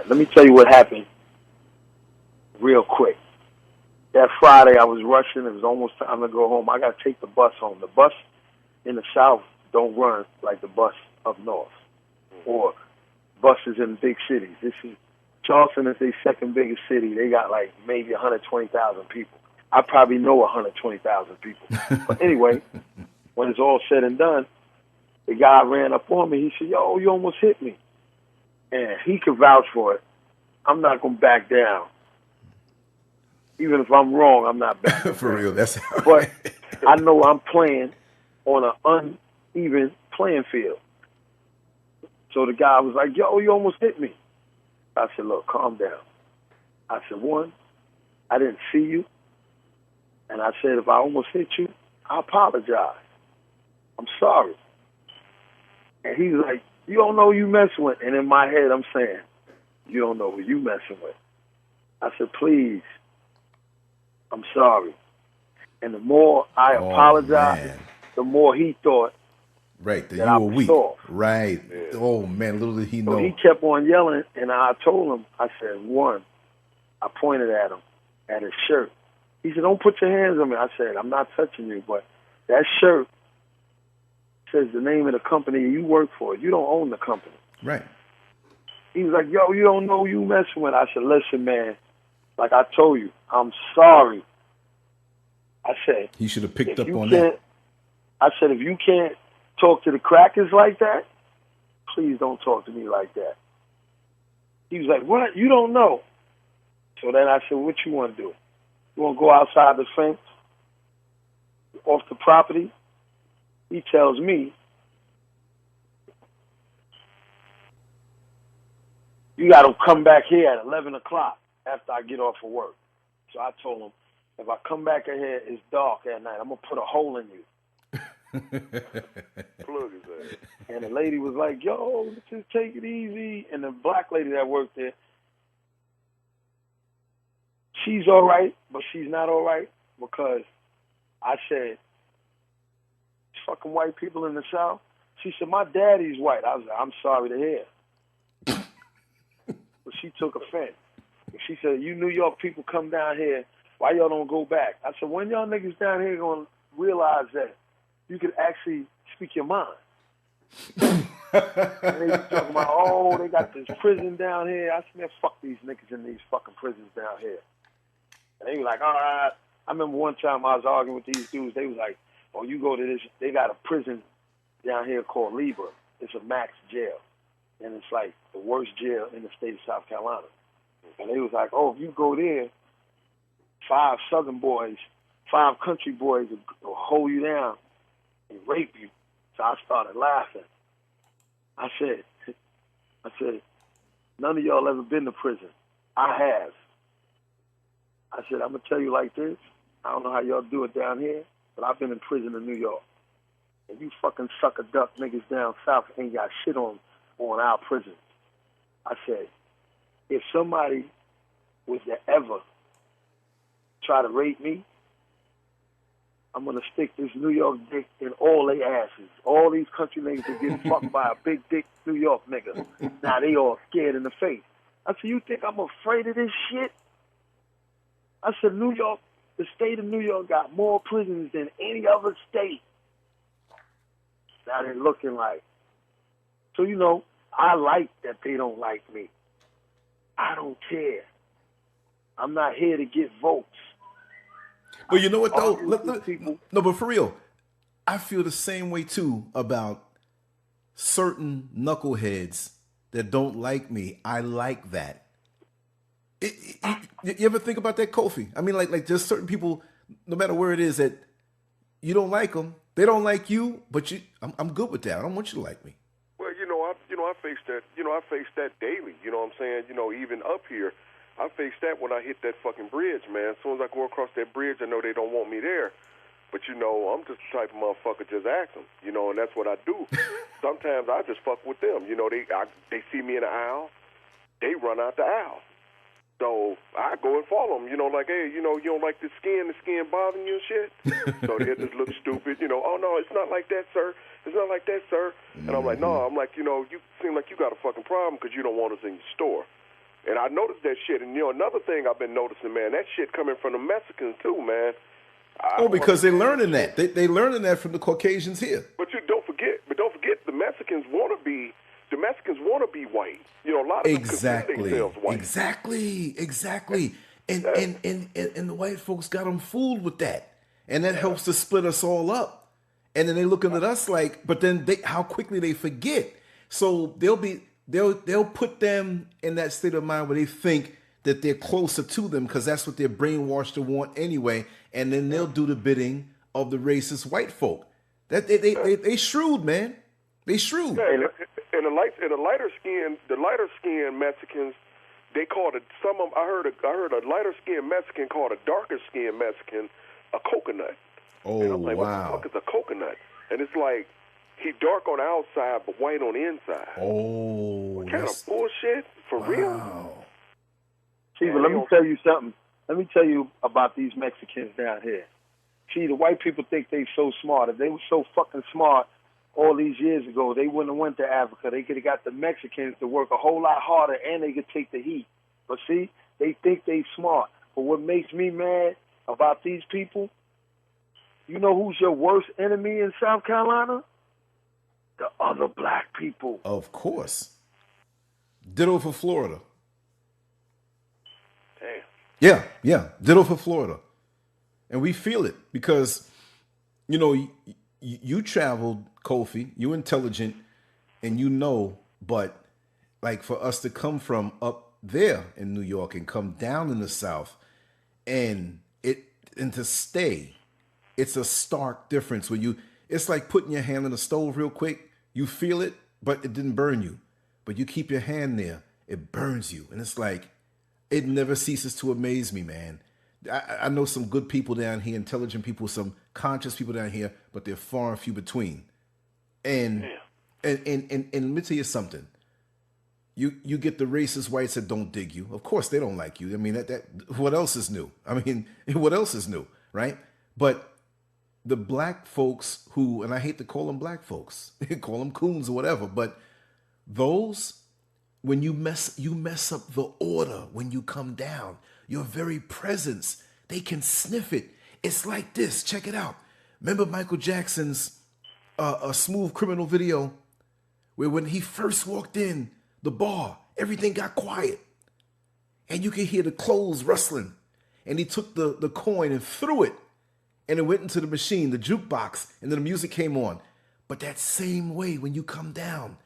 let me tell you what happened real quick. That Friday, I was rushing. It was almost time to go home. I got to take the bus home. The bus in the South don't run like the bus up north or buses in big cities. This is Charleston is their second biggest city. They got like maybe 120,000 people. I probably know 120,000 people. But anyway, when it's all said and done, the guy ran up on me. He said, yo, you almost hit me. And he could vouch for it. I'm not going to back down. Even if I'm wrong, I'm not backing For down. real, that's But I know I'm playing on an uneven playing field. So the guy was like, yo, you almost hit me. I said, look, calm down. I said, one, I didn't see you. And I said, if I almost hit you, I apologize. I'm sorry. And he was like, you don't know who you messing with. And in my head, I'm saying, you don't know who you messing with. I said, please, I'm sorry. And the more I apologized, the more he thought that you were weak. Soft. Right. Yeah. Oh, man, little did he know. So he kept on yelling, and I told him, I said, one, I pointed at him, at his shirt. He said, don't put your hands on me. I said, I'm not touching you, but that shirt says the name of the company you work for. You don't own the company. Right. He was like, yo, you don't know who you messing with. I said, listen, man, like I told you, I'm sorry. I said, he should have picked up on that. I said, if you can't talk to the crackers like that, please don't talk to me like that. He was like, what? You don't know. So then I said, what you want to do? You want to go outside the fence, off the property? He tells me, you got to come back here at 11 o'clock after I get off of work. So I told him, if I come back in here, it's dark at night. I'm going to put a hole in you. Plug his ass. And the lady was like, yo, just take it easy. And the black lady that worked there, she's all right, but she's not all right because I said, fucking white people in the South. She said, my daddy's white. I was like, I'm sorry to hear. But she took offense. She said, you New York people come down here, why y'all don't go back? I said, when y'all niggas down here going to realize that you can actually speak your mind? And they was talking about, oh, they got this prison down here. I said, man, fuck these niggas in these fucking prisons down here. And they were like, all right. I remember one time I was arguing with these dudes. They was like, oh, you go to this, they got a prison down here called Libra. It's a max jail. And it's like the worst jail in the state of South Carolina. And they was like, oh, if you go there, 5 Southern boys, 5 country boys will hold you down and rape you. So I started laughing. I said, none of y'all ever been to prison. I have. I said, I'm going to tell you like this. I don't know how y'all do it down here, but I've been in prison in New York. And you fucking sucker duck niggas down south ain't got shit on our prisons. I said, if somebody was to ever try to rape me, I'm going to stick this New York dick in all their asses. All these country niggas are getting fucked by a big dick New York nigga. Now they all scared in the face. I said, you think I'm afraid of this shit? I said, New York, the state of New York got more prisons than any other state. Now they're looking like. So, you know, I like that they don't like me. I don't care. I'm not here to get votes. But you know what, though? No, but for real, I feel the same way, too, about certain knuckleheads that don't like me. I like that. You ever think about that, Kofi? I mean, like just certain people, no matter where it is, that you don't like them. They don't like you, but I'm good with that. I don't want you to like me. Well, I face that. I face that daily. You know what I'm saying? Even up here, I face that when I hit that fucking bridge, man. As soon as I go across that bridge, I know they don't want me there. But, I'm just the type of motherfucker, just ask them, and that's what I do. Sometimes I just fuck with them. They see me in the aisle, they run out the aisle. So I go and follow them, like, hey, you don't like the skin bothering you and shit? So they just look stupid, oh, no, it's not like that, sir. It's not like that, sir. And I'm like, no, you seem like you got a fucking problem because you don't want us in your store. And I noticed that shit. And, another thing I've been noticing, man, that shit coming from the Mexicans, too, man. Because they're learning that. They learning that from the Caucasians here. But don't forget, the Mexicans want to be white. A lot of them consider themselves white. Exactly. And the white folks got them fooled with that. And that helps to split us all up. And then they looking at us like, but then how quickly they forget. So they'll put them in that state of mind where they think that they're closer to them because that's what they're brainwashed to want anyway. And then they'll do the bidding of the racist white folk. That they shrewd, man. They shrewd. Yeah, and the lighter skinned Mexicans, they called it. I heard a lighter skinned Mexican called a darker skinned Mexican a coconut. Oh, and I'm like, wow. What the fuck is a coconut? And it's like he dark on the outside but white on the inside. Oh, what kind of bullshit for real? See, but let me tell you something. Let me tell you about these Mexicans down here. See, the white people think they so smart. If they were so fucking smart all these years ago, they wouldn't have went to Africa. They could have got the Mexicans to work a whole lot harder, and they could take the heat. But see, they think they smart. But what makes me mad about these people, you know who's your worst enemy in South Carolina? The other black people. Of course. Ditto for Florida. Damn. Yeah. Ditto for Florida. And we feel it because, you traveled, Kofi, you intelligent, and but like for us to come from up there in New York and come down in the South and to stay, it's a stark difference when it's like putting your hand on the stove real quick. You feel it, but it didn't burn you. But you keep your hand there, it burns you. And it's like, it never ceases to amaze me, man. I know some good people down here, intelligent people, some conscious people down here, but they're far and few between. And let me tell you something. You get the racist whites that don't dig you. Of course, they don't like you. I mean, that what else is new? I mean, what else is new, right? But the black folks who, and I hate to call them black folks, call them coons or whatever, but those, when you mess up the order when you come down, your very presence, they can sniff it. It's like this. Check it out. Remember Michael Jackson's a Smooth Criminal video where when he first walked in the bar, everything got quiet. And you could hear the clothes rustling. And he took the coin and threw it. And it went into the machine, the jukebox, and then the music came on. But that same way when you come down,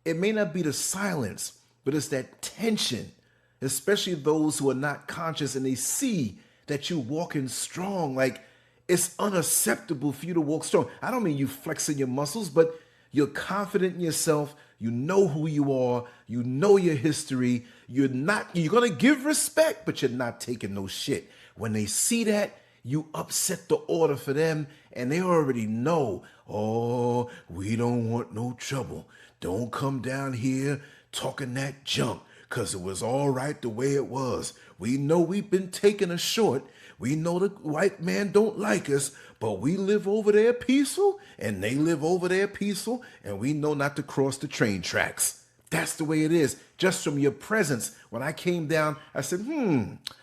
it may not be the silence, but it's that tension, especially those who are not conscious and they see that you're walking strong. Like, it's unacceptable for you to walk strong. I don't mean you flexing your muscles, but you're confident in yourself. You know who you are. You know your history. You're going to give respect, but you're not taking no shit. When they see that, you upset the order for them, and they already know, oh, we don't want no trouble. Don't come down here talking that junk, because it was all right the way it was. We know we've been taking a short. We know the white man don't like us, but we live over there peaceful, and they live over there peaceful, and we know not to cross the train tracks. That's the way it is. Just from your presence, when I came down, I said,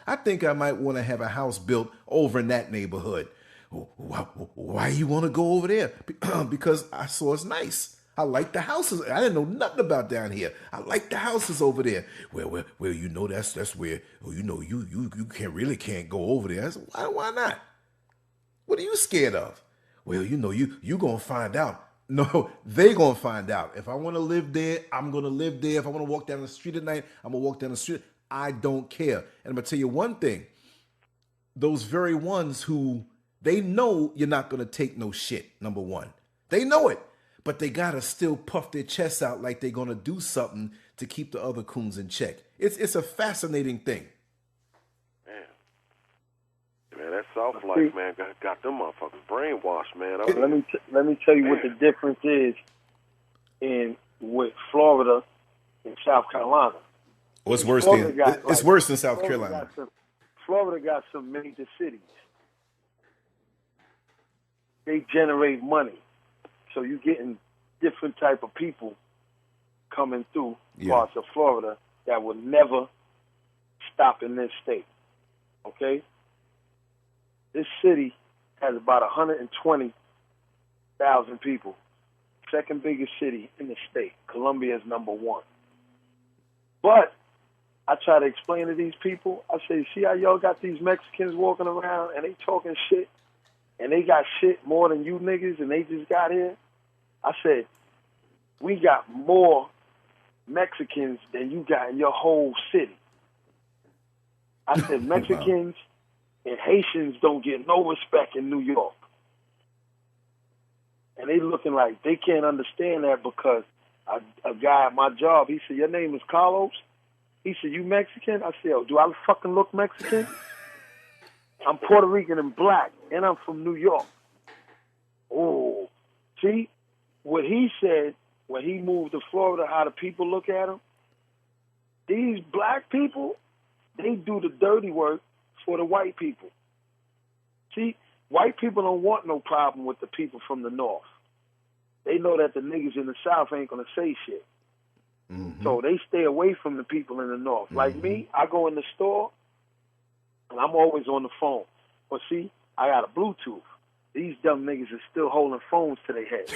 I think I might want to have a house built over in that neighborhood. Why you want to go over there? Because I saw it's nice. I like the houses. I didn't know nothing about down here. I like the houses over there. Well, you know that's where you can't go over there. I said, why not? What are you scared of? Well, you gonna find out. No, they gonna find out. If I want to live there, I'm gonna live there. If I want to walk down the street at night, I'm gonna walk down the street. I don't care. And I'm gonna tell you one thing. Those very ones who they know you're not gonna take no shit. Number one, they know it. But they gotta still puff their chests out like they're gonna do something to keep the other coons in check. It's a fascinating thing. Man, that South life, man, got them motherfuckers brainwashed, man. Let me tell you what the difference is with Florida and South Carolina. What's worse than it's worse than South Carolina? Florida got some major cities. They generate money. So you're getting different type of people coming through parts of Florida that would never stop in this state. Okay? This city has about 120,000 people. Second biggest city in the state. Columbia is number 1. But I try to explain to these people, I say, see how y'all got these Mexicans walking around and they talking shit and they got shit more than you niggas and they just got here? I said, we got more Mexicans than you got in your whole city. I said, Mexicans and Haitians don't get no respect in New York. And they looking like they can't understand that because a guy at my job, he said, your name is Carlos? He said, you Mexican? I said, oh, do I fucking look Mexican? I'm Puerto Rican and black, and I'm from New York. Oh, see, what he said when he moved to Florida, how the people look at him, these black people, they do the dirty work for the white people. See, white people don't want no problem with the people from the North. They know that the niggas in the South ain't going to say shit. Mm-hmm. So they stay away from the people in the North. Mm-hmm. Like me, I go in the store, and I'm always on the phone. But see, I got a Bluetooth. These dumb niggas are still holding phones to their head.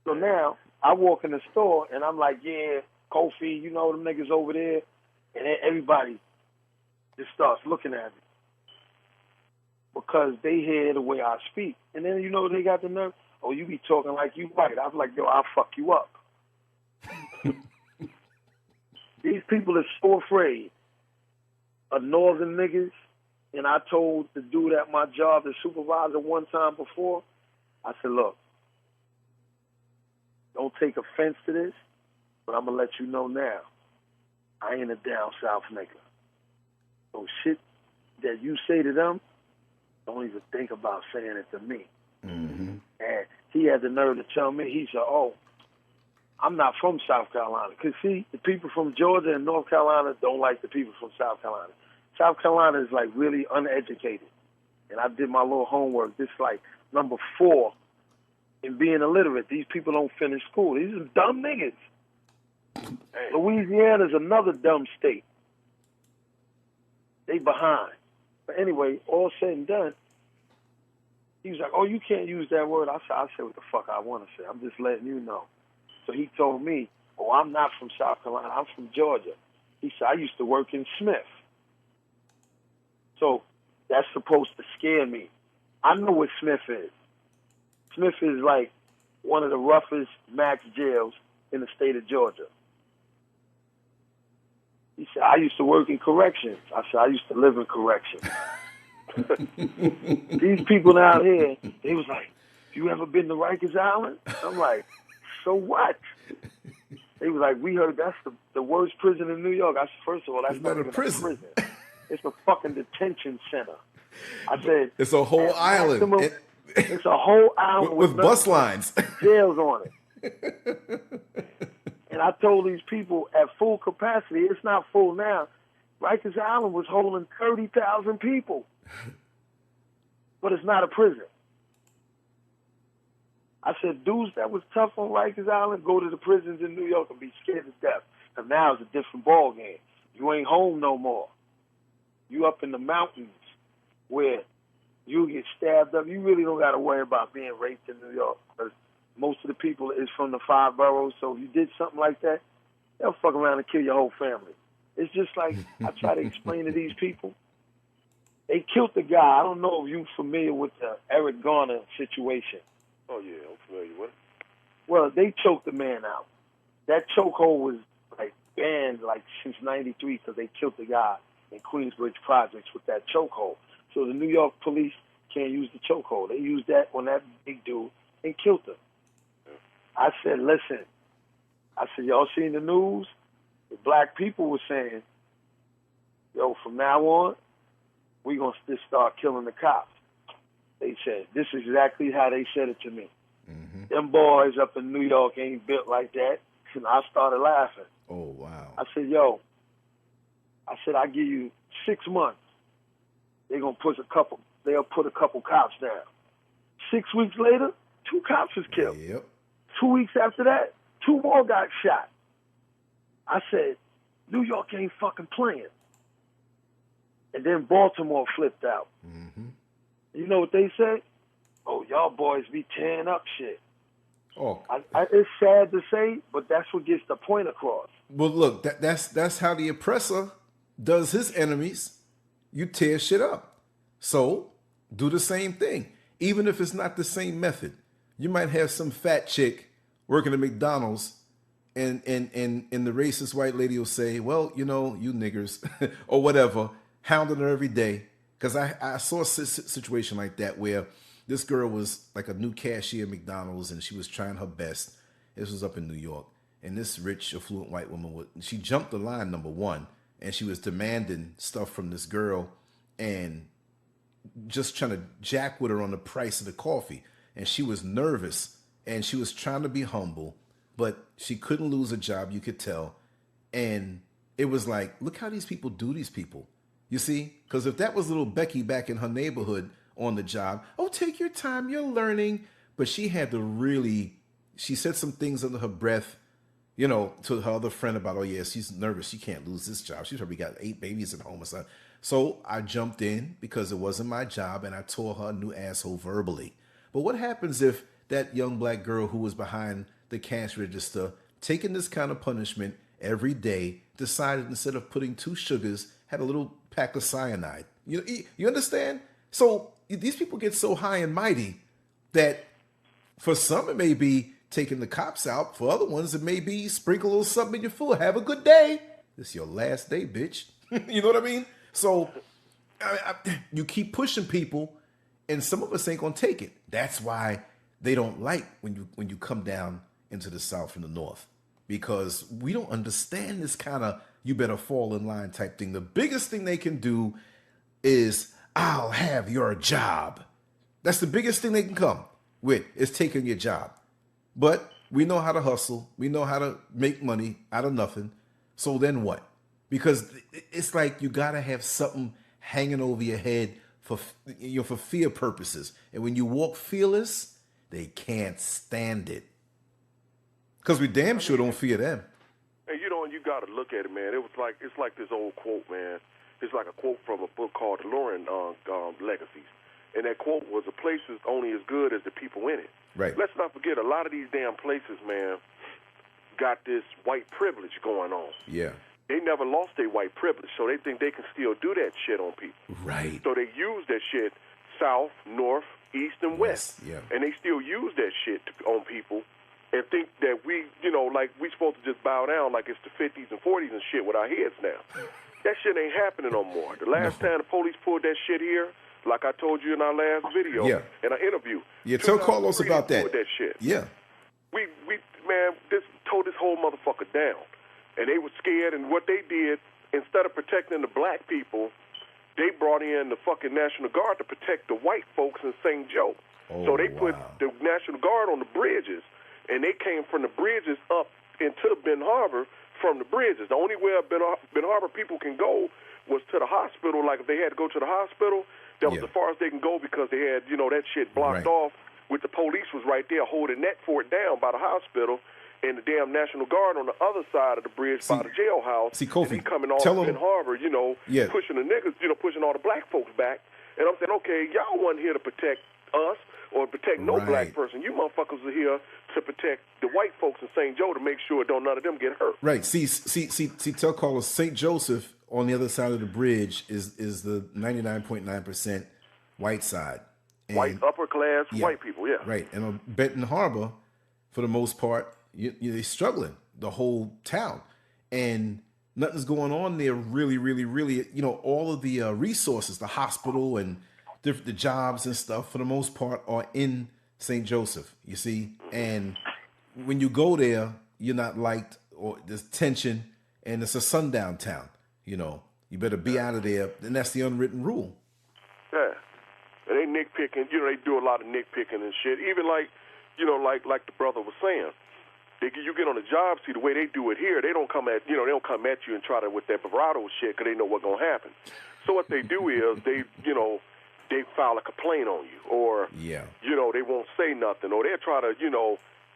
So now, I walk in the store, and I'm like, yeah, Kofi, you know them niggas over there. And then everybody just starts looking at me. Because they hear the way I speak. And then, you know, they got the nerve. Oh, you be talking like you white. I'm like, yo, I'll fuck you up. These people are so afraid of northern niggas. And I told the dude at my job, the supervisor, one time before, I said, look, don't take offense to this, but I'm going to let you know now, I ain't a down south nigga. So shit that you say to them, don't even think about saying it to me. Mm-hmm. And he had the nerve to tell me, he said, oh, I'm not from South Carolina. Because, see, the people from Georgia and North Carolina don't like the people from South Carolina. South Carolina is, like, really uneducated. And I did my little homework. This is, like, number 4 in being illiterate. These people don't finish school. These are dumb niggas. Louisiana's another dumb state. They behind. But anyway, all said and done, he was like, oh, you can't use that word. I said what the fuck I want to say. I'm just letting you know. So he told me, oh, I'm not from South Carolina. I'm from Georgia. He said, I used to work in Smith. So that's supposed to scare me. I know what Smith is. Smith is like one of the roughest max jails in the state of Georgia. He said, I used to work in corrections. I said, I used to live in corrections. These people down here, they was like, you ever been to Rikers Island? I'm like, so what? They was like, we heard that's the worst prison in New York. I said, first of all, that's not even a prison. It's a fucking detention center. I said, it's a whole island. Maximum, it's a whole island with bus lines. Jails on it. And I told these people at full capacity, it's not full now, Rikers Island was holding 30,000 people. But it's not a prison. I said, dudes that was tough on Rikers Island, go to the prisons in New York and be scared to death. And now it's a different ball game. You ain't home no more. You up in the mountains where you get stabbed up. You really don't got to worry about being raped in New York because most of the people is from the 5 boroughs. So if you did something like that, they'll fuck around and kill your whole family. It's just like I try to explain to these people. They killed the guy. I don't know if you're familiar with the Eric Garner situation. Oh, yeah, I'm familiar with it. Well, they choked the man out. That chokehold was, like, banned, like, since 93 because they killed the guy in Queensbridge Projects with that chokehold. So the New York police can't use the chokehold. They used that on that big dude and killed him. I said, listen. I said, y'all seen the news? The black people were saying, yo, from now on, we're going to just start killing the cops. They said, this is exactly how they said it to me. Mm-hmm. Them boys up in New York ain't built like that. And I started laughing. Oh, wow. I said, yo, I give you 6 months. They'll put a couple cops down. 6 weeks later, 2 cops was killed. Yep. 2 weeks after that, 2 more got shot. I said, New York ain't fucking playing. And then Baltimore flipped out. Mm-hmm. You know what they say? Oh, y'all boys be tearing up shit. Oh, it's sad to say, but that's what gets the point across. Well, look, that's how the oppressor does his enemies. You tear shit up. So do the same thing, even if it's not the same method. You might have some fat chick working at McDonald's, and the racist white lady will say, "Well, you know, you niggers," or whatever, hounding her every day. Because I saw a situation like that where this girl was like a new cashier at McDonald's, and she was trying her best. This was up in New York. And this rich, affluent white woman, she jumped the line, number one, and she was demanding stuff from this girl and just trying to jack with her on the price of the coffee. And she was nervous, and she was trying to be humble, but she couldn't lose a job, you could tell. And it was like, look how these people do these people. You see? Because if that was little Becky back in her neighborhood on the job, oh, take your time, you're learning. But she had to really, she said some things under her breath, you know, to her other friend about, oh, yeah, she's nervous. She can't lose this job. She's probably got 8 babies at home or something. So I jumped in because it wasn't my job, and I tore her a new asshole verbally. But what happens if that young black girl who was behind the cash register, taking this kind of punishment every day, decided instead of putting 2 sugars, had a little pack of cyanide? You understand? So these people get so high and mighty that for some it may be taking the cops out. For other ones, it may be sprinkle a little something in your food. Have a good day. This is your last day, bitch. You know what I mean? So you keep pushing people, and some of us ain't gonna take it. That's why they don't like when you come down into the South from the North, because we don't understand this kind of you better fall in line type thing. The biggest thing they can do is, I'll have your job. That's the biggest thing they can come with, is taking your job. But we know how to hustle. We know how to make money out of nothing. So then what? Because it's like you got to have something hanging over your head for fear purposes. And when you walk fearless, they can't stand it. Because we damn sure don't fear them. And you got to look at it, man. It's like this old quote, man. It's like a quote from a book called The Lauren Legacies. And that quote was, a place is only as good as the people in it. Right. Let's not forget, a lot of these damn places, man, got this white privilege going on. Yeah. They never lost their white privilege, so they think they can still do that shit on people. Right. So they use that shit south, north, east, and west. Yeah. And they still use that shit on people and think that we, like we supposed to just bow down like it's the 50s and 40s and shit with our heads now. That shit ain't happening no more. The last time the police pulled that shit here, like I told you in our last video, in our interview. Yeah, tell Carlos about that. That shit. Yeah. We man, this tore this whole motherfucker down. And they were scared, and what they did, instead of protecting the black people, they brought in the fucking National Guard to protect the white folks in St. Joe. So they put the National Guard on the bridges, and they came from the bridges up into Ben Harbor from the bridges. The only way Ben Harbor people can go was to the hospital. Like, if they had to go to the hospital, that was as far as they can go, because they had, that shit blocked off, with the police was right there holding that fort down by the hospital, and the damn National Guard on the other side of the bridge by the jailhouse. See, Kofi, and he coming off in Harbor, pushing the niggas, pushing all the black folks back. And I'm saying, okay, y'all wasn't here to protect us or protect no black person. You motherfuckers are here to protect the white folks in St. Joe to make sure none of them get hurt. Right. See, tell Carlos, St. Joseph on the other side of the bridge is the 99.9% white side. And white, upper class, white people, Right. And on Benton Harbor, for the most part, they're struggling, the whole town. And nothing's going on there really, really, really. All of the resources, the hospital and the jobs and stuff, for the most part, are in St. Joseph, you see. And when you go there, you're not liked, or there's tension, and it's a sundown town. You better be out of there. And that's the unwritten rule. Yeah. And they nitpicking, they do a lot of nitpicking and shit. Even like the brother was saying. You get on the job, see the way they do it here. They don't come at they don't come at you and try to with that bravado shit, because they know what's gonna happen. So what they do is they file a complaint on you, or they won't say nothing, or they'll try to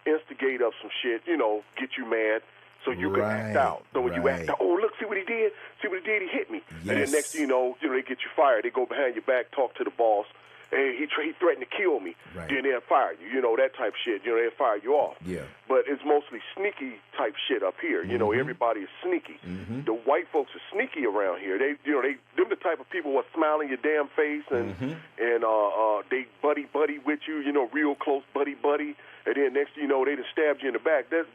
instigate up some shit, get you mad, So you can act out. So when you act out, oh, look, see what he did? See what he did? He hit me. Yes. And then next thing you know, they get you fired. They go behind your back, talk to the boss. And he threatened to kill me. Right. Then they'll fire you. That type shit. They'll fire you off. Yeah. But it's mostly sneaky type shit up here. Everybody is sneaky. The white folks are sneaky around here. They're the type of people who smile in your damn face and they buddy with you. Real close buddy. And then next thing you know, they just stabbed you in the back. It's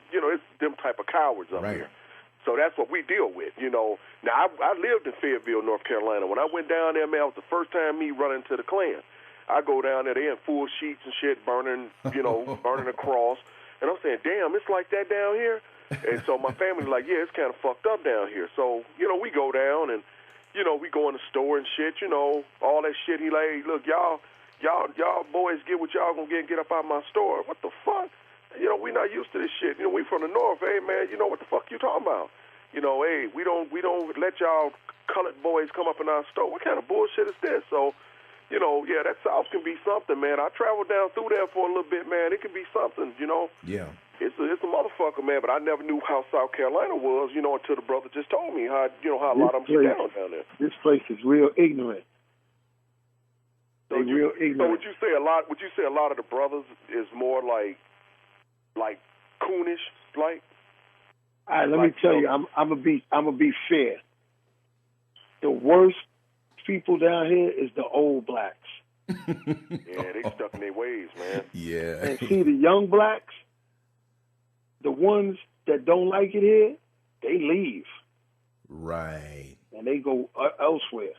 them type of cowards up here. So that's what we deal with, Now, I lived in Fayetteville, North Carolina. When I went down there, man, it was the first time me running to the Klan. I go down there, they in full sheets and shit, burning a cross. And I'm saying, damn, it's like that down here? And so my family's like, yeah, it's kind of fucked up down here. So, we go down and, we go in the store and shit, all that shit. He like, hey, look, y'all boys get what y'all gonna get up out of my store. What the fuck? We not used to this shit. We from the north. Hey, man, what the fuck you talking about? Hey, we don't let y'all colored boys come up in our store. What kind of bullshit is this? So, yeah, that South can be something, man. I traveled down through there for a little bit, man. It can be something, Yeah. It's a motherfucker, man. But I never knew how South Carolina was, until the brother just told me how a lot of them get down there. This place is real ignorant. So real ignorant. So would you say a lot of the brothers is more like coonish, like? All right, let me tell you, I'm gonna be fair. The worst people down here is the old blacks. Yeah, they stuck in their ways, man. Yeah. And see, the young blacks, the ones that don't like it here, they leave. Right. And they go elsewhere.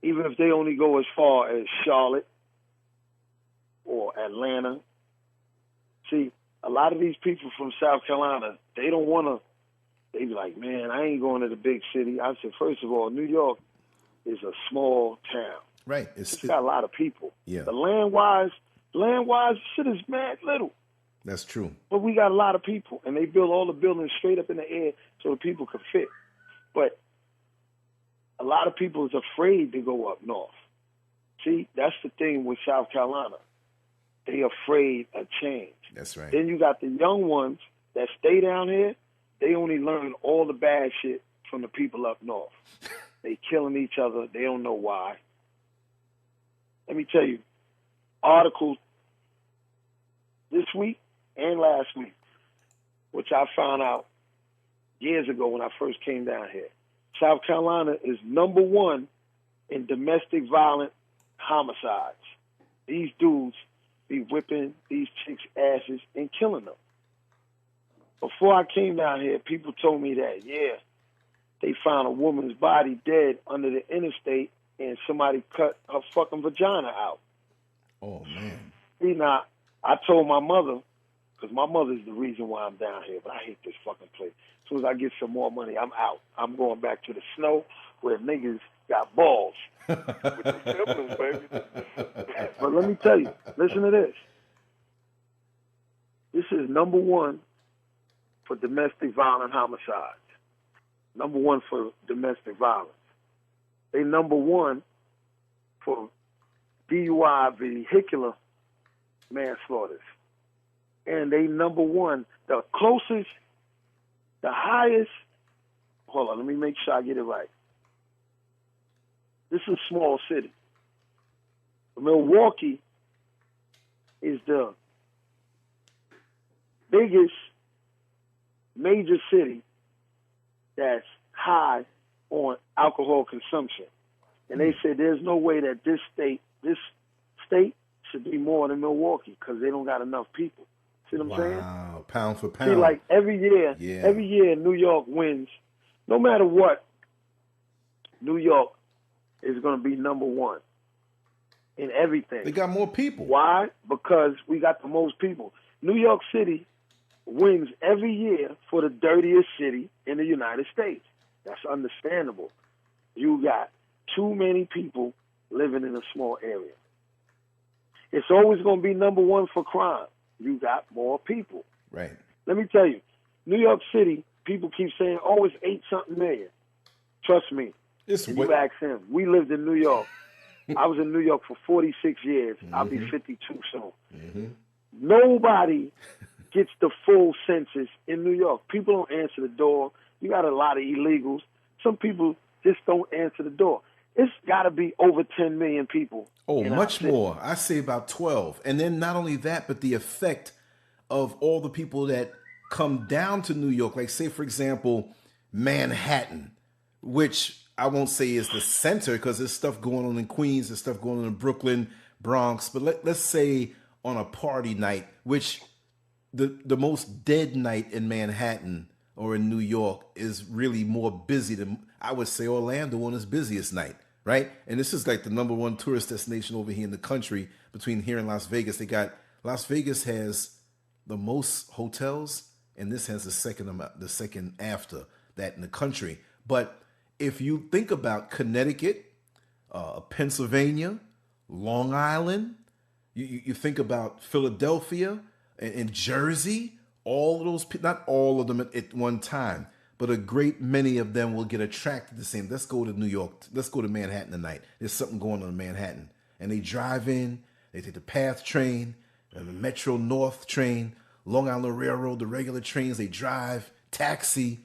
Even if they only go as far as Charlotte or Atlanta. See, a lot of these people from South Carolina, they don't want to, they be like, man, I ain't going to the big city. I said, first of all, New York is a small town. Right. It's got a lot of people. Yeah. The land-wise, shit is mad little. That's true. But we got a lot of people, and they build all the buildings straight up in the air so the people can fit. But a lot of people is afraid to go up north. See, that's the thing with South Carolina. They afraid of change. That's right. Then you got the young ones that stay down here. They only learn all the bad shit from the people up north. They killing each other. They don't know why. Let me tell you, articles this week and last week, which I found out years ago when I first came down here. South Carolina is number one in domestic violent homicides. These dudes be whipping these chicks' asses and killing them. Before I came down here, people told me that, yeah, they found a woman's body dead under the interstate and somebody cut her fucking vagina out. Oh, man. See, now, I told my mother, because my mother's the reason why I'm down here, but I hate this fucking place. As soon as I get some more money, I'm out. I'm going back to the snow where niggas got balls. With the siblings, baby. But let me tell you, listen to this. This is number one for domestic violent homicides. Number one for domestic violence. They number one for DUI, vehicular manslaughters. And they number one, the closest, the highest, hold on, let me make sure I get it right. This is a small city. Milwaukee is the biggest major city that's high on alcohol consumption. And they said there's no way that this state should be more than Milwaukee because they don't got enough people. See what I'm saying? Wow, pound for pound. See, like every year New York wins. No matter what, New York is going to be number one in everything. They got more people. Why? Because we got the most people. New York City wins every year for the dirtiest city in the United States. That's understandable. You got too many people living in a small area. It's always going to be number one for crime. You got more people. Right. Let me tell you, New York City, people keep saying, oh, it's 8-something million. Trust me. You ask him. We lived in New York. I was in New York for 46 years. Mm-hmm. I'll be 52 soon. Mm-hmm. Nobody gets the full census in New York. People don't answer the door. You got a lot of illegals. Some people just don't answer the door. It's got to be over 10 million people. Oh, much more. I say about 12. And then not only that, but the effect of all the people that come down to New York. Like, say, for example, Manhattan, which I won't say is the center because there's stuff going on in Queens, there's stuff going on in Brooklyn, Bronx. But let's say on a party night, which the most dead night in Manhattan or in New York is really more busy than, I would say, Orlando on its busiest night, right? And this is like the #1 tourist destination over here in the country between here and Las Vegas. Las Vegas has the most hotels, and this has the second after that in the country. But if you think about Connecticut, Pennsylvania, Long Island, you think about Philadelphia and Jersey, all of those, not all of them at one time, but a great many of them will get attracted to saying, let's go to New York, let's go to Manhattan tonight. There's something going on in Manhattan. And they drive in, they take the PATH train, the Metro North train, Long Island Railroad, the regular trains, they drive, taxi.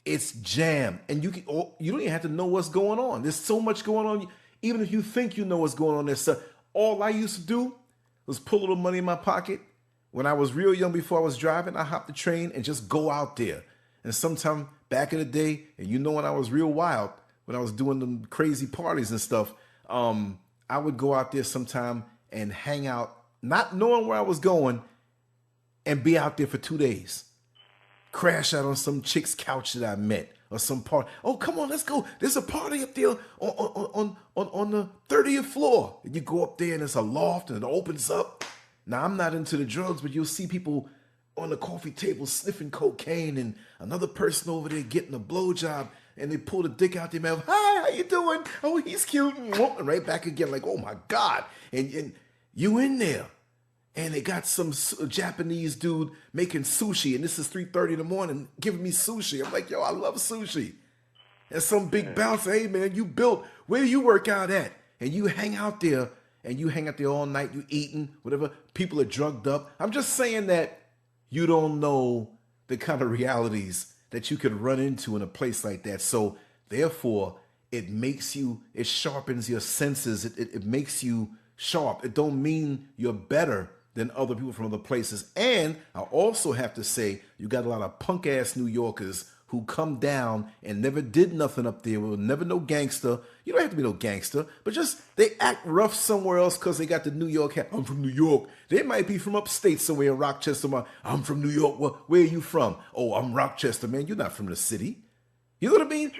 It's jammed. And you don't even have to know what's going on. There's so much going on. Even if you think you know what's going on, there's stuff. All I used to do was put a little money in my pocket. When I was real young, before I was driving, I hopped the train and just go out there. And sometime back in the day, and you know when I was real wild, when I was doing them crazy parties and stuff, I would go out there sometime and hang out, not knowing where I was going, and be out there for 2 days. Crash out on some chick's couch that I met or some party. Oh, come on, let's go. There's a party up there on the 30th floor. And you go up there and it's a loft and it opens up. Now, I'm not into the drugs, but you'll see people on the coffee table sniffing cocaine and another person over there getting a blowjob, and they pull the dick out their mouth. Hi, how you doing? Oh, he's cute. And right back again like, oh, my God. And you in there. And they got some Japanese dude making sushi, and this is 3:30 in the morning giving me sushi. I'm like, yo, I love sushi. And some big bouncer, hey, man, you built, where you work out at? And you hang out there, all night, you eating, whatever. People are drugged up. I'm just saying that you don't know the kind of realities that you could run into in a place like that. So therefore, it sharpens your senses. It makes you sharp. It don't mean you're better than other people from other places. And I also have to say, you got a lot of punk ass New Yorkers who come down and never did nothing up there. Will never no gangster. You don't have to be no gangster, but just they act rough somewhere else because they got the New York hat. I'm from New York. They might be from upstate somewhere in Rochester. I'm from New York. Well, where are you from? Oh, I'm Rochester, man. You're not from the city. You know what I mean?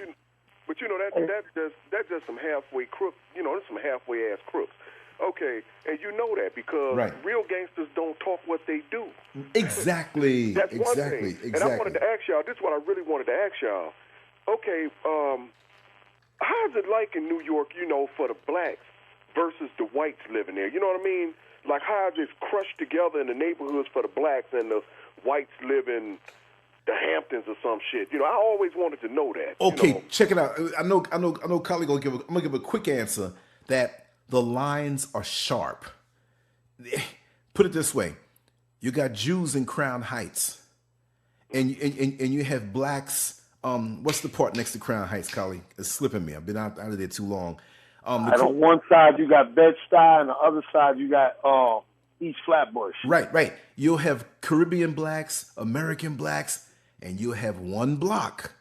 But you know that's just some halfway crook. You know, that's some halfway ass crooks. Okay, and you know that because real gangsters don't talk what they do. Exactly. That's one thing. Exactly. And I wanted to ask y'all, this is what I really wanted to ask y'all. Okay, how's it like in New York, you know, for the blacks versus the whites living there? You know what I mean? Like, how is it crushed together in the neighborhoods for the blacks and the whites live in the Hamptons or some shit? You know, I always wanted to know that. Okay, you know? Check it out. I know, Kali I'm gonna give a quick answer that the lines are sharp. Put it this way: you got Jews in Crown Heights, and you have blacks. What's the part next to Crown Heights, Kali? It's slipping me. I've been out of there too long. On one side you got Bed-Stuy, and the other side you got East Flatbush. Right. You'll have Caribbean blacks, American blacks, and you'll have one block.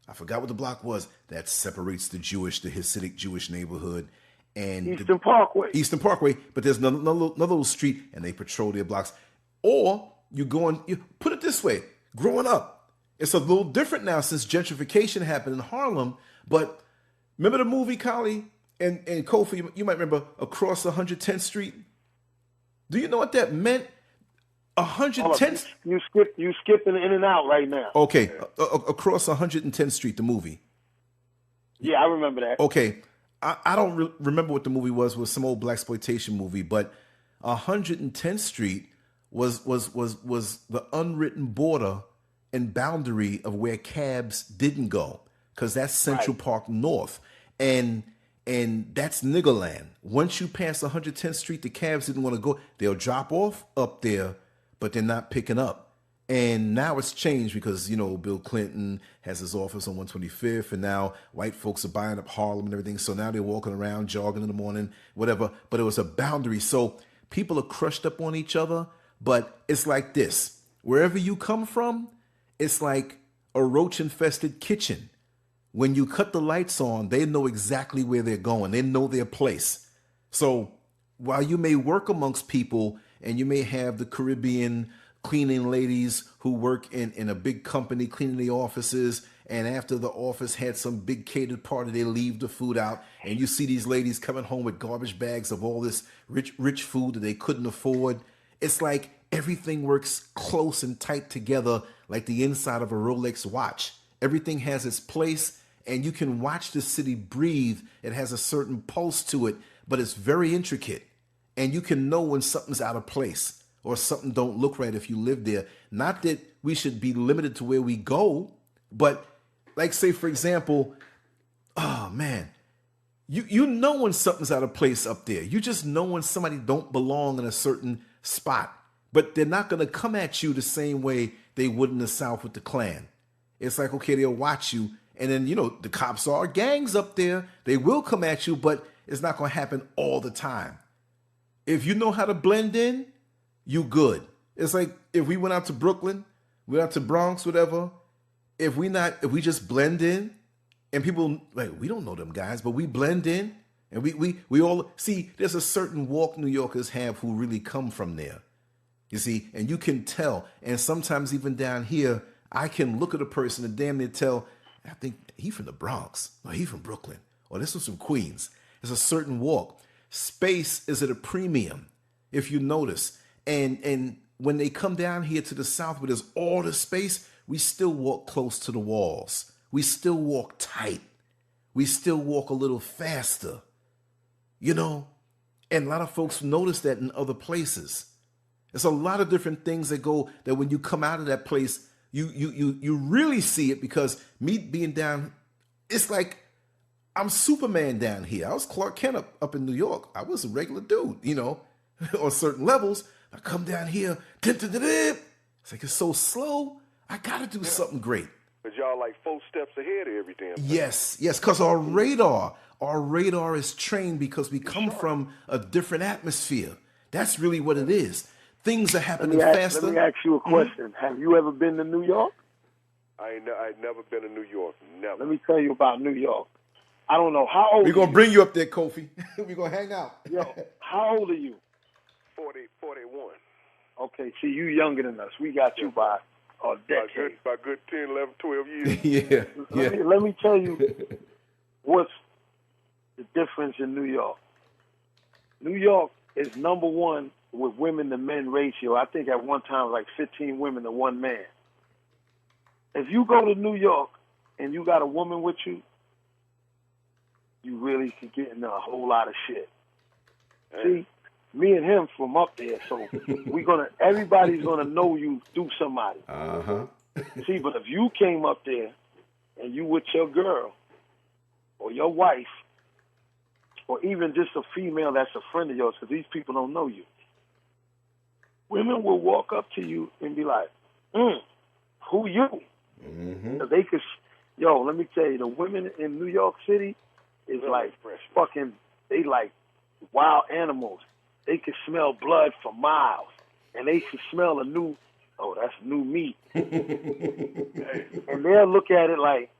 I forgot what the block was that separates the Hasidic Jewish neighborhood. And Eastern Parkway, but there's another little street, and they patrol their blocks. Or you put it this way: growing up, it's a little different now since gentrification happened in Harlem. But remember the movie, Kali and Kofi? You might remember Across 110th Street. Do you know what that meant? 110th. You skipping in and out right now. Okay, Across 110th Street, the movie. Yeah, I remember that. Okay. I don't remember what the movie was. It was some old blaxploitation movie, but 110th Street was the unwritten border and boundary of where cabs didn't go, because that's Central Park North, and that's Niggerland. Once you pass 110th Street, the cabs didn't want to go. They'll drop off up there, but they're not picking up. And now it's changed because, you know, Bill Clinton has his office on 125th, and now white folks are buying up Harlem and everything. So now they're walking around, jogging in the morning, whatever. But it was a boundary. So people are crushed up on each other. But it's like this. Wherever you come from, it's like a roach-infested kitchen. When you cut the lights on, they know exactly where they're going. They know their place. So while you may work amongst people and you may have the Caribbean cleaning ladies who work in a big company cleaning the offices, and after the office had some big catered party, they leave the food out, and you see these ladies coming home with garbage bags of all this rich food that they couldn't afford. It's like everything works close and tight together like the inside of a Rolex watch. Everything has its place, and you can watch the city breathe. It has a certain pulse to it, but it's very intricate, and you can know when something's out of place or something don't look right if you live there. Not that we should be limited to where we go, but like, say, for example, oh man, you know when something's out of place up there. You just know when somebody don't belong in a certain spot, but they're not going to come at you the same way they would in the South with the Klan. It's like, okay, they'll watch you, and then, you know, the cops are gangs up there. They will come at you, but it's not going to happen all the time. If you know how to blend in, you good. It's like if we went out to Brooklyn, we went out to Bronx, whatever. If we just blend in, and people like, we don't know them guys, but we blend in, and we all see. There's a certain walk New Yorkers have who really come from there. You see, and you can tell. And sometimes even down here, I can look at a person and damn near tell, I think he from the Bronx, or he from Brooklyn, or this was from Queens. There's a certain walk. Space is at a premium, if you notice. And when they come down here to the South where there's all the space, we still walk close to the walls. We still walk tight. We still walk a little faster, you know? And a lot of folks notice that in other places. There's a lot of different things that go, that when you come out of that place, you really see it, because me being down, it's like I'm Superman down here. I was Clark Kent up in New York. I was a regular dude, you know, on certain levels. I come down here, it's like it's so slow. I got to do something great. Because y'all like 4 steps ahead of every damn thing. Yes, because our radar is trained because we come from a different atmosphere. That's really what it is. Things are happening faster. Let me ask you a question. Mm-hmm. Have you ever been to New York? I've never been to New York. Never. Let me tell you about New York. I don't know how old. We're gonna bring you up there, Kofi. We're gonna hang out. Yo, how old are you? 41. Okay, see, you younger than us. We got you by a decade. By good 10, 11, 12 years. Let me tell you what's the difference in New York. New York is number one with women to men ratio. I think at one time like 15 women to 1 man. If you go to New York and you got a woman with you, you really could get into a whole lot of shit. See, me and him from up there, so everybody's gonna know you through somebody. See, but if you came up there and you with your girl or your wife, or even just a female that's a friend of yours, because these people don't know you, women will walk up to you and be like, who you? So they could, let me tell you, the women in New York City is like fucking, they like wild animals. They can smell blood for miles, and they can smell that's new meat. And they'll look at it like,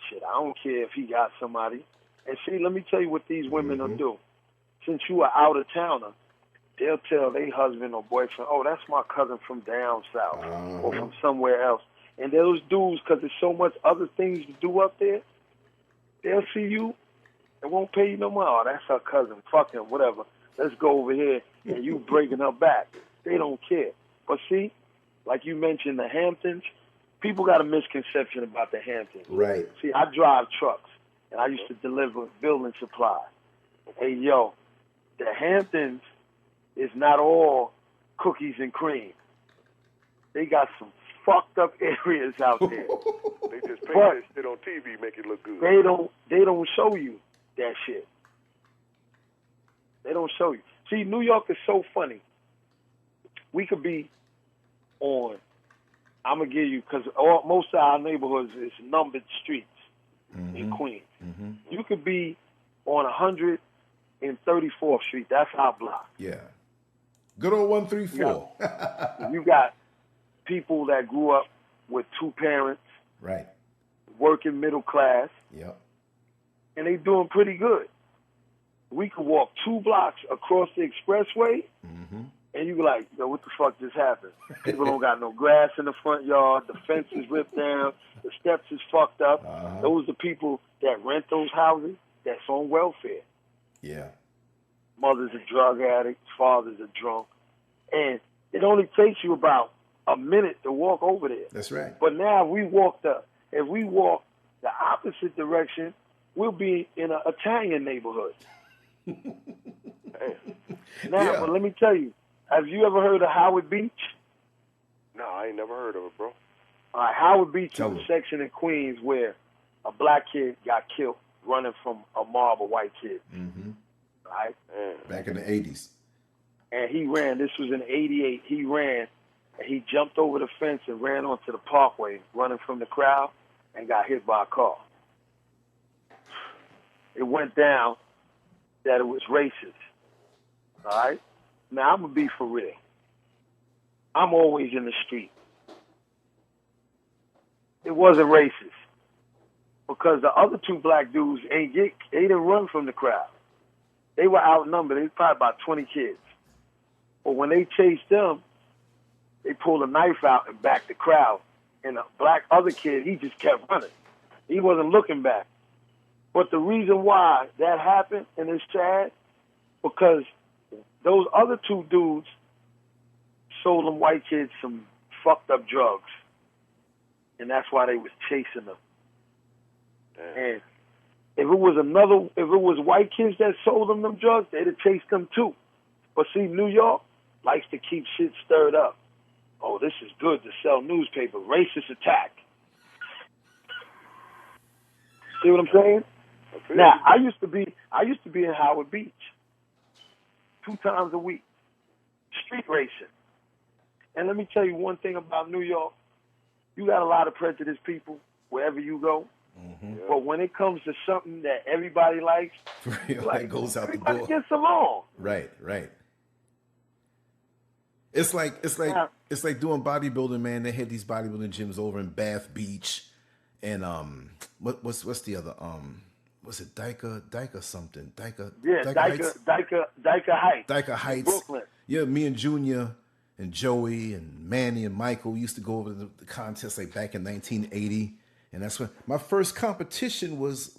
shit, I don't care if he got somebody. And see, let me tell you what these women will do. Since you are out of towner, they'll tell their husband or boyfriend, oh, that's my cousin from down south or from somewhere else. And those dudes, because there's so much other things to do up there, they'll see you and won't pay you no more. Oh, that's her cousin. Fuck him, whatever. Let's go over here, and you breaking her back. They don't care. But see, like you mentioned, the Hamptons, people got a misconception about the Hamptons. Right. See, I drive trucks, and I used to deliver building supplies. Hey, yo, the Hamptons is not all cookies and cream. They got some fucked up areas out there. They just paint that shit on TV, make it look good. They don't show you that shit. They don't show you. See, New York is so funny. We could be on, I'm going to give you, because most of our neighborhoods is numbered streets in Queens. You could be on 134th Street. That's our block. Yeah. Good old 134. You got people that grew up with two parents. Right. Working middle class. Yep. And they doing pretty good. We could walk 2 blocks across the expressway, and you be like, yo, what the fuck just happened? People don't got no grass in the front yard. The fence is ripped down. The steps is fucked up. Those are people that rent those houses that's on welfare. Yeah. Mother's a drug addict. Father's a drunk. And it only takes you about a minute to walk over there. That's right. But now if we walk the opposite direction, we'll be in an Italian neighborhood. Now, but let me tell you, have you ever heard of Howard Beach? No, I ain't never heard of it, bro. All right, Howard Beach is a section in Queens where a black kid got killed running from a mob of white kids. Right? Back in the 80s. And he ran. This was in 88. He ran, and he jumped over the fence and ran onto the parkway, running from the crowd, and got hit by a car. It went down that it was racist. All right? Now, I'm going to be for real. I'm always in the street. It wasn't racist because the other 2 black dudes they didn't run from the crowd. They were outnumbered. They was probably about 20 kids. But when they chased them, they pulled a knife out and backed the crowd. And the black other kid, he just kept running. He wasn't looking back. But the reason why that happened, and it's sad, because those other 2 dudes sold them white kids some fucked up drugs. And that's why they was chasing them. And if it was white kids that sold them drugs, they'd have chased them too. But see, New York likes to keep shit stirred up. Oh, this is good to sell newspaper. Racist attack. See what I'm saying? Now, I used to be in Howard Beach 2 times a week, street racing. And let me tell you one thing about New York. You got a lot of prejudiced people wherever you go. But when it comes to something that everybody likes, that goes out the door. Everybody gets along. Right. It's like doing bodybuilding, man. They had these bodybuilding gyms over in Bath Beach, and what's the other was it Dyka something? Dyka Heights. Dyka Heights. Brooklyn. Yeah, me and Junior and Joey and Manny and Michael used to go over to the contest like back in 1980, and that's when my first competition was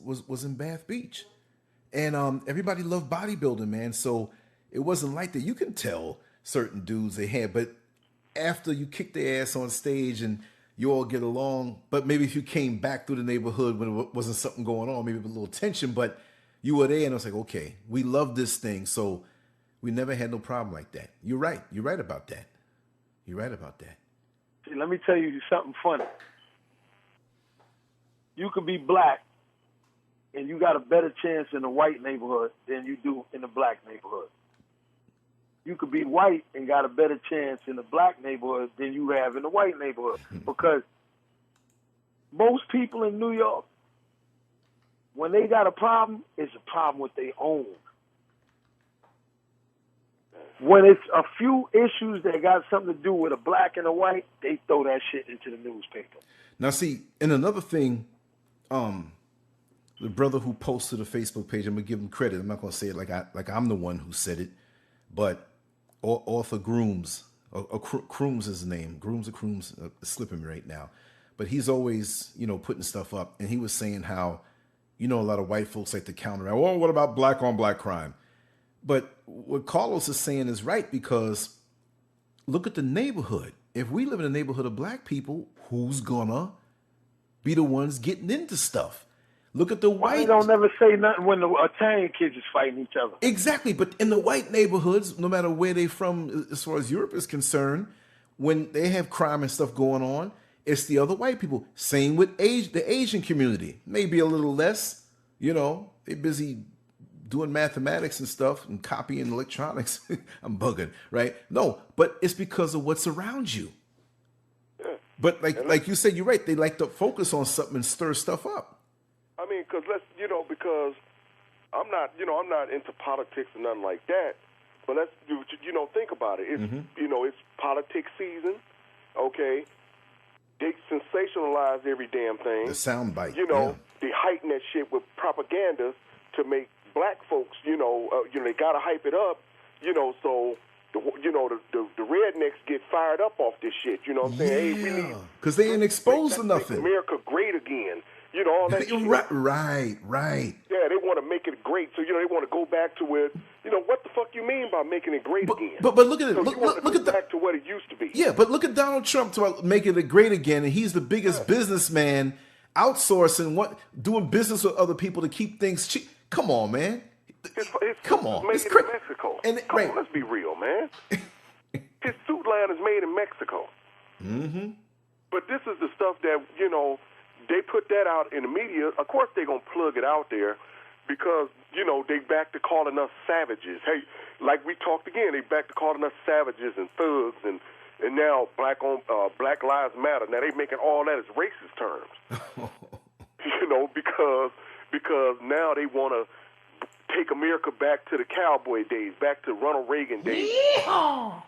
in Bath Beach, and everybody loved bodybuilding, man. So it wasn't like that. You can tell certain dudes they had, but after you kick their ass on stage and you all get along, but maybe if you came back through the neighborhood when it wasn't something going on, maybe a little tension, but you were there and it was like, okay, we love this thing. So we never had no problem like that. You're right. You're right about that. See, let me tell you something funny. You could be black and you got a better chance in the white neighborhood than you do in the black neighborhood. You could be white and got a better chance in the black neighborhood than you have in the white neighborhood. Because most people in New York, when they got a problem, it's a problem with their own. When it's a few issues that got something to do with a black and a white, they throw that shit into the newspaper. Now, see, and another thing, the brother who posted a Facebook page, I'm gonna give him credit. I'm not gonna say it like I'm the one who said it, but Arthur Grooms, Crooms is his name. Grooms or Crooms, slipping me right now. But he's always, putting stuff up. And he was saying how, a lot of white folks like to counter, well, what about black on black crime? But what Carlos is saying is right, because look at the neighborhood. If we live in a neighborhood of black people, who's gonna be the ones getting into stuff? Look at the white. They don't never say nothing when the Italian kids is fighting each other. Exactly, but in the white neighborhoods, no matter where they're from, as far as Europe is concerned, when they have crime and stuff going on, it's the other white people. Same with the Asian community. Maybe a little less, they're busy doing mathematics and stuff and copying electronics. I'm bugging, right? No, but it's because of what's around you. But like you said, you're right. They like to focus on something and stir stuff up. I mean, because because I'm not into politics or nothing like that. But let's think about it. It's it's politics season. Okay, they sensationalize every damn thing. The soundbite. They heighten that shit with propaganda to make black folks. They gotta hype it up. So. The rednecks get fired up off this shit. You know what I'm saying? Yeah, hey, we need because they ain't exposed to nothing. Make America great again. All that shit. Right. Yeah, they want to make it great. So they want to go back to where what the fuck you mean by making it great again? But look at it. So look at back to what it used to be. Yeah, but look at Donald Trump to making it great again, and he's the biggest businessman outsourcing doing business with other people to keep things cheap. Come on, man. Come on, made in Mexico. Come on, let's be real, man. His suit line is made in Mexico. Mm-hmm. But this is the stuff that they put that out in the media. Of course, they're gonna plug it out there because they back to calling us savages. Hey, like we talked again, they back to calling us savages and thugs and now Black Lives Matter. Now they making all that as racist terms. Because now they want to take America back to the cowboy days, back to Ronald Reagan days. Yeah.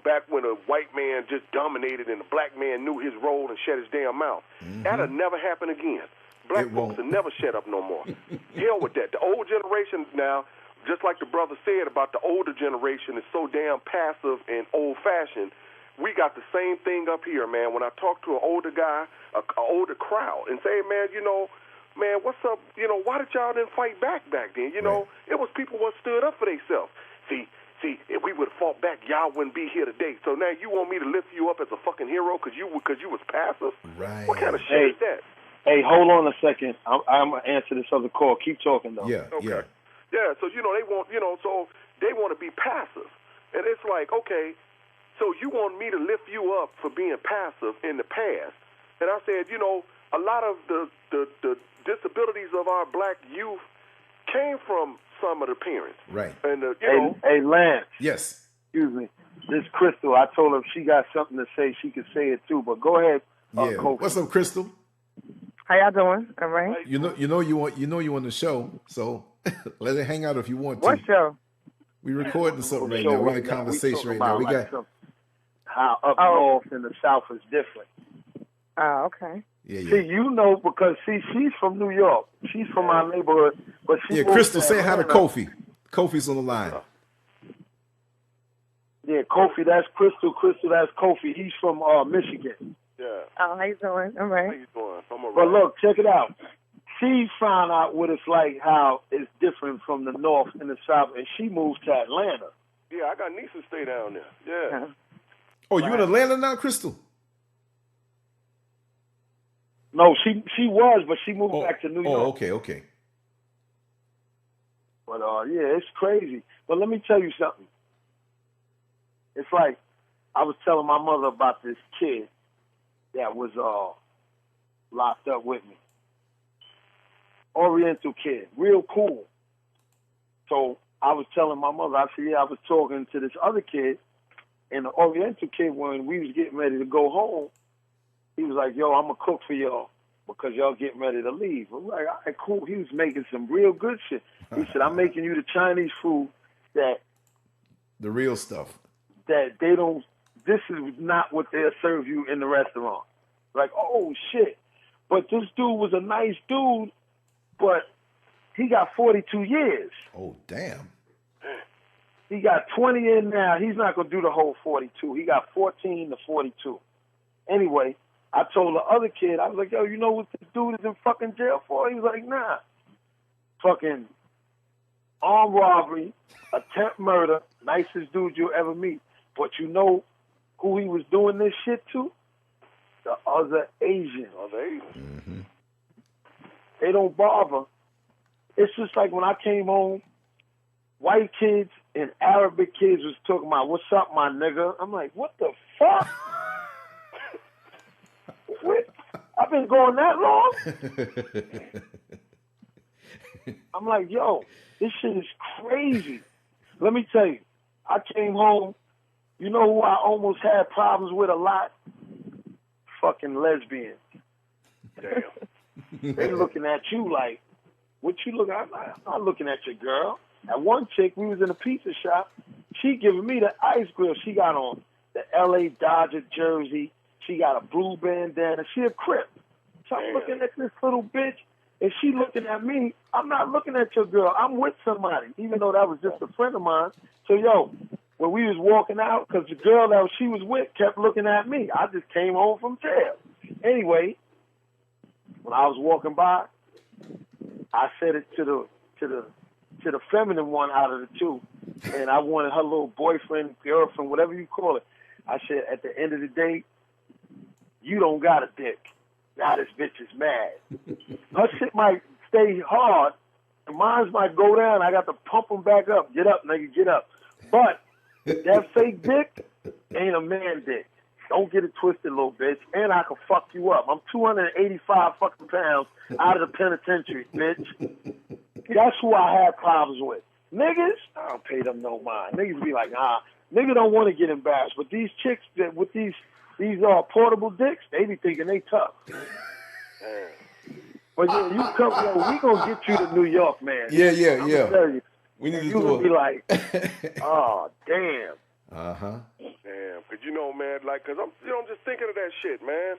Back when a white man just dominated and the black man knew his role and shut his damn mouth. Mm-hmm. That'll never happen again. Black folks will never shut up no more. Hell with that. The old generation now, just like the brother said about the older generation is so damn passive and old-fashioned, we got the same thing up here, man. When I talk to an older guy, an older crowd, and say, man, what's up? Why did y'all didn't fight back then? It was people who stood up for themselves. See, if we would have fought back, y'all wouldn't be here today. So now you want me to lift you up as a fucking hero because you was passive? Right. What kind of shit is that? Hey, hold on a second. I'm gonna answer this other call. Keep talking though. Yeah. Okay. Yeah. So they want, so they want to be passive, and it's like, okay, so you want me to lift you up for being passive in the past? And I said, a lot of the disabilities of our black youth came from some of the parents. Right. And Hey, Lance. Yes. Excuse me. This is Crystal. I told her if she got something to say, she could say it too. But go ahead. Kofi. What's up, Crystal? How y'all doing? All right. You on the show, so let it hang out if you want to. What show? We recording something right now. We're in a conversation right now. We got how up north in the south is different. Oh, okay. Yeah. See, because she's from New York. She's from our neighborhood, but she. Yeah, Crystal, say hi to Kofi. Kofi's on the line. Yeah, Kofi, that's Crystal. Crystal, that's Kofi. He's from Michigan. Yeah. Oh, how you doing? All right. How you doing? I'm all right. But look, check it out. She found out what it's like, how it's different from the north and the south, and she moved to Atlanta. Yeah, I got nieces stay down there. Yeah. Oh, you in Atlanta now, Crystal? No, she was, but she moved back to New York. Oh, okay. But yeah, it's crazy. But let me tell you something. It's like I was telling my mother about this kid that was locked up with me. Oriental kid, real cool. So I was telling my mother, I said, I was talking to this other kid, and the Oriental kid, when we was getting ready to go home, he was like, yo, I'm going to cook for y'all because y'all getting ready to leave. I'm like, all right, cool. He was making some real good shit. He said, I'm making you the Chinese food that... The real stuff. That they don't... This is not what they'll serve you in the restaurant. Like, oh, shit. But this dude was a nice dude, but he got 42 years. Oh, damn. He got 20 in now. He's not going to do the whole 42. He got 14 to 42. Anyway, I told the other kid, I was like, yo, you know what this dude is in fucking jail for? He was like, nah. Fucking armed robbery, attempt murder, nicest dude you'll ever meet. But you know who he was doing this shit to? The other Asians. Mm-hmm. They don't bother. It's just like when I came home, white kids and Arabic kids was talking about, what's up, my nigga? I'm like, what the fuck? I've been going that long? I'm like, yo, this shit is crazy. Let me tell you, I came home, you know who I almost had problems with a lot? fucking lesbians. Damn. They looking at you like, what you look at? I'm not looking at your girl. At one chick, we was in a pizza shop. She giving me the ice grill. She got on the L.A. Dodger jersey. She got a blue bandana. She a Crip. So I'm looking at this little bitch, and she looking at me. I'm not looking at your girl. I'm with somebody, even though that was just a friend of mine. So, yo, when we was walking out, because the girl that she was with kept looking at me. I just came home from jail. Anyway, when I was walking by, I said it to the feminine one out of the two, and I wanted her little boyfriend, girlfriend, whatever you call it. I said, at the end of the day, you don't got a dick. Now this bitch is mad. Her shit might stay hard, and mine might go down. I got to pump them back up. Get up, nigga, get up. But that fake dick ain't a man dick. Don't get it twisted, little bitch. And I can fuck you up. I'm 285 fucking pounds out of the penitentiary, bitch. That's who I have problems with. Niggas, I don't pay them no mind. Niggas be like, nigga don't want to get embarrassed. But these chicks that with these portable dicks, they be thinking they tough. But yeah, you come, yo, we gonna get you to New York, man. Yeah. Tell you, We need to you do gonna it. be like, oh damn. Damn, cause you know, man, like, cause I'm just thinking of that shit, man.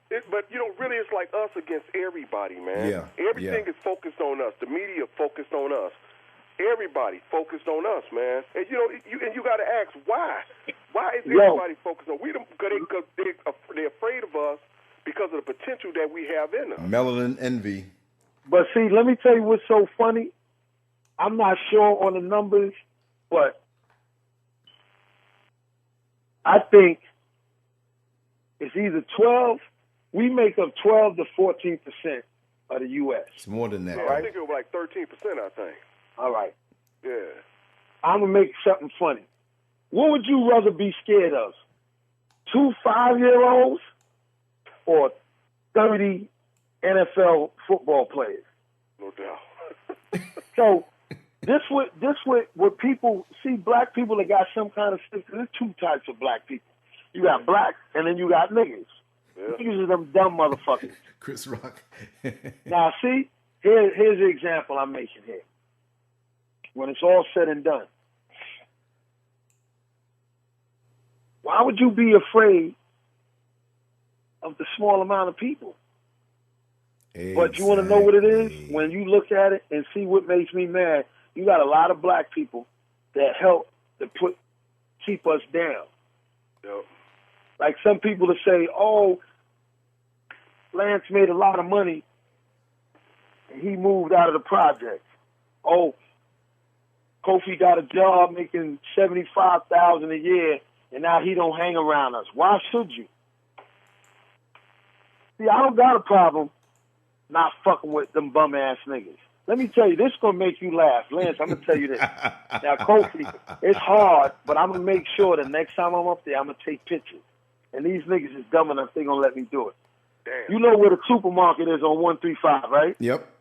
But really, it's like us against everybody, man. Yeah. Everything is focused on us. The media focused on us. Everybody focused on us, man. And you got to ask why. Why is everybody focused on? Because they're afraid of us because of the potential that we have in us. Melanin envy. But see, let me tell you what's so funny. I'm not sure on the numbers, but I think it's either 12. We make up 12 to 14% of the U.S. It's more than that. Yeah, I think it was like 13%, I think. All right. Yeah. I'm going to make something funny. What would you rather be scared of? 2 5-year-olds or 30 NFL football players? No doubt. So this what people see, black people that got some kind of system. There's two types of black people. You got black and then you got niggas. Yeah. Niggas are them dumb motherfuckers. Chris Rock. Now see, here's the example I'm making here. When it's all said and done, why would you be afraid of the small amount of people? Exactly. But you want to know what it is? When you look at it and see what makes me mad, you got a lot of black people that help to keep us down. Yep. Like some people that say, oh, Lance made a lot of money and he moved out of the project. Oh, Kofi got a job making $75,000 a year and now he don't hang around us. Why should you? See, I don't got a problem not fucking with them bum-ass niggas. Let me tell you, this is going to make you laugh. Lance, I'm going to tell you this. Now, Kofi, it's hard, but I'm going to make sure that next time I'm up there, I'm going to take pictures. And these niggas is dumb enough, they're going to let me do it. Damn. You know where the supermarket is on 135, right? Yep.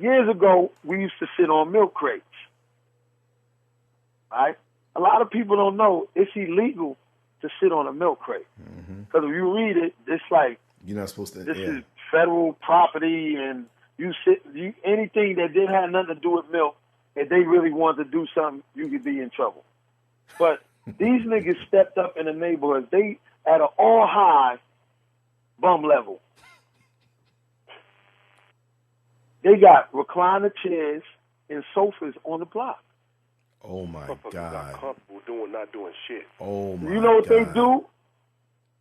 Years ago, we used to sit on milk crates. Right? A lot of people don't know it's illegal to sit on a milk crate. Because if you read it, it's like, you're not supposed to. This is federal property, and anything that didn't have nothing to do with milk, if they really wanted to do something, you could be in trouble. But these niggas stepped up in the neighborhoods. They at an all-high bum level. They got recliner chairs and sofas on the block. Oh my God! Not comfortable not doing shit. Oh my! You know what they do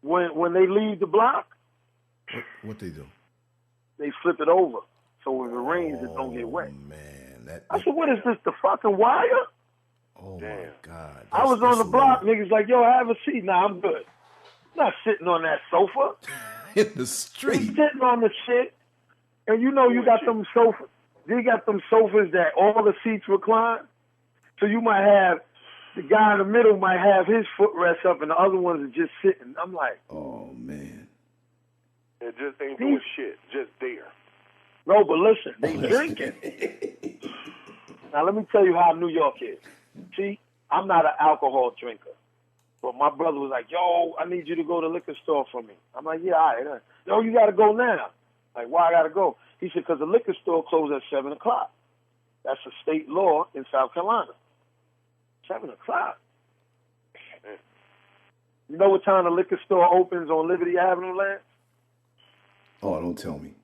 when they leave the block? What they do? They flip it over so when it rains, it don't get wet. Man, I said, what is this? The fucking wire? Oh my God! I was on the block, niggas like, yo, have a seat. Nah, I'm good. I'm not sitting on that sofa. In the street. I'm sitting on the shit, and you know you got them sofas. You got them sofas that all the seats recline. So you might have the guy in the middle might have his footrest up, and the other ones are just sitting. I'm like, oh man. It just ain't doing shit, just there. No, but listen, they drinking. Now, let me tell you how New York is. See, I'm not an alcohol drinker. But my brother was like, yo, I need you to go to the liquor store for me. I'm like, yeah, all right. Yo, you got to go now. Like, why I got to go? He said, because the liquor store closed at 7 o'clock. That's a state law in South Carolina. 7 o'clock. You know what time the liquor store opens on Liberty Avenue, Lance? Oh, don't tell me.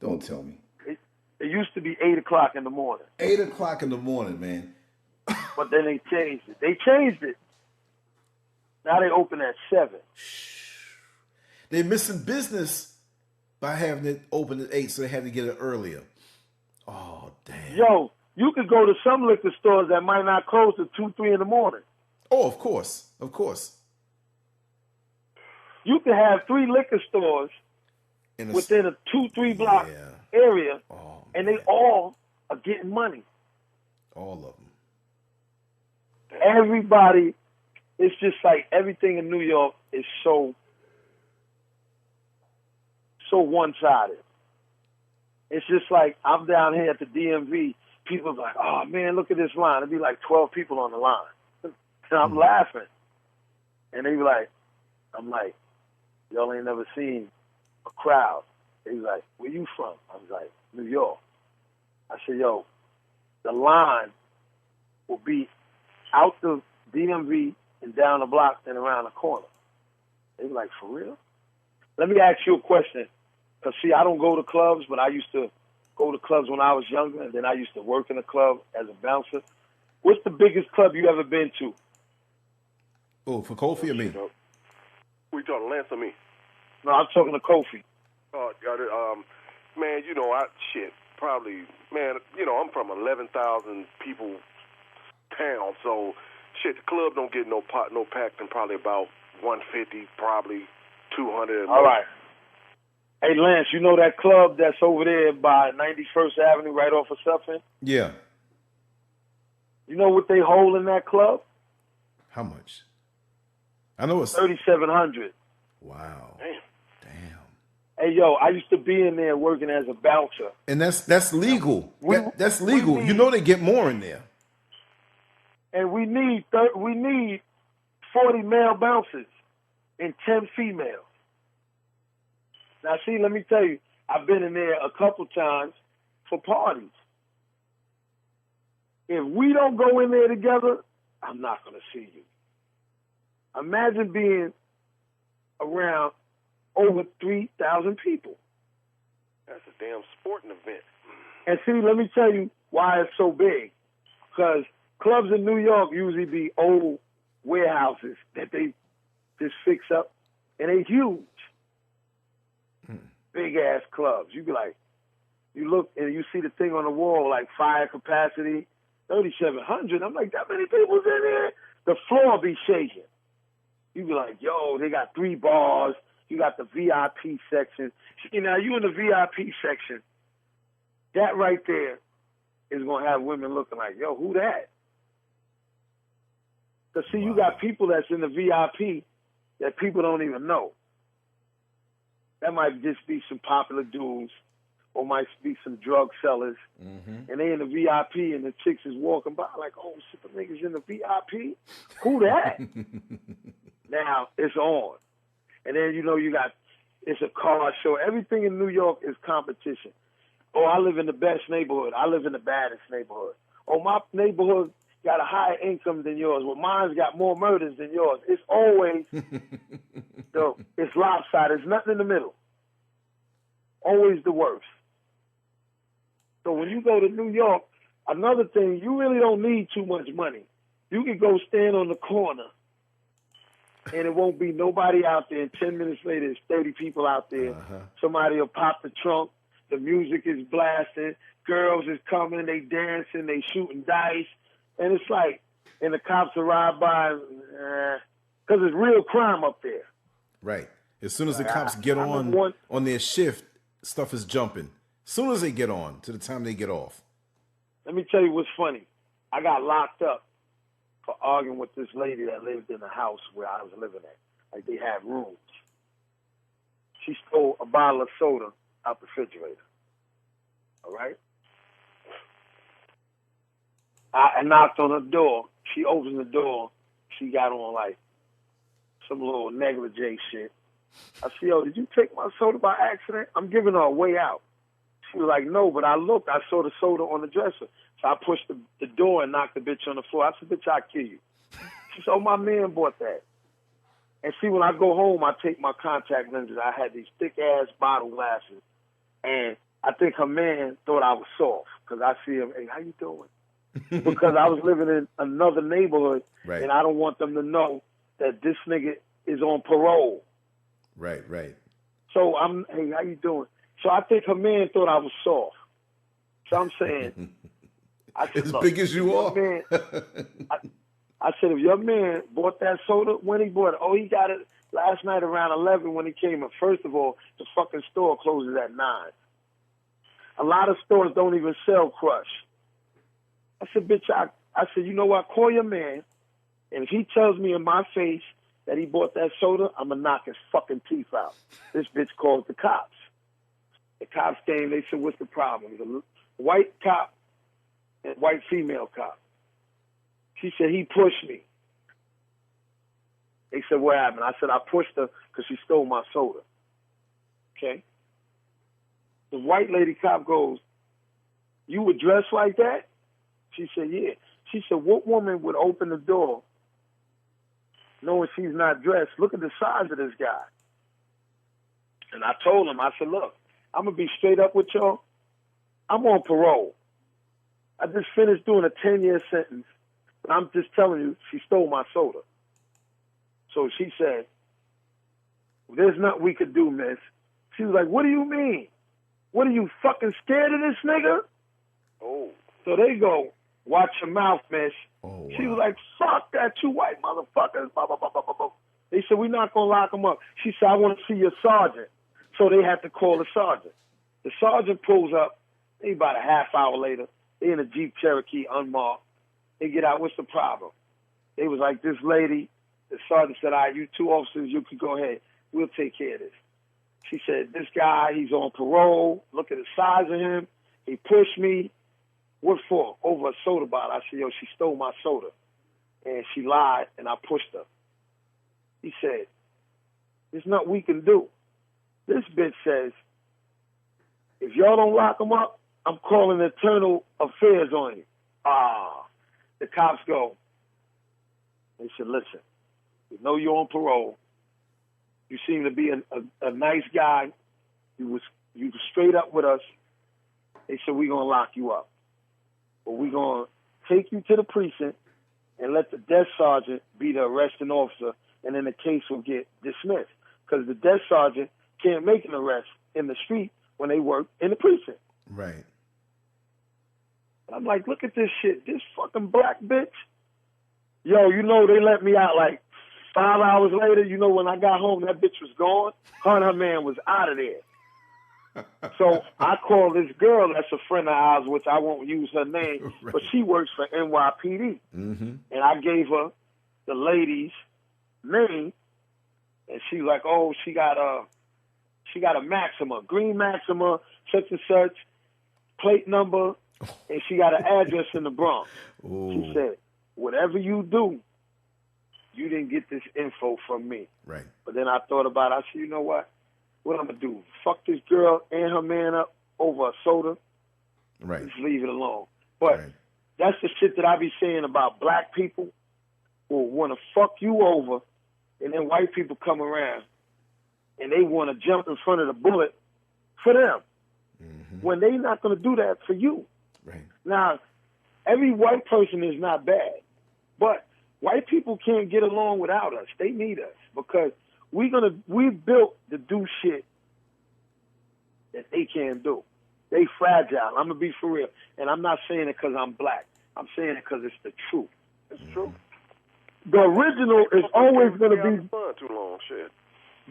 Don't tell me. It used to be 8 o'clock in the morning. 8 o'clock in the morning, man. But then they changed it. They changed it. Now they open at 7. They're missing business by having it open at 8, so they had to get it earlier. Oh, damn. Yo, you could go to some liquor stores that might not close till 2, 3 in the morning. Oh, of course. Of course. You could have 3 liquor stores within a 2-3 block area, and they all are getting money. All of them. Everybody, it's just like everything in New York is so one-sided. It's just like I'm down here at the DMV. People are like, oh, man, look at this line. It'd be like 12 people on the line. And I'm laughing. And they be like, I'm like, y'all ain't never seen a crowd. They was like, where you from? I was like, New York. I said, yo, the line will be out the DMV and down the block and around the corner. They were like, for real? Let me ask you a question. Because, see, I don't go to clubs, but I used to go to clubs when I was younger, and then I used to work in a club as a bouncer. What's the biggest club you ever been to? Oh, for Kofi or me? We talking Lance or me? No, I'm talking to Kofi. Man, you know, probably, man, you know, I'm from 11,000 people town, so shit, the club don't get no packed in probably about 150, probably 200. All right. Hey, Lance, you know that club that's over there by 91st Avenue right off of Suffolk? Yeah. You know what they hold in that club? How much? I know it's $3,700. Wow. Damn. Hey, yo, I used to be in there working as a bouncer. And that's legal. That's legal. You know they get more in there. And we need 40 male bouncers and 10 females. Now, see, let me tell you, I've been in there a couple times for parties. If we don't go in there together, I'm not going to see you. Imagine being around over 3,000 people. That's a damn sporting event. And see, let me tell you why it's so big. Because clubs in New York usually be old warehouses that they just fix up, and they huge. Big-ass clubs. You be like, you look and you see the thing on the wall, like fire capacity, 3,700. I'm like, that many people's in there? The floor be shaking. You be like, yo, they got 3 bars. You got the VIP section. See, now you in the VIP section. That right there is going to have women looking like, yo, who that? Because, see, you got people that's in the VIP that people don't even know. That might just be some popular dudes or might be some drug sellers. Mm-hmm. And they in the VIP and the chicks is walking by like, oh, shit, the niggas in the VIP? Who that? Now it's on. And then, you know, it's a car show. Everything in New York is competition. Oh, I live in the best neighborhood. I live in the baddest neighborhood. Oh, my neighborhood got a higher income than yours. Well, mine's got more murders than yours. It's always, it's lopsided. There's nothing in the middle. Always the worst. So when you go to New York, another thing, you really don't need too much money. You can go stand on the corner, and it won't be nobody out there. And 10 minutes later, there's 30 people out there. Uh-huh. Somebody will pop the trunk. The music is blasting. Girls is coming. They dancing. They shooting dice. And it's like, and the cops arrive by, because it's real crime up there. Right. As soon as the cops get on their shift, stuff is jumping. As soon as they get on to the time they get off. Let me tell you what's funny. I got locked up for arguing with this lady that lived in the house where I was living at. Like, they had rooms. She stole a bottle of soda out the refrigerator. All right? I knocked on her door. She opens the door. She got on, like, some little negligee shit. I said, yo, did you take my soda by accident? I'm giving her a way out. She was like, no, but I looked. I saw the soda on the dresser. So I pushed the door and knocked the bitch on the floor. I said, bitch, I'll kill you. She said, oh, my man bought that. And see, when I go home, I take my contact lenses. I had these thick-ass bottle glasses. And I think her man thought I was soft because I see him, hey, how you doing? Because I was living in another neighborhood, and I don't want them to know that this nigga is on parole. Right, right. So hey, how you doing? So I think her man thought I was soft. So I'm saying, I said, as big as you are. Man, I said, if your man bought that soda, when he bought it? Oh, he got it last night around 11 when he came in. First of all, the fucking store closes at 9. A lot of stores don't even sell Crush. I said, bitch, I said, you know what? Call your man, and if he tells me in my face that he bought that soda, I'm going to knock his fucking teeth out. This bitch called the cops. The cops came. They said, what's the problem? The white cop and white female cop. She said, he pushed me. They said, what happened? I said, I pushed her because she stole my soda. Okay? The white lady cop goes, you were dressed like that? She said, yeah. She said, what woman would open the door knowing she's not dressed? Look at the size of this guy. And I told him, I said, look, I'm going to be straight up with y'all. I'm on parole. I just finished doing a 10-year sentence. But I'm just telling you, she stole my soda. So she said, there's nothing we could do, miss. She was like, what do you mean? What, are you fucking scared of this nigga? Oh. So they go, watch your mouth, miss. Oh, wow. She was like, fuck that, you white motherfuckers. Blah, blah, blah, blah, blah, blah. They said, we're not going to lock him up. She said, I want to see your sergeant. So they had to call the sergeant. The sergeant pulls up. They about a half hour later. They in a Jeep Cherokee, unmarked. They get out. What's the problem? They was like, this lady. The sergeant said, all right, you two officers, you can go ahead. We'll take care of this. She said, this guy, he's on parole. Look at the size of him. He pushed me. What for? Over a soda bottle. I said, yo, she stole my soda. And she lied, and I pushed her. He said, there's nothing we can do. This bitch says, if y'all don't lock him up, I'm calling internal affairs on you. The cops go. They said, listen, we know you're on parole. You seem to be a nice guy. You was straight up with us. They said, we're going to lock you up. But we're going to take you to the precinct and let the desk sergeant be the arresting officer, and then the case will get dismissed. Because the desk sergeant can't make an arrest in the street when they work in the precinct. Right. I'm like, look at this shit. This fucking black bitch. Yo, you know, they let me out like 5 hours later. You know, when I got home, that bitch was gone. Her and her man was out of there. So I called this girl that's a friend of ours, which I won't use her name, right. But she works for NYPD. Mm-hmm. And I gave her the lady's name, and she like, oh, she got a Maxima, green Maxima, such and such, plate number, and she got an address in the Bronx. Ooh. She said, whatever you do, you didn't get this info from me. Right. But then I thought about it. I said, you know what? What I'm going to do? Fuck this girl and her man up over a soda? Right. Just leave it alone. But that's the shit that I be saying about black people who want to fuck you over, and then white people come around and they want to jump in front of the bullet for them. Mm-hmm. When they not going to do that for you. Right. Now, every white person is not bad, but white people can't get along without us. They need us because we built to do shit that they can't do. They fragile. I'm gonna be for real, and I'm not saying it because I'm black. I'm saying it because it's the truth. It's true. The original is always going to be. Too long, shit.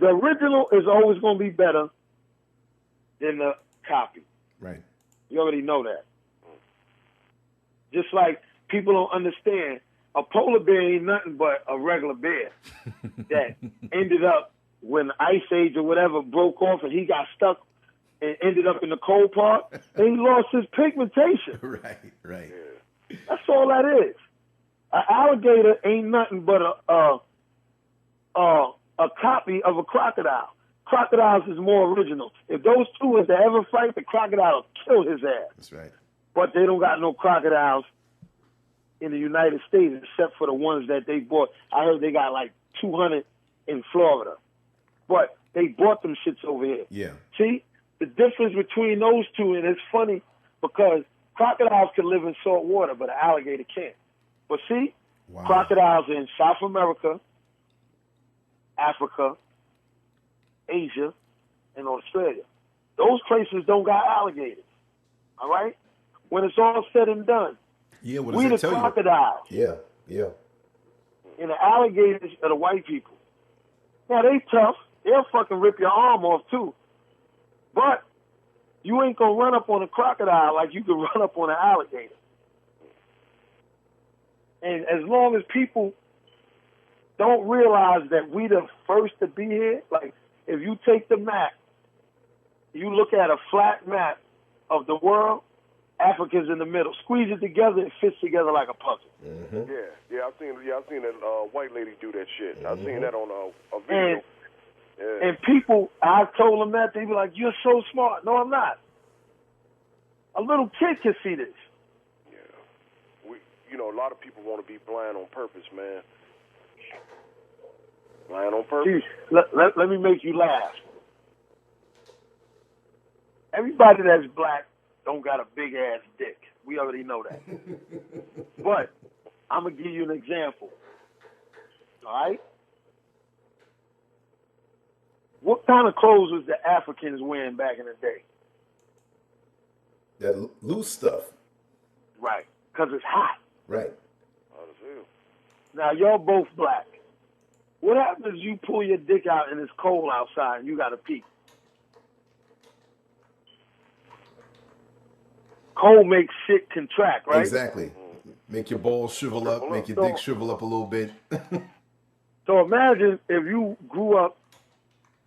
The original is always going to be better than the copy. Right. You already know that. Just like people don't understand, a polar bear ain't nothing but a regular bear that ended up when the Ice Age or whatever broke off and he got stuck and ended up in the cold part and he lost his pigmentation. Right. That's all that is. An alligator ain't nothing but a a copy of a crocodile. Crocodiles is more original. If those two was to ever fight, the crocodile will kill his ass. That's right. But they don't got no crocodiles in the United States except for the ones that they bought. I heard they got like 200 in Florida. But they bought them shits over here. Yeah. See, the difference between those two, and it's funny because crocodiles can live in salt water, but an alligator can't. But see, crocodiles in South America, Africa, Asia, and Australia. Those places don't got alligators. All right? When it's all said and done, yeah, what we does the it tell crocodiles. you? Yeah. And the alligators are the white people. Now, they tough. They'll fucking rip your arm off, too. But you ain't going to run up on a crocodile like you can run up on an alligator. And as long as people don't realize that we the first to be here, like if you take the map, you look at a flat map of the world, Africa's in the middle. Squeeze it together, it fits together like a puzzle. Mm-hmm. Yeah, I've seen that white lady do that shit. Mm-hmm. I've seen that on a video. And people, I told them that, they be like, "You're so smart." No, I'm not. A little kid can see this. Yeah, a lot of people want to be blind on purpose, man. Blind on purpose. See, let me make you laugh. Everybody that's black don't got a big ass dick. We already know that. But I'm gonna give you an example. All right? What kind of clothes was the Africans wearing back in the day? That loose stuff. Right, because it's hot. Right. Now, y'all both black. What happens if you pull your dick out and it's cold outside and you got to pee? Cold makes shit contract, right? Exactly. Make your balls shrivel up, make your dick shrivel up a little bit. So imagine if you grew up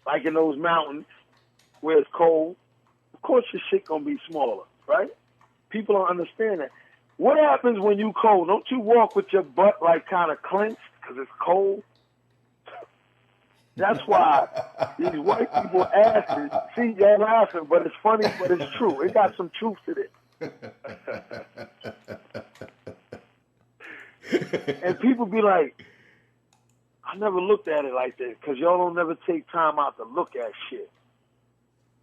like in those mountains where it's cold. Of course your shit gonna be smaller, right? People don't understand that. What happens when you cold? Don't you walk with your butt like kind of clenched because it's cold? That's why these white people asses, see, y'all laughing, but it's funny, but it's true. It got some truth to this. And people be like, I never looked at it like that because y'all don't never take time out to look at shit.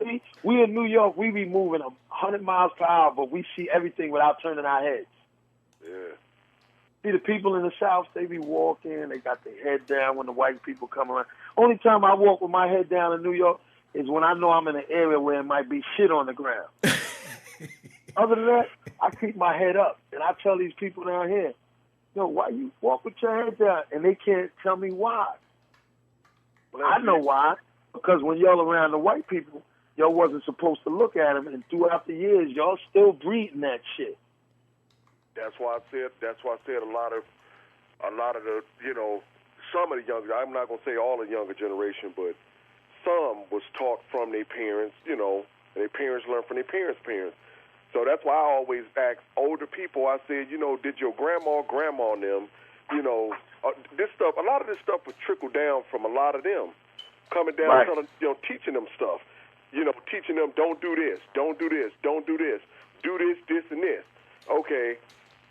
See, we in New York, we be moving 100 miles per hour, but we see everything without turning our heads. Yeah. See, the people in the South, they be walking, they got their head down when the white people come around. Only time I walk with my head down in New York is when I know I'm in an area where it might be shit on the ground. Other than that, I keep my head up. And I tell these people down here, yo, why you walk with your head down? And they can't tell me why. Well, I know why. Because when y'all around the white people, y'all wasn't supposed to look at them. And throughout the years, y'all still breeding that shit. That's why I said a lot of the, some of the younger, I'm not going to say all the younger generation, but some was taught from their parents, and their parents learned from their parents' parents. So that's why I always ask older people, I said, did your grandma and them, this stuff, a lot of this stuff was trickled down from a lot of them, coming down, right. Teaching them stuff, teaching them don't do this, don't do this, don't do this, do this, this, and this. Okay,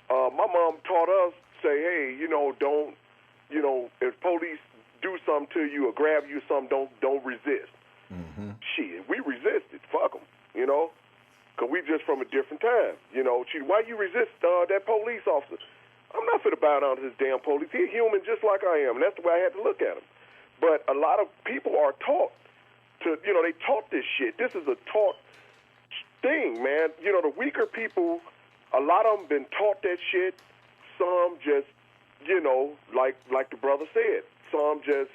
my mom taught us, say, hey, don't, if police do something to you or grab you something, don't resist. Mm-hmm. Shit, we resisted, fuck them, because we just from a different time. Why you resist that police officer? I'm not finna bow down to this damn police. He's human just like I am, and that's the way I had to look at him. But a lot of people are taught to, they taught this shit. This is a taught thing, man. The weaker people, a lot of them been taught that shit. Some just, like the brother said, some just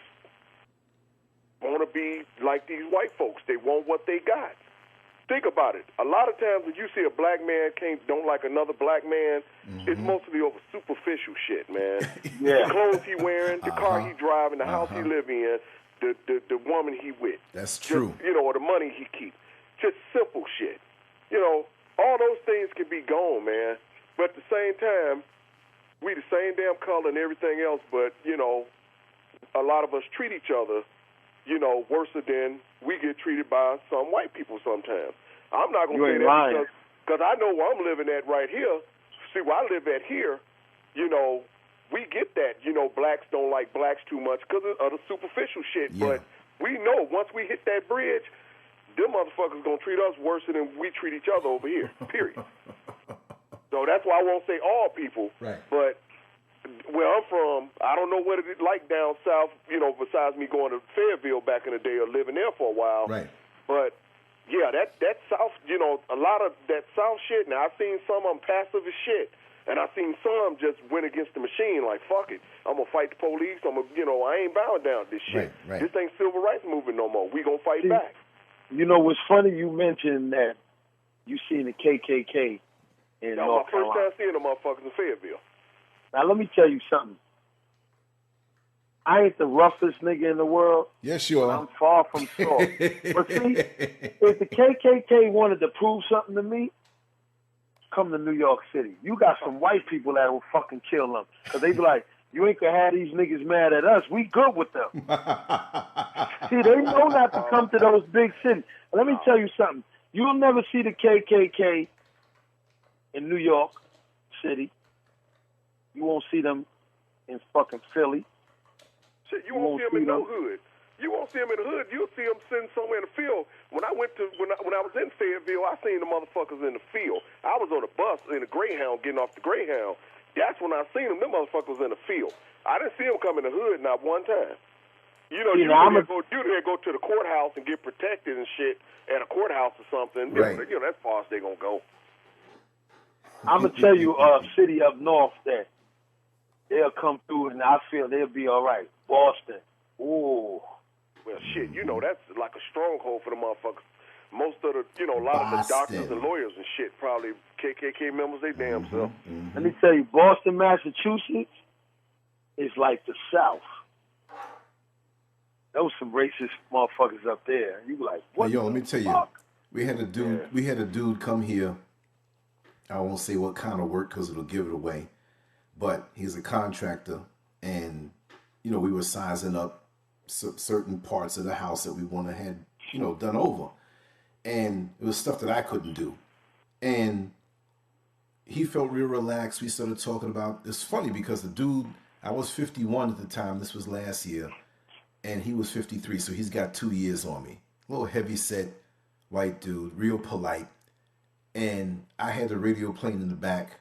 want to be like these white folks. They want what they got. Think about it. A lot of times when you see a black man don't like another black man, mm-hmm. it's mostly over superficial shit, man. Yeah. The clothes he wearing, the car he driving, the house he live in, the woman he with. That's true. Just, or the money he keep. Just simple shit. All those things can be gone, man. But at the same time, we the same damn color and everything else, but, a lot of us treat each other, you know, worse than we get treated by some white people sometimes. I'm not going to say that because I know where I'm living at right here. See, where I live at here, you know, we get that, you know, blacks don't like blacks too much because of the superficial shit. Yeah. But we know once we hit that bridge, them motherfuckers going to treat us worse than we treat each other over here, period. So that's why I won't say all people. Right. But where I'm from, I don't know what it's like down south, you know, besides me going to Fayetteville back in the day or living there for a while. Right. But, yeah, that south, you know, a lot of that south shit, now I've seen some of them passive as shit. And I seen some just went against the machine, like, fuck it. I'm going to fight the police. You know, I ain't bowing down this shit. Right. This ain't civil rights movement no more. We going to fight back. You know, what's funny, you mentioned that you seen the KKK in North Carolina. That was my first time seeing the motherfuckers in Fayetteville. Now, let me tell you something. I ain't the roughest nigga in the world. Yes, you are. I'm far from soft. But see, if the KKK wanted to prove something to me, come to New York City. You got some white people that will fucking kill them. Because they be like, you ain't going to have these niggas mad at us. We good with them. See, they know not to come to those big cities. Let me tell you something. You'll never see the KKK in New York City. You won't see them in fucking Philly. Shit, you won't see them in no hood. You won't see them in the hood. You'll see them sitting somewhere in the field. When I was in Fayetteville, I seen the motherfuckers in the field. I was on a bus in a Greyhound getting off the Greyhound. That's when I seen them. Them motherfuckers in the field. I didn't see them come in the hood not one time. You know, you go to the courthouse and get protected and shit at a courthouse or something. Right. You know, that's far as they gonna go. I'm gonna tell you a city up north that they'll come through and I feel they'll be all right. Boston. Ooh. Well, shit, you know, that's like a stronghold for the motherfuckers. Most of the, you know, a lot of the doctors and lawyers and shit probably KKK members, they damn self. Let me tell you, Boston, Massachusetts is like the South. Those some racist motherfuckers up there. You be like, what? Hey, yo, let me tell you, we had a dude come here. I won't say what kind of work because it'll give it away, but he's a contractor, and you know, we were sizing up certain parts of the house that we want to have, you know, done over. And it was stuff that I couldn't do. And he felt real relaxed. We started talking about, it's funny because the dude, I was 51 at the time, this was last year, and he was 53, so he's got 2 years on me. A little heavy set, white dude, real polite. And I had the radio playing in the back,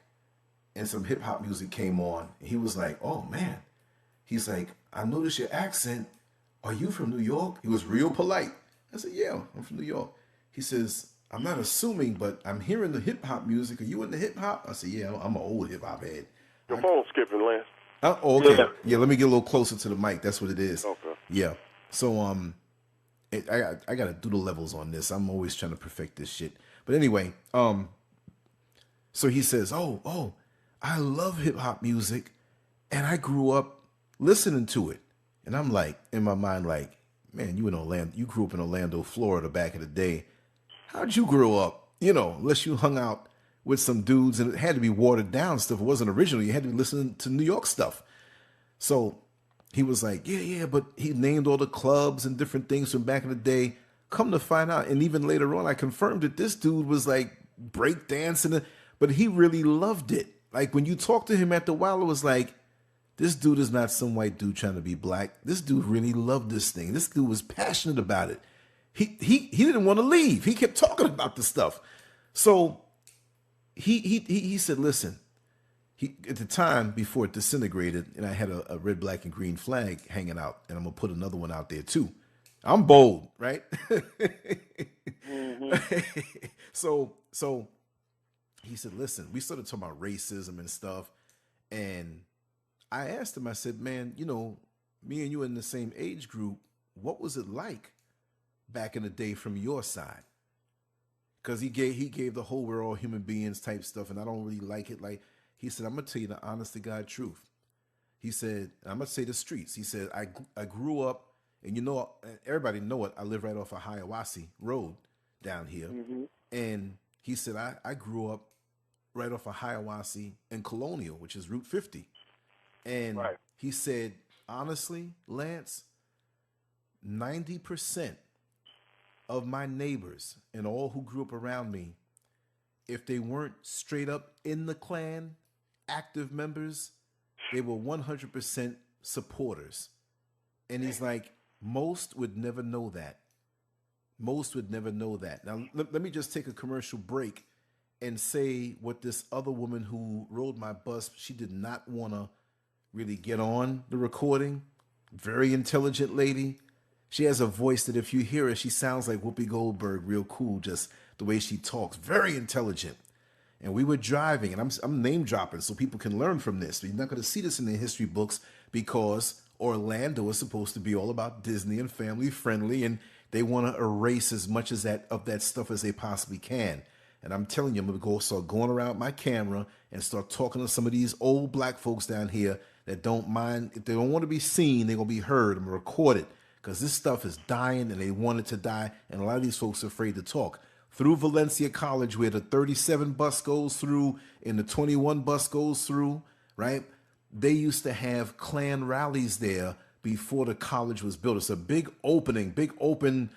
and some hip hop music came on. And he was like, oh man. He's like, I noticed your accent. Are you from New York? He was real polite. I said, yeah, I'm from New York. He says, I'm not assuming, but I'm hearing the hip-hop music. Are you into hip-hop? I said, yeah, I'm an old hip-hop head. Your phone's skipping, Lance. Oh, okay. Yeah, let me get a little closer to the mic. That's what it is. Okay. Yeah. So, I got to do the levels on this. I'm always trying to perfect this shit. But anyway, so he says, oh, I love hip-hop music, and I grew up listening to it. And I'm like, in my mind, like, man, you grew up in Orlando, Florida back in the day. How'd you grow up? You know, unless you hung out with some dudes and it had to be watered down stuff. It wasn't original. You had to be listening to New York stuff. So he was like, yeah, but he named all the clubs and different things from back in the day. Come to find out, and even later on, I confirmed that this dude was like break dancing, but he really loved it. Like when you talk to him after a while, it was like, this dude is not some white dude trying to be black. This dude really loved this thing. This dude was passionate about it. He didn't want to leave. He kept talking about the stuff. So he said, listen, at the time before it disintegrated, and I had a red, black, and green flag hanging out, and I'm going to put another one out there too. I'm bold, right? So he said, listen, we started talking about racism and stuff, and I asked him, I said, man, you know, me and you in the same age group, what was it like back in the day from your side? Because he gave the whole we're all human beings type stuff, and I don't really like it. Like, he said, I'm going to tell you the honest to God truth. He said, I'm going to say the streets. He said, I grew up, and you know, everybody know it, I live right off of Hiawassee Road down here. Mm-hmm. And he said, I grew up right off of Hiawassee and Colonial, which is Route 50. And he said, honestly, Lance, 90% of my neighbors and all who grew up around me, if they weren't straight up in the Klan, active members, they were 100% supporters. And he's like, most would never know that. Most would never know that. Now, let me just take a commercial break and say what this other woman who rode my bus, she did not want to really get on the recording. Very intelligent lady. She has a voice that if you hear her, she sounds like Whoopi Goldberg, real cool, just the way she talks. Very intelligent. And we were driving, and I'm name dropping so people can learn from this. You're not going to see this in the history books because Orlando is supposed to be all about Disney and family friendly, and they want to erase as much as of that stuff as they possibly can. And I'm telling you, I'm going to start going around my camera and start talking to some of these old black folks down here that don't mind. If they don't want to be seen, they're going to be heard. I'm going to record it because this stuff is dying and they want it to die. And a lot of these folks are afraid to talk. Through Valencia College, where the 37 bus goes through and the 21 bus goes through, right? They used to have Klan rallies there before the college was built. It's a big open,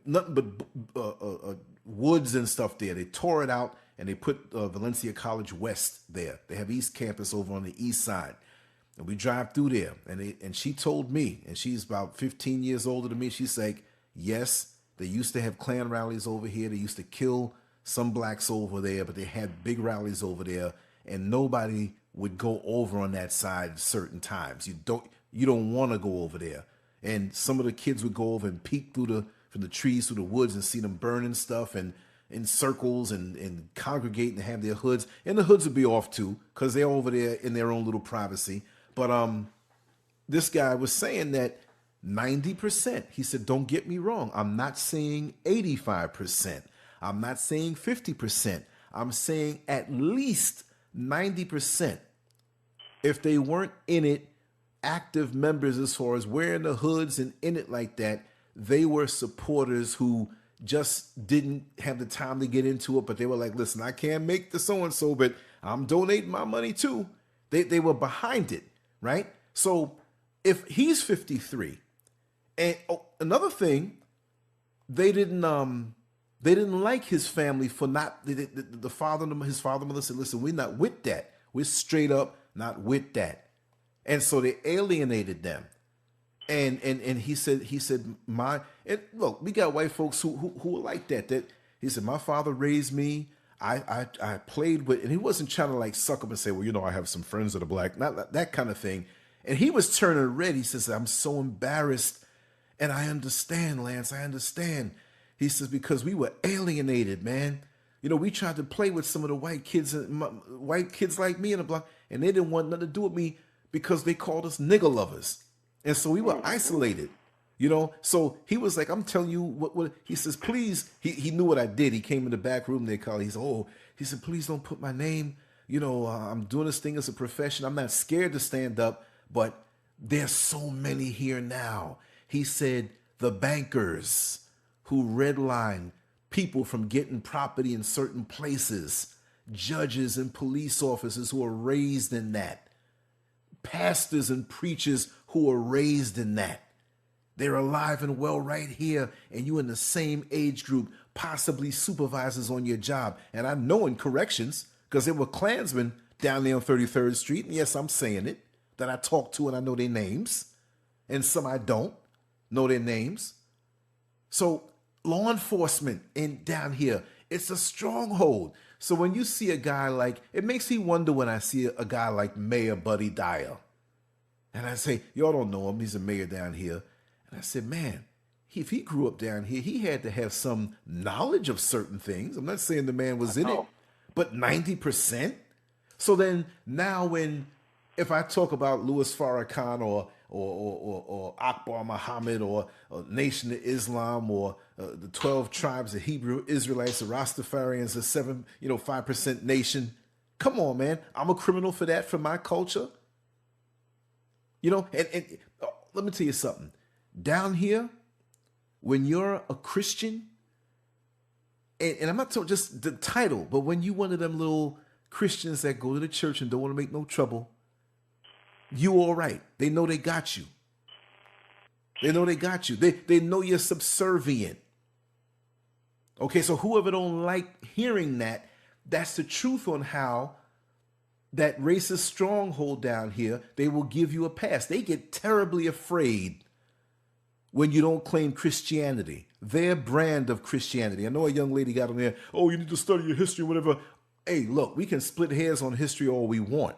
nothing but woods and stuff there. They tore it out and they put Valencia College West there. They have East Campus over on the east side. And we drive through there. And she told me, and she's about 15 years older than me, she's like, yes, they used to have Klan rallies over here. They used to kill some blacks over there, but they had big rallies over there. And nobody would go over on that side at certain times. You don't want to go over there. And some of the kids would go over and peek from the trees through the woods and see them burning stuff and in circles and congregate and have their hoods. And the hoods would be off too because they're over there in their own little privacy. But this guy was saying that 90%. He said, don't get me wrong. I'm not saying 85%. I'm not saying 50%. I'm saying at least 90%. If they weren't in it, active members as far as wearing the hoods and in it like that, they were supporters who just didn't have the time to get into it, but they were like, listen, I can't make the so-and-so, but I'm donating my money too. They were behind it, right? So if he's 53, and another thing, they didn't like his family for not, the father, his father and mother said, listen, we're not with that. We're straight up not with that. And so they alienated them. And he said, and look, we got white folks who are like that he said, my father raised me. I played with, and he wasn't trying to like suck up and say, well, I have some friends that are black, not that kind of thing. And he was turning red. He says, I'm so embarrassed. And I understand, Lance, I understand. He says, because we were alienated, man. We tried to play with some of the white kids like me in the block, and they didn't want nothing to do with me because they called us nigger lovers. And so we were isolated, So he was like, I'm telling you what he says, please. He knew what I did. He came in the back room. They called. He said, please don't put my name. I'm doing this thing as a profession. I'm not scared to stand up, but there's so many here now. He said, the bankers who redline people from getting property in certain places, judges and police officers who are raised in that, pastors and preachers who are raised in that. They're alive and well right here, and you in the same age group, possibly supervisors on your job. And I know in corrections, because there were Klansmen down there on 33rd Street, and yes, I'm saying it, that I talk to and I know their names, and some I don't know their names. So law enforcement down here, it's a stronghold. So when you see a guy like, it makes me wonder when I see a guy like Mayor Buddy Dyer. And I say, y'all don't know him. He's a mayor down here. And I said, man, if he grew up down here, he had to have some knowledge of certain things. I'm not saying the man was in it, but 90%. So then now if I talk about Louis Farrakhan or Akbar Muhammad or Nation of Islam or the 12 tribes of Hebrew Israelites, the Rastafarians, the 5% nation. Come on, man. I'm a criminal for that, for my culture. And let me tell you something. Down here, when you're a Christian, and I'm not talking just the title, but when you one of them little Christians that go to the church and don't want to make no trouble, you all right. They know they got you. They know they got you. They know you're subservient. Okay, so whoever don't like hearing that, that's the truth on how that racist stronghold down here, they will give you a pass. They get terribly afraid when you don't claim Christianity, their brand of Christianity. I know a young lady got on there, oh, you need to study your history, whatever. Hey, look, we can split hairs on history all we want.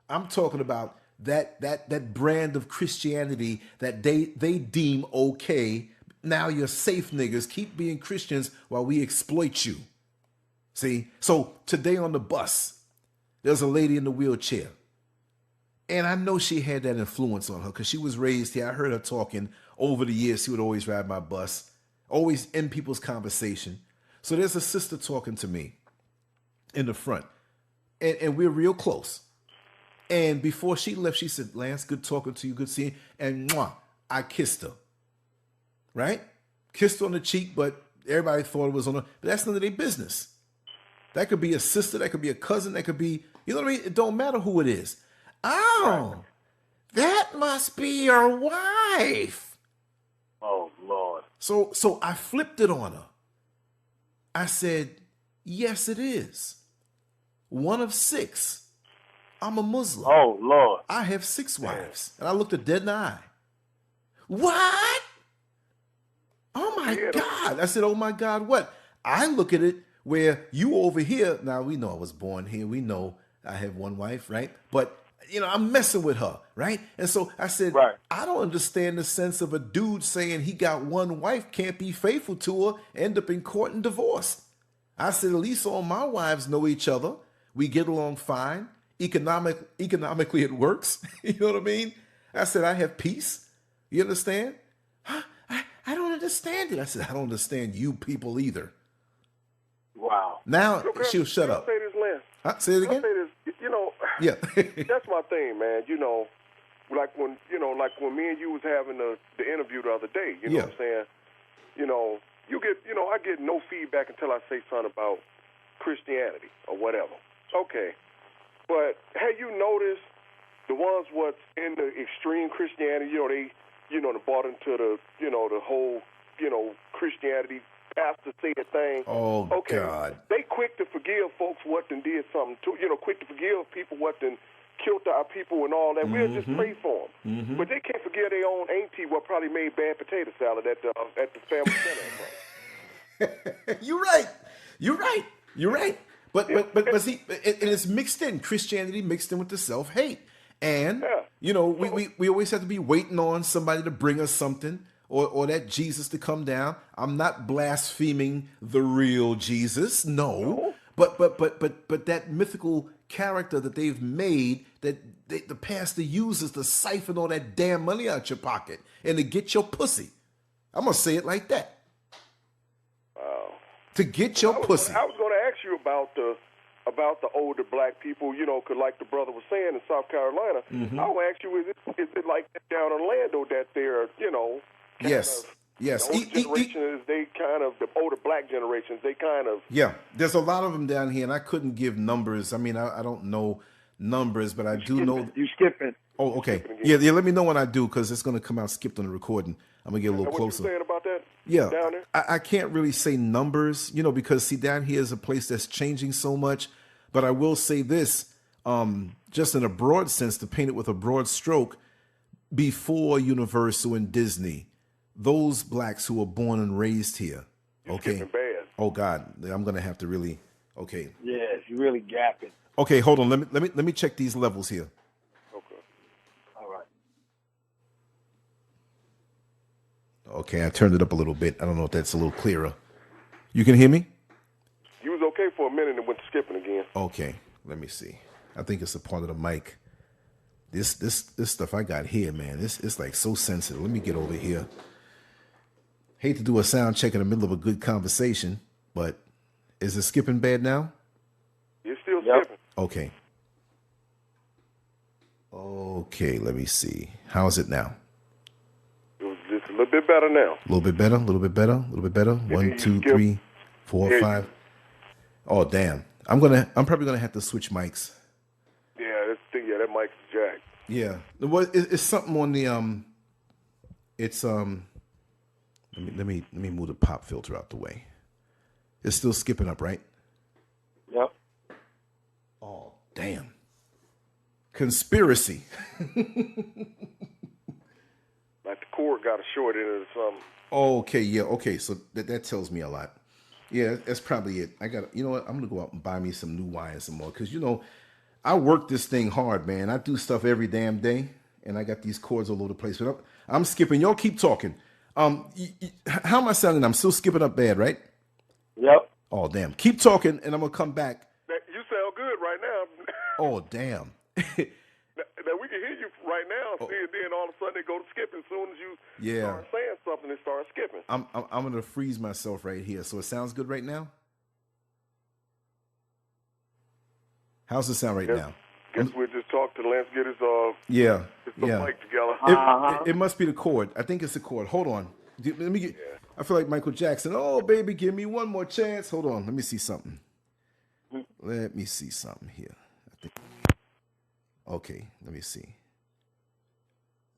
I'm talking about that brand of Christianity that they deem okay. Now you're safe, niggas. Keep being Christians while we exploit you. See? So today on the bus, there's a lady in the wheelchair. And I know she had that influence on her because she was raised here. I heard her talking over the years. She would always ride my bus, always end people's conversation. So there's a sister talking to me in the front. And we're real close. And before she left, she said, Lance, good talking to you, good seeing you. And mwah, I kissed her. Right? Kissed her on the cheek, but everybody thought it was on her. But that's none of their business. That could be a sister, that could be a cousin, that could be, you know what I mean? It don't matter who it is. Oh, that must be your wife. Oh, Lord. So I flipped it on her. I said, yes, it is. One of 6. I'm a Muslim. Oh, Lord. I have 6 wives. And I looked her dead in the eye. What? Oh, my God. I said, oh, my God, what? I look at it where you over here. Now, we know I was born here. We know I have one wife, right? But, you know, I'm messing with her, right? And so I said, right. I don't understand the sense of a dude saying he got one wife, can't be faithful to her, end up in court and divorced. I said, at least all my wives know each other. We get along fine. Economically, it works. You know what I mean? I said, I have peace. You understand? Huh? I don't understand it. I said, I don't understand you people either. Wow. Now she'll shut up. I'll say this, Lance. Say it again? I'll say this. You know, yeah. That's my thing, man. You know, like when me and you was having the interview the other day, you know what I'm saying? You know, I get no feedback until I say something about Christianity or whatever. Okay. But have you noticed the ones what's in the extreme Christianity, they bought into the whole, Christianity pastor say a thing. Oh, okay. God. They quick to forgive folks what done did something to, quick to forgive people what done killed our people and all that. We'll just pray for them. Mm-hmm. But they can't forgive their own auntie what probably made bad potato salad at the family center. You're right. But see, and it's mixed in. Christianity mixed in with the self-hate. And, we always have to be waiting on somebody to bring us something or that Jesus to come down. I'm not blaspheming the real Jesus, no. But that mythical character that they've made that the pastor uses to siphon all that damn money out your pocket and to get your pussy. I'm going to say it like that. To get your pussy. I was going to ask you about the older black people, because like the brother was saying in South Carolina, I will ask you, is it like that down in Orlando that they're, yes. The older generation is they kind of, the older black generations, they kind of. Yeah, there's a lot of them down here, and I couldn't give numbers. I mean, I don't know numbers, but I do know. You skipping. Oh, okay. Yeah, let me know when I do, because it's going to come out skipped on the recording. I'm going to get a little closer. What you saying about that? Yeah, down there? I can't really say numbers, because see, down here is a place that's changing so much. But I will say this, just in a broad sense, to paint it with a broad stroke, before Universal and Disney, those blacks who were born and raised here, okay? Bad. Oh God, I'm gonna have to really, okay. Yes, you're really gapping. Okay, hold on. Let me check these levels here. Okay. All right. Okay, I turned it up a little bit. I don't know if that's a little clearer. You can hear me? You was okay for a minute and went to skipping again. Okay, let me see. I think it's a part of the mic. This stuff I got here, man, it's like so sensitive. Let me get over here. Hate to do a sound check in the middle of a good conversation, but is it skipping bad now? You're still skipping. Okay. Okay, let me see. How is it now? It's a little bit better now. A little bit better, a little bit better, a little bit better. 1, 2, 3, 4, 5. Oh damn! I'm probably gonna have to switch mics. Yeah, that mic's jacked. Yeah, it's something on the It's let me move the pop filter out the way. It's still skipping up, right? Yep. Oh, damn. Conspiracy. Like the cord got a short in it or something. Okay, yeah, okay. So that tells me a lot. Yeah, that's probably it. You know what? I'm gonna go out and buy me some new wires some more because I work this thing hard, man. I do stuff every damn day, and I got these cords all over the place. But I'm skipping. Y'all keep talking. How am I sounding? I'm still skipping up bad, right? Yep. Oh, damn. Keep talking, and I'm going to come back. You sound good right now. Oh, damn. Now we can hear you right now, see, and then all of a sudden they go to skipping. As soon as you start saying something, it starts skipping. I'm going to freeze myself right here. So it sounds good right now? How's it sound right now? Guess we'll just talk to Lance, get his mic together. It must be the cord. I think it's the cord. Hold on. Let me get. I feel like Michael Jackson. Oh, baby, give me one more chance. Hold on. Let me see something. Let me see something here. I think. Okay, let me see.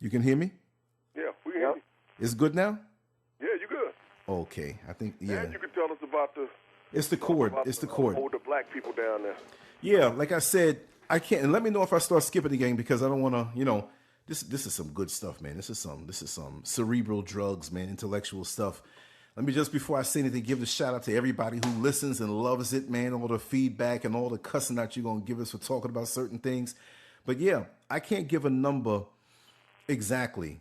You can hear me? Yeah, we can hear you. It's good now? Yeah, you good. Okay, I think, yeah. And you can tell us about It's the cord. It's the cord. Older black people down there. Yeah, like I said, I can't. And let me know if I start skipping again because I don't want to, this is some good stuff, man. This is some cerebral drugs, man, intellectual stuff. Let me just, before I say anything, give a shout out to everybody who listens and loves it, man, all the feedback and all the cussing out you're going to give us for talking about certain things. But yeah, I can't give a number exactly,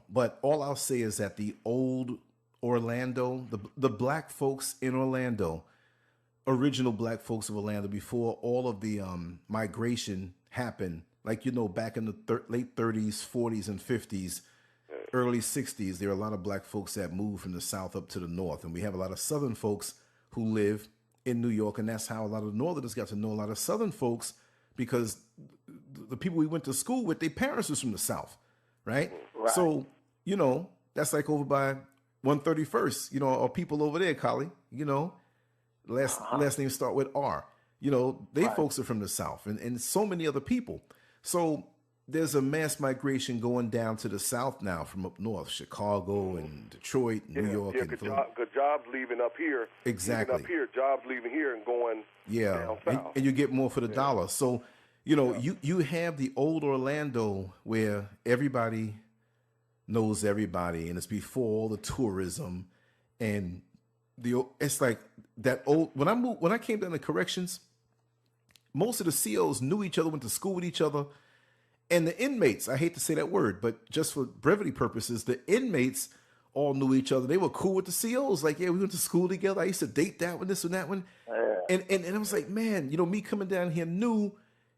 but all I'll say is that the old Orlando, the black folks in Orlando, original black folks of Orlando, before all of the migration happened, like, back in the late 30s, 40s, and 50s, early 60s, there are a lot of black folks that moved from the South up to the North. And we have a lot of Southern folks who live in New York. And that's how a lot of the Northerners got to know a lot of Southern folks, because the people we went to school with, their parents was from the South, right? So, that's like over by 131st, or people over there, Collie, last name start with R. They folks are from the South and so many other people. So there's a mass migration going down to the South now from up north, Chicago and Detroit, New York. Yeah, good jobs leaving up here. Exactly. Leaving up here, jobs leaving here and going down south. And you get more for the dollar. So, you have the old Orlando where everybody knows everybody, and it's before all the tourism, and it's like that old. When I came down to corrections, most of the COs knew each other, went to school with each other. And the inmates, I hate to say that word, but just for brevity purposes, the inmates all knew each other. They were cool with the COs. Like, yeah, we went to school together. I used to date that one, this one, that one. And I was like, man, me coming down here knew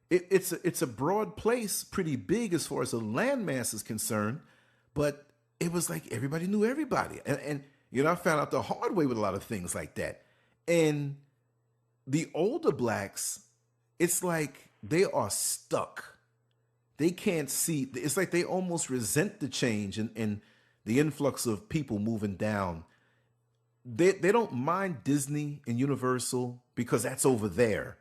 it's a broad place, pretty big as far as the landmass is concerned. But it was like everybody knew everybody. And I found out the hard way with a lot of things like that. And the older blacks, it's like they are stuck. They can't see. It's like they almost resent the change and the influx of people moving down. They don't mind Disney and Universal because that's over there.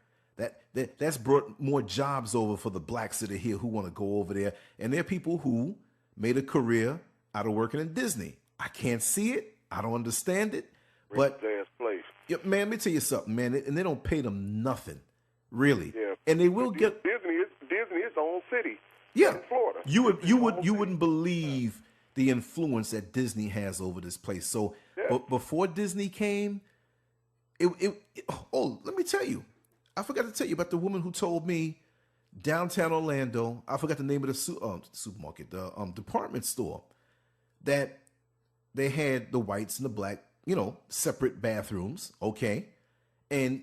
That's brought more jobs over for the blacks that are here who want to go over there. And there are people who made a career out of working in Disney. I can't see it. I don't understand it. But place. Yeah, man, let me tell you something, man. And they don't pay them nothing, really. Yeah. And they will get Disney is its own city. Yeah, in Florida. You wouldn't believe the influence that Disney has over this place. So, but before Disney came, let me tell you, I forgot to tell you about the woman who told me downtown Orlando. I forgot the name of the supermarket, the department store, that they had the whites and the black, separate bathrooms. Okay, and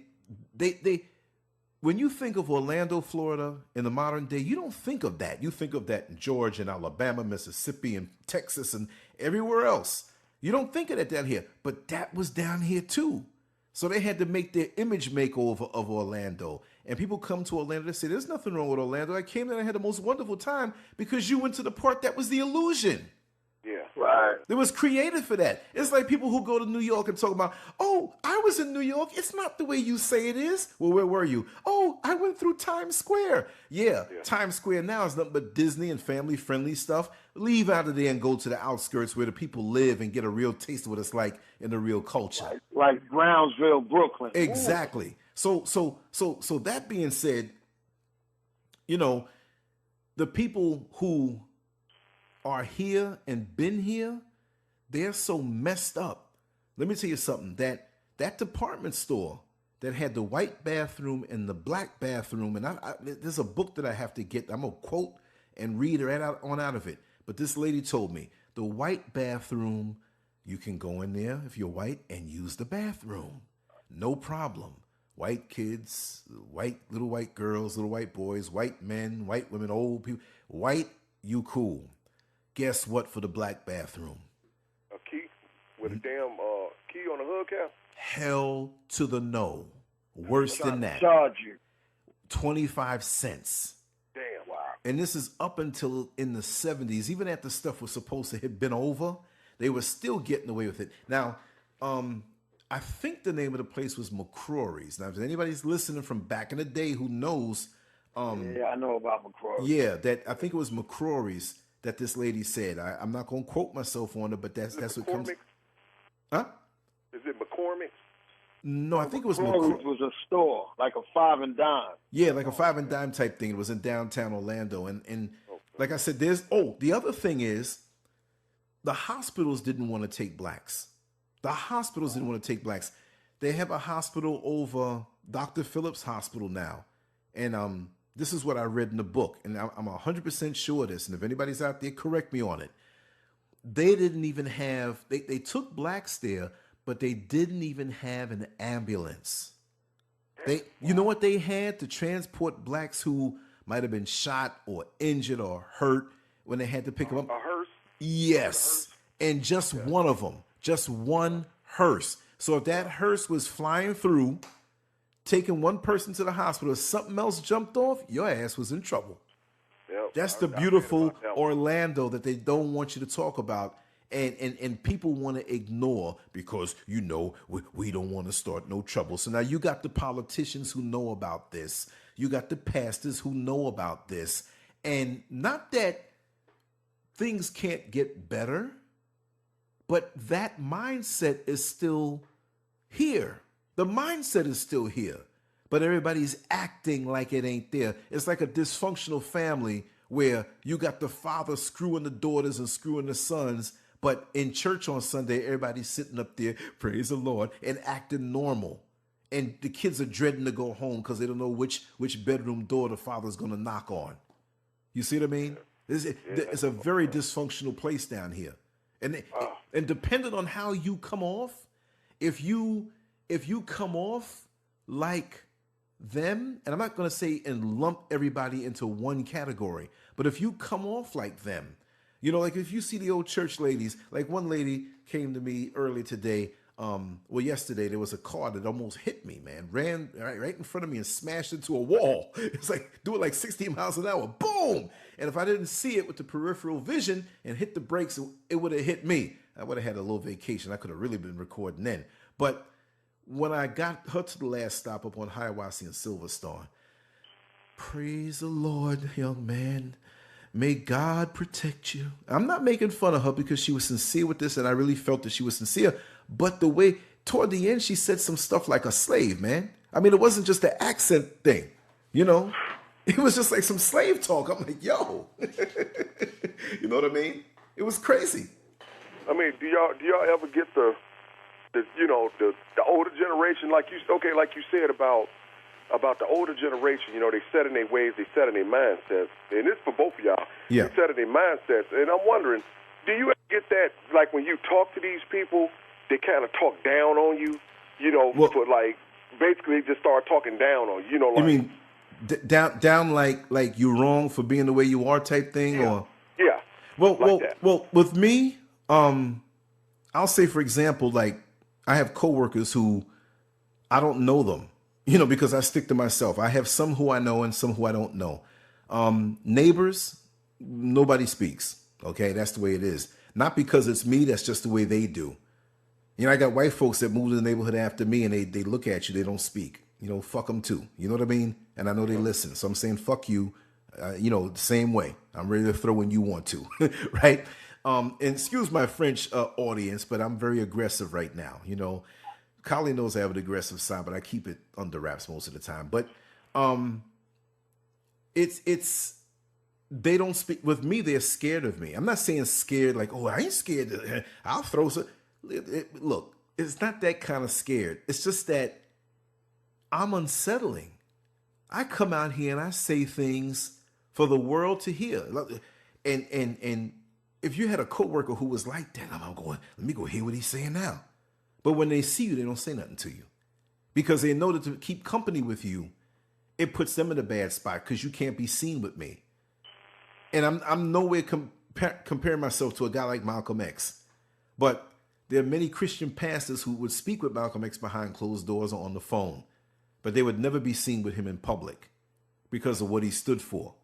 they. When you think of Orlando, Florida, in the modern day, you don't think of that. You think of that in Georgia and Alabama, Mississippi and Texas and everywhere else. You don't think of that down here. But that was down here too. So they had to make their image makeover of Orlando. And people come to Orlando and say, there's nothing wrong with Orlando. I came there and I had the most wonderful time because you went to the part that was the illusion. Yeah. Right. Right. It was created for that. It's like people who go to New York and talk about, oh, I was in New York. It's not the way you say it is. Well, where were you? Oh, I went through Times Square. Yeah, Times Square now is nothing but Disney and family-friendly stuff. Leave out of there and go to the outskirts where the people live and get a real taste of what it's like in the real culture. Like Brownsville, Brooklyn. Exactly. So that being said, you know, the people who are here and been here, they're so messed up. Let me tell you something. That department store that had the white bathroom and the black bathroom, and there's a book that I have to get. I'm gonna quote and read right out of it. But this lady told me the white bathroom, you can go in there if you're white and use the bathroom, no problem. White kids, little white girls, little white boys, white men, white women, old people, white, you cool. Guess what for the black bathroom? A key with a damn key on the hubcap? Hell to the no. Worse than that. Charge you. 25 cents. Damn. Wow. And this is up until in the 70s. Even after stuff was supposed to have been over, they were still getting away with it. Now, I think the name of the place was McCrory's. Now, if anybody's listening from back in the day who knows. Yeah, I know about McCrory's. Yeah, I think it was McCrory's that this lady said. I'm not going to quote myself on it, but that's what comes. Huh? Is it McCormick's? No, I think it was McCrory's was a store, like a 5 and dime. Yeah, like a 5 and dime type thing. It was in downtown Orlando. And like I said, the other thing is the hospitals didn't want to take blacks. The hospitals didn't want to take blacks. They have a hospital over Dr. Phillips Hospital now. And this is what I read in the book. And I'm 100% sure of this. And if anybody's out there, correct me on it. They didn't even have, they took blacks there, but they didn't even have an ambulance. You know what they had to transport blacks who might have been shot or injured or hurt when they had to pick them up? A hearse? Yes. And just one of them. Just one hearse. So if that hearse was flying through, taking one person to the hospital, if something else jumped off, your ass was in trouble. Yep. That's the beautiful Orlando that they don't want you to talk about. And people want to ignore because, you know, we don't want to start no trouble. So now you got the politicians who know about this. You got the pastors who know about this. And not that things can't get better, but that mindset is still here. The mindset is still here, but everybody's acting like it ain't there. It's like a dysfunctional family where you got the father screwing the daughters and screwing the sons, but in church on Sunday, everybody's sitting up there, praise the Lord, and acting normal. And the kids are dreading to go home because they don't know which bedroom door the father's going to knock on. You see what I mean? It's a very dysfunctional place down here. And depending on how you come off, if you come off like them, and I'm not going to say and lump everybody into one category, but if you come off like them, you know, like if you see the old church ladies, like one lady came to me early today, yesterday, there was a car that almost hit me, man, ran right in front of me and smashed into a wall. It's like, do it like 60 miles an hour, boom. And if I didn't see it with the peripheral vision and hit the brakes, it would have hit me. I would have had a little vacation. I could have really been recording then. But when I got her to the last stop up on Hiawassee and Silver Star, praise the Lord, young man. May God protect you. I'm not making fun of her because she was sincere with this, and I really felt that she was sincere. But the way, toward the end, she said some stuff like a slave, man. I mean, it wasn't just the accent thing, you know? It was just like some slave talk. I'm like, yo. You know what I mean? It was crazy. I mean, do y'all ever get the older generation, like you said about the older generation, you know, they set in their ways, they set in their mindsets, and it's for both of y'all. Yeah. They set in their mindsets, and I'm wondering, do you ever get that, like when you talk to these people, they kind of talk down on you, you know, for like, basically just start talking down on you, you know, like. You mean down like you're wrong for being the way you are type thing? Yeah. Or? Yeah. Well, with me, I'll say, for example, like I have coworkers who I don't know them, you know, because I stick to myself. I have some who I know and some who I don't know. Neighbors, nobody speaks. Okay, that's the way it is. not because it's me. That's just the way they do. You know, I got white folks that move to the neighborhood after me, and they look at you. They don't speak. You know, fuck them too. You know what I mean? And I know they listen. So I'm saying fuck you. You know, the same way. I'm ready to throw when you want to, right? And excuse my French audience, but I'm very aggressive right now. You know, Collie knows I have an aggressive side, but I keep it under wraps most of the time. But it's they don't speak with me. They're scared of me. I'm not saying scared like, oh, I ain't scared. I'll throw some. Look, it's not that kind of scared. It's just that I'm unsettling. I come out here and I say things for the world to hear. And if you had a coworker who was like that, I'm going, let me go hear what he's saying now. But when they see you, they don't say nothing to you. Because they know that to keep company with you, it puts them in a bad spot because you can't be seen with me. And I'm nowhere comparing myself to a guy like Malcolm X. But there are many Christian pastors who would speak with Malcolm X behind closed doors or on the phone. But they would never be seen with him in public because of what he stood for.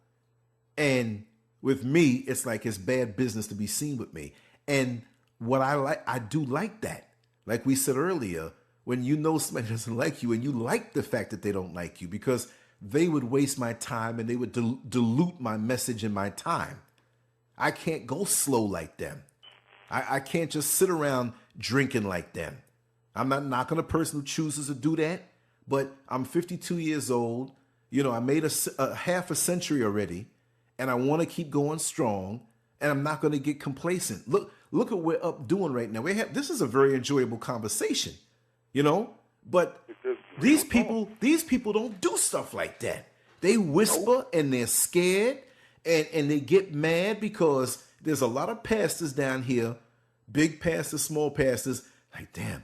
And with me, it's like it's bad business to be seen with me. And what I do like that. Like we said earlier, when you know somebody doesn't like you and you like the fact that they don't like you because they would waste my time and they would dilute my message and my time. I can't go slow like them. I can't just sit around drinking like them. I'm not knocking a person who chooses to do that, but I'm 52 years old. You know, I made a half a century already, and I want to keep going strong, and I'm not going to get complacent. Look at what we're up doing right now. This is a very enjoyable conversation, you know, but these people don't do stuff like that. They whisper and they're scared and they get mad because there's a lot of pastors down here, big pastors, small pastors, like, damn,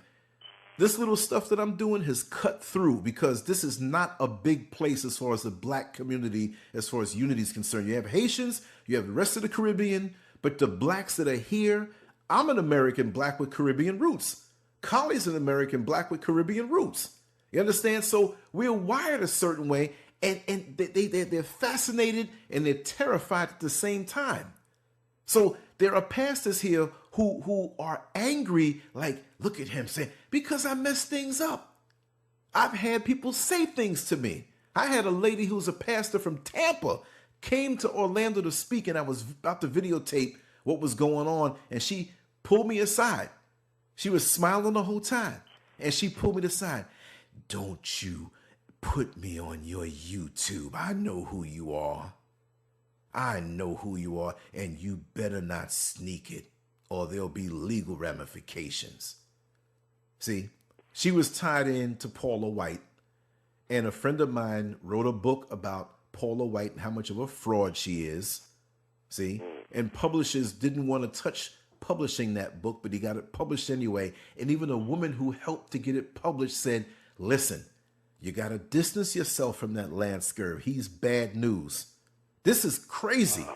this little stuff that I'm doing has cut through because this is not a big place as far as the black community, as far as unity is concerned. You have Haitians, you have the rest of the Caribbean, but the blacks that are here, I'm an American black with Caribbean roots. Collie's an American black with Caribbean roots. You understand? So we're wired a certain way, and they're fascinated and they're terrified at the same time. So there are pastors here who are angry, like, look at him saying, because I messed things up. I've had people say things to me. I had a lady who's a pastor from Tampa came to Orlando to speak, and I was about to videotape what was going on, and she pulled me aside. She was smiling the whole time, and she pulled me aside. Don't you put me on your YouTube. I know who you are. I know who you are, and you better not sneak it, or there'll be legal ramifications. See, she was tied in to Paula White, and a friend of mine wrote a book about Paula White and how much of a fraud she is. See, and publishers didn't want to touch publishing that book, but he got it published anyway. And even a woman who helped to get it published said, listen, you got to distance yourself from that Lancescurv. He's bad news. This is crazy.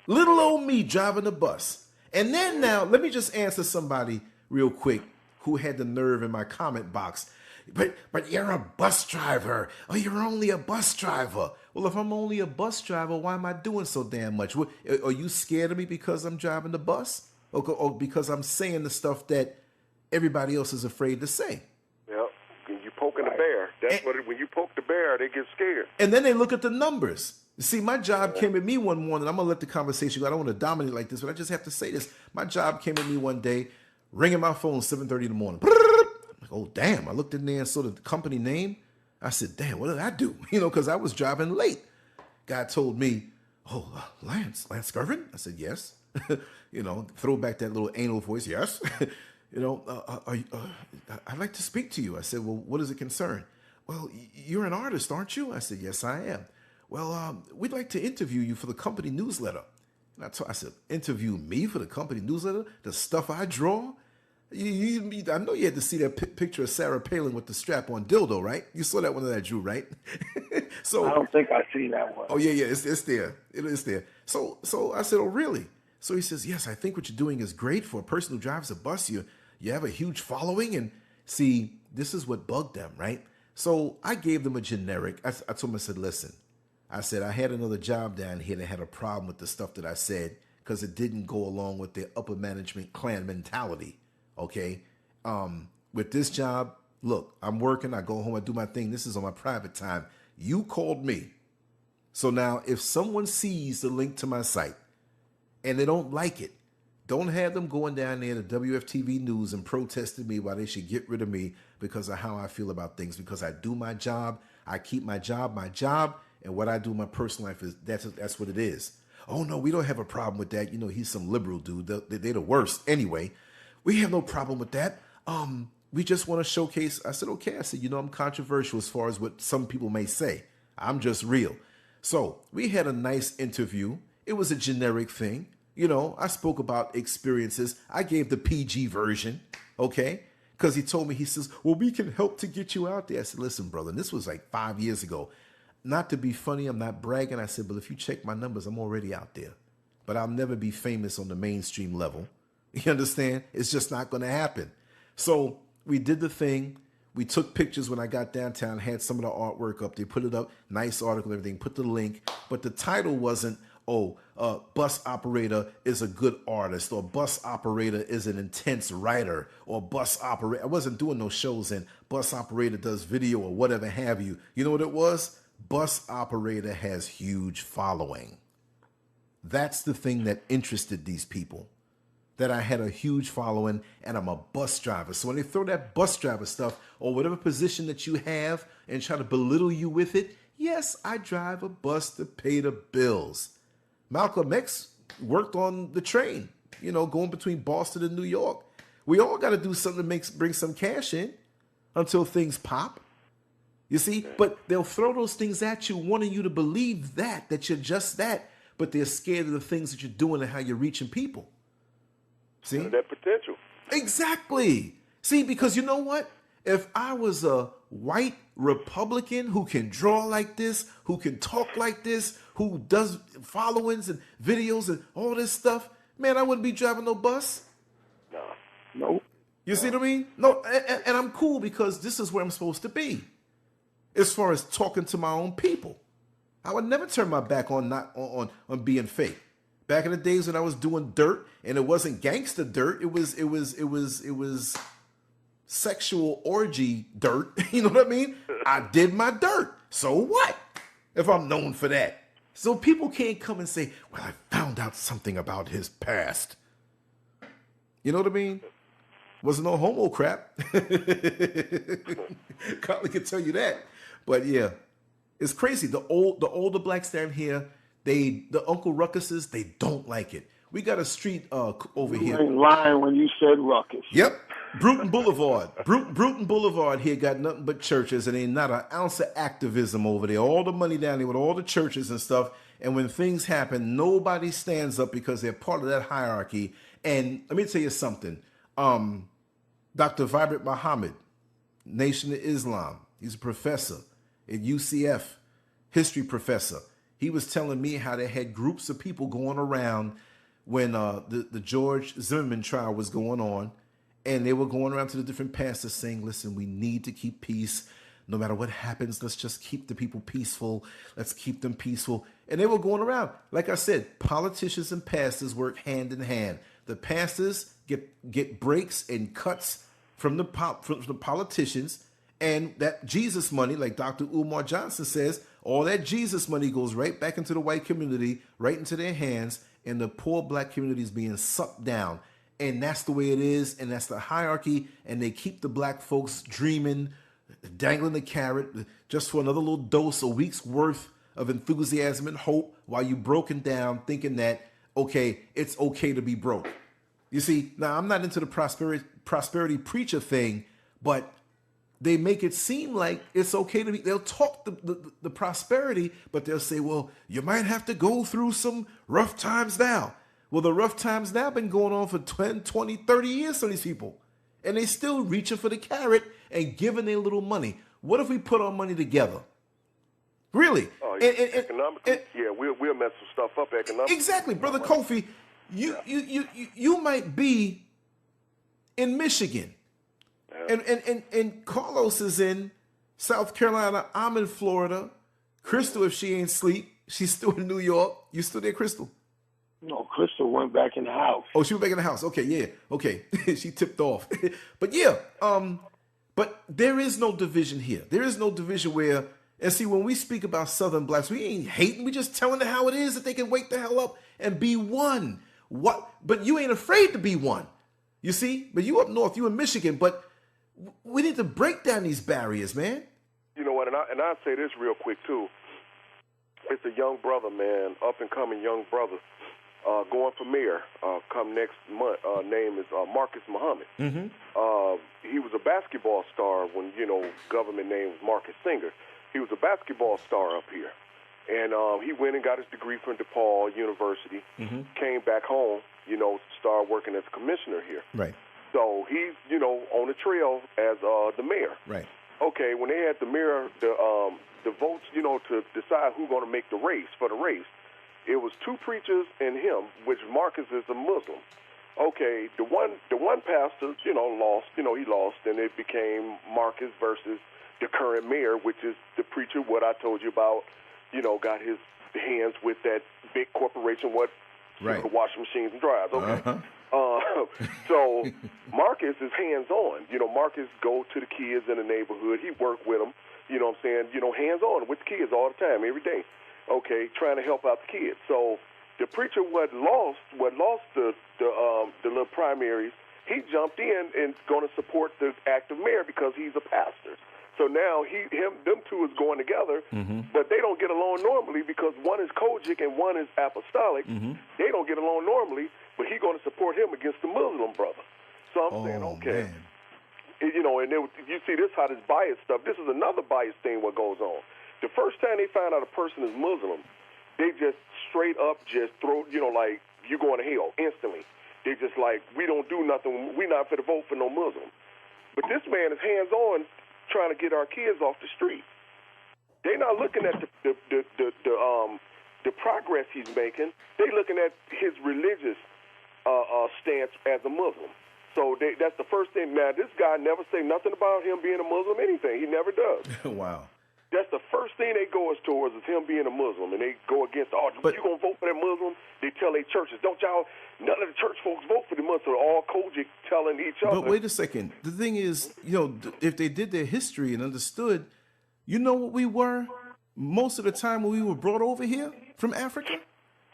Little old me driving the bus. And then now, let me just answer somebody real quick who had the nerve in my comment box. But you're a bus driver. Oh, you're only a bus driver. Well, if I'm only a bus driver, why am I doing so damn much? Are you scared of me because I'm driving the bus? Or because I'm saying the stuff that everybody else is afraid to say? Yep. When you poking the bear. When you poke the bear, they get scared. And then they look at the numbers. See, my job came at me one morning. I'm going to let the conversation go. I don't want to dominate like this, but I just have to say this. My job came at me one day, ringing my phone 7:30 in the morning. I'm like, oh, damn. I looked in there and saw the company name. I said, damn, what did I do? You know, because I was driving late. Guy told me, oh, Lancescurv? I said, yes. You know, throw back that little anal voice. Yes. You know, I'd like to speak to you. I said, well, what does it concern? Well, you're an artist, aren't you? I said, yes, I am. Well, we'd like to interview you for the company newsletter. And I said, interview me for the company newsletter? The stuff I draw? I know you had to see that picture of Sarah Palin with the strap-on dildo, right? You saw that one that I drew, right? So I don't think I seen that one. Oh, yeah, it's there. It is there. So I said, oh, really? So he says, yes, I think what you're doing is great for a person who drives a bus. You have a huge following. And see, this is what bugged them, right? So I gave them a generic. I told them, I said, listen, I said, I had another job down here that had a problem with the stuff that I said because it didn't go along with their upper management clan mentality. Okay. With this job, look, I'm working, I go home, I do my thing. This is on my private time. You called me. So now if someone sees the link to my site and they don't like it, don't have them going down there to WFTV News and protesting me why they should get rid of me because of how I feel about things. Because I do my job, I keep my job, and what I do in my personal life is that's what it is. Oh no, we don't have a problem with that. You know, he's some liberal dude. They're the worst. Anyway, we have no problem with that. We just want to showcase. I said, okay. I said, you know, I'm controversial as far as what some people may say. I'm just real. So we had a nice interview. It was a generic thing. You know, I spoke about experiences. I gave the PG version, okay? Because he told me, he says, well, we can help to get you out there. I said, listen, brother, and this was like 5 years ago. Not to be funny, I'm not bragging. I said, but if you check my numbers, I'm already out there. But I'll never be famous on the mainstream level. You understand? It's just not going to happen. So we did the thing. We took pictures when I got downtown, had some of the artwork up. They put it up, nice article and everything, put the link. But the title wasn't, bus operator is a good artist, or bus operator is an intense writer, or bus operator. I wasn't doing no shows and bus operator does video or whatever have you. You know what it was? Bus operator has huge following. That's the thing that interested these people, that I had a huge following and I'm a bus driver. So when they throw that bus driver stuff or whatever position that you have and try to belittle you with it, yes, I drive a bus to pay the bills. Malcolm X worked on the train, you know, going between Boston and New York. We all got to do something to bring some cash in until things pop. You see, but they'll throw those things at you, wanting you to believe that you're just that, but they're scared of the things that you're doing and how you're reaching people. See? That potential. Exactly. See, because you know what? If I was a white Republican who can draw like this, who can talk like this, who does followings and videos and all this stuff, man, I wouldn't be driving no bus. Nope. You see what I mean? No, and I'm cool because this is where I'm supposed to be. As far as talking to my own people, I would never turn my back on on being fake. Back in the days when I was doing dirt, and it wasn't gangster dirt, it was sexual orgy dirt. You know what I mean? I did my dirt. So what? If I'm known for that. So people can't come and say, well, I found out something about his past. You know what I mean? Wasn't no homo crap. Carly can tell you that. But yeah, it's crazy. The older blacks down here, the Uncle Ruckuses, they don't like it. We got a street over here. You ain't lying when you said ruckus. Yep. Bruton Boulevard. Bruton Boulevard here got nothing but churches, and ain't not an ounce of activism over there. All the money down there with all the churches and stuff. And when things happen, nobody stands up because they're part of that hierarchy. And let me tell you something. Dr. Vibrant Muhammad, Nation of Islam, he's a professor at UCF, history professor. He was telling me how they had groups of people going around when the George Zimmerman trial was going on, and they were going around to the different pastors saying, listen, we need to keep peace. No matter what happens, let's just keep the people peaceful. Let's keep them peaceful. And they were going around. Like I said, politicians and pastors work hand in hand. The pastors get breaks and cuts from the politicians, and that Jesus money, like Dr. Umar Johnson says, all that Jesus money goes right back into the white community, right into their hands, and the poor black community is being sucked down. And that's the way it is, and that's the hierarchy, and they keep the black folks dreaming, dangling the carrot just for another little dose, a week's worth of enthusiasm and hope while you broken down thinking that, okay, it's okay to be broke. You see, now I'm not into the prosperity preacher thing, but they make it seem like it's okay to be, they'll talk the prosperity, but they'll say, well, you might have to go through some rough times now. Well, the rough times now been going on for 10, 20, 30 years for these people. And they still reaching for the carrot and giving their little money. What if we put our money together? Really? Economically, yeah, we'll mess some stuff up economically. Exactly. Brother Kofi, you might be in Michigan. And Carlos is in South Carolina. I'm in Florida. Crystal, if she ain't sleep, she's still in New York. You still there, Crystal? No, Crystal went back in the house. Oh, she went back in the house. Okay, yeah. Okay. She tipped off. But yeah, but there is no division here. There is no division where, and see, when we speak about Southern blacks, we ain't hating. We just telling them how it is, that they can wake the hell up and be one. What? But you ain't afraid to be one. You see? But you up north, you in Michigan, but we need to break down these barriers, man. You know what? And I'd say this real quick too. It's a young brother, man, up and coming young brother, going for mayor. Come next month. Name is Marcus Muhammad. Mm-hmm. He was a basketball star when government name was Marcus Singer. He was a basketball star up here, and he went and got his degree from DePaul University. Mm-hmm. Came back home, started working as a commissioner here. Right. So he's on the trail as the mayor. Right. Okay, when they had the mayor, the votes, to decide who's going to make the race for the race, it was two preachers and him, which Marcus is a Muslim. Okay, the one pastor, lost. He lost, and it became Marcus versus the current mayor, which is the preacher. What I told you about, got his hands with that big corporation, right, the washing machines and dryers. Okay. Uh-huh. So Marcus is hands-on. Marcus go to the kids in the neighborhood. He work with them, hands-on with the kids all the time, every day. Okay, trying to help out the kids. So the preacher what lost the little primaries, he jumped in and going to support the active mayor because he's a pastor. So now them two is going together, mm-hmm. but they don't get along normally because one is Kojic and one is apostolic. Mm-hmm. They don't get along normally, but he's going to support him against the Muslim brother. So I'm saying, okay. Man. You see this, how this bias stuff, this is another bias thing what goes on. The first time they find out a person is Muslim, they just straight up just throw, like, you going to hell instantly. They just like, we don't do nothing. We not fit to vote for no Muslim. But this man is hands-on trying to get our kids off the street. They're not looking at the progress he's making. They're looking at his religious stance as a Muslim. So that's the first thing. Now, this guy never say nothing about him being a Muslim, anything. He never does. Wow. That's the first thing they go towards is him being a Muslim, and they go against, you going to vote for that Muslim? They tell their churches, none of the church folks vote for the Muslim. All Kojic telling each other. But wait a second. The thing is, if they did their history and understood, what we were most of the time when we were brought over here from Africa?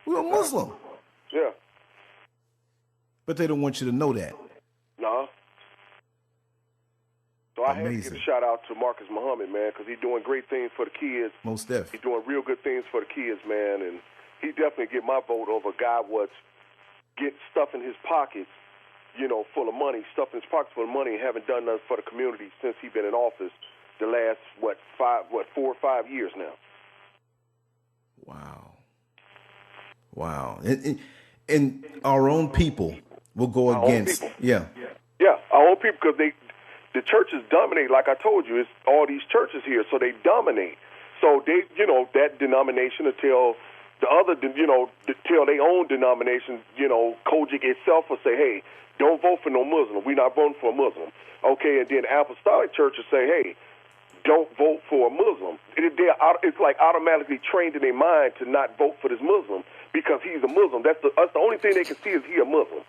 We were Muslim. Yeah. But they don't want you to know that. No. So I had to give a shout out to Marcus Muhammad, man, because he's doing great things for the kids. Most definitely. He's doing real good things for the kids, man, and he definitely get my vote over a guy what's get stuff in his pockets, full of money, stuff in his pockets full of money, and haven't done nothing for the community since he's been in office the last 4 or 5 years now. Wow. And our own people will go against. Yeah, our own people, because the churches dominate. Like I told you, it's all these churches here, so they dominate. So they, that denomination until the other, till their own denomination, Kojic itself will say, hey, don't vote for no Muslim. We're not voting for a Muslim. Okay, and then apostolic churches say, hey, don't vote for a Muslim. It's like automatically trained in their mind to not vote for this Muslim because he's a Muslim. That's the only thing they can see is he a Muslim.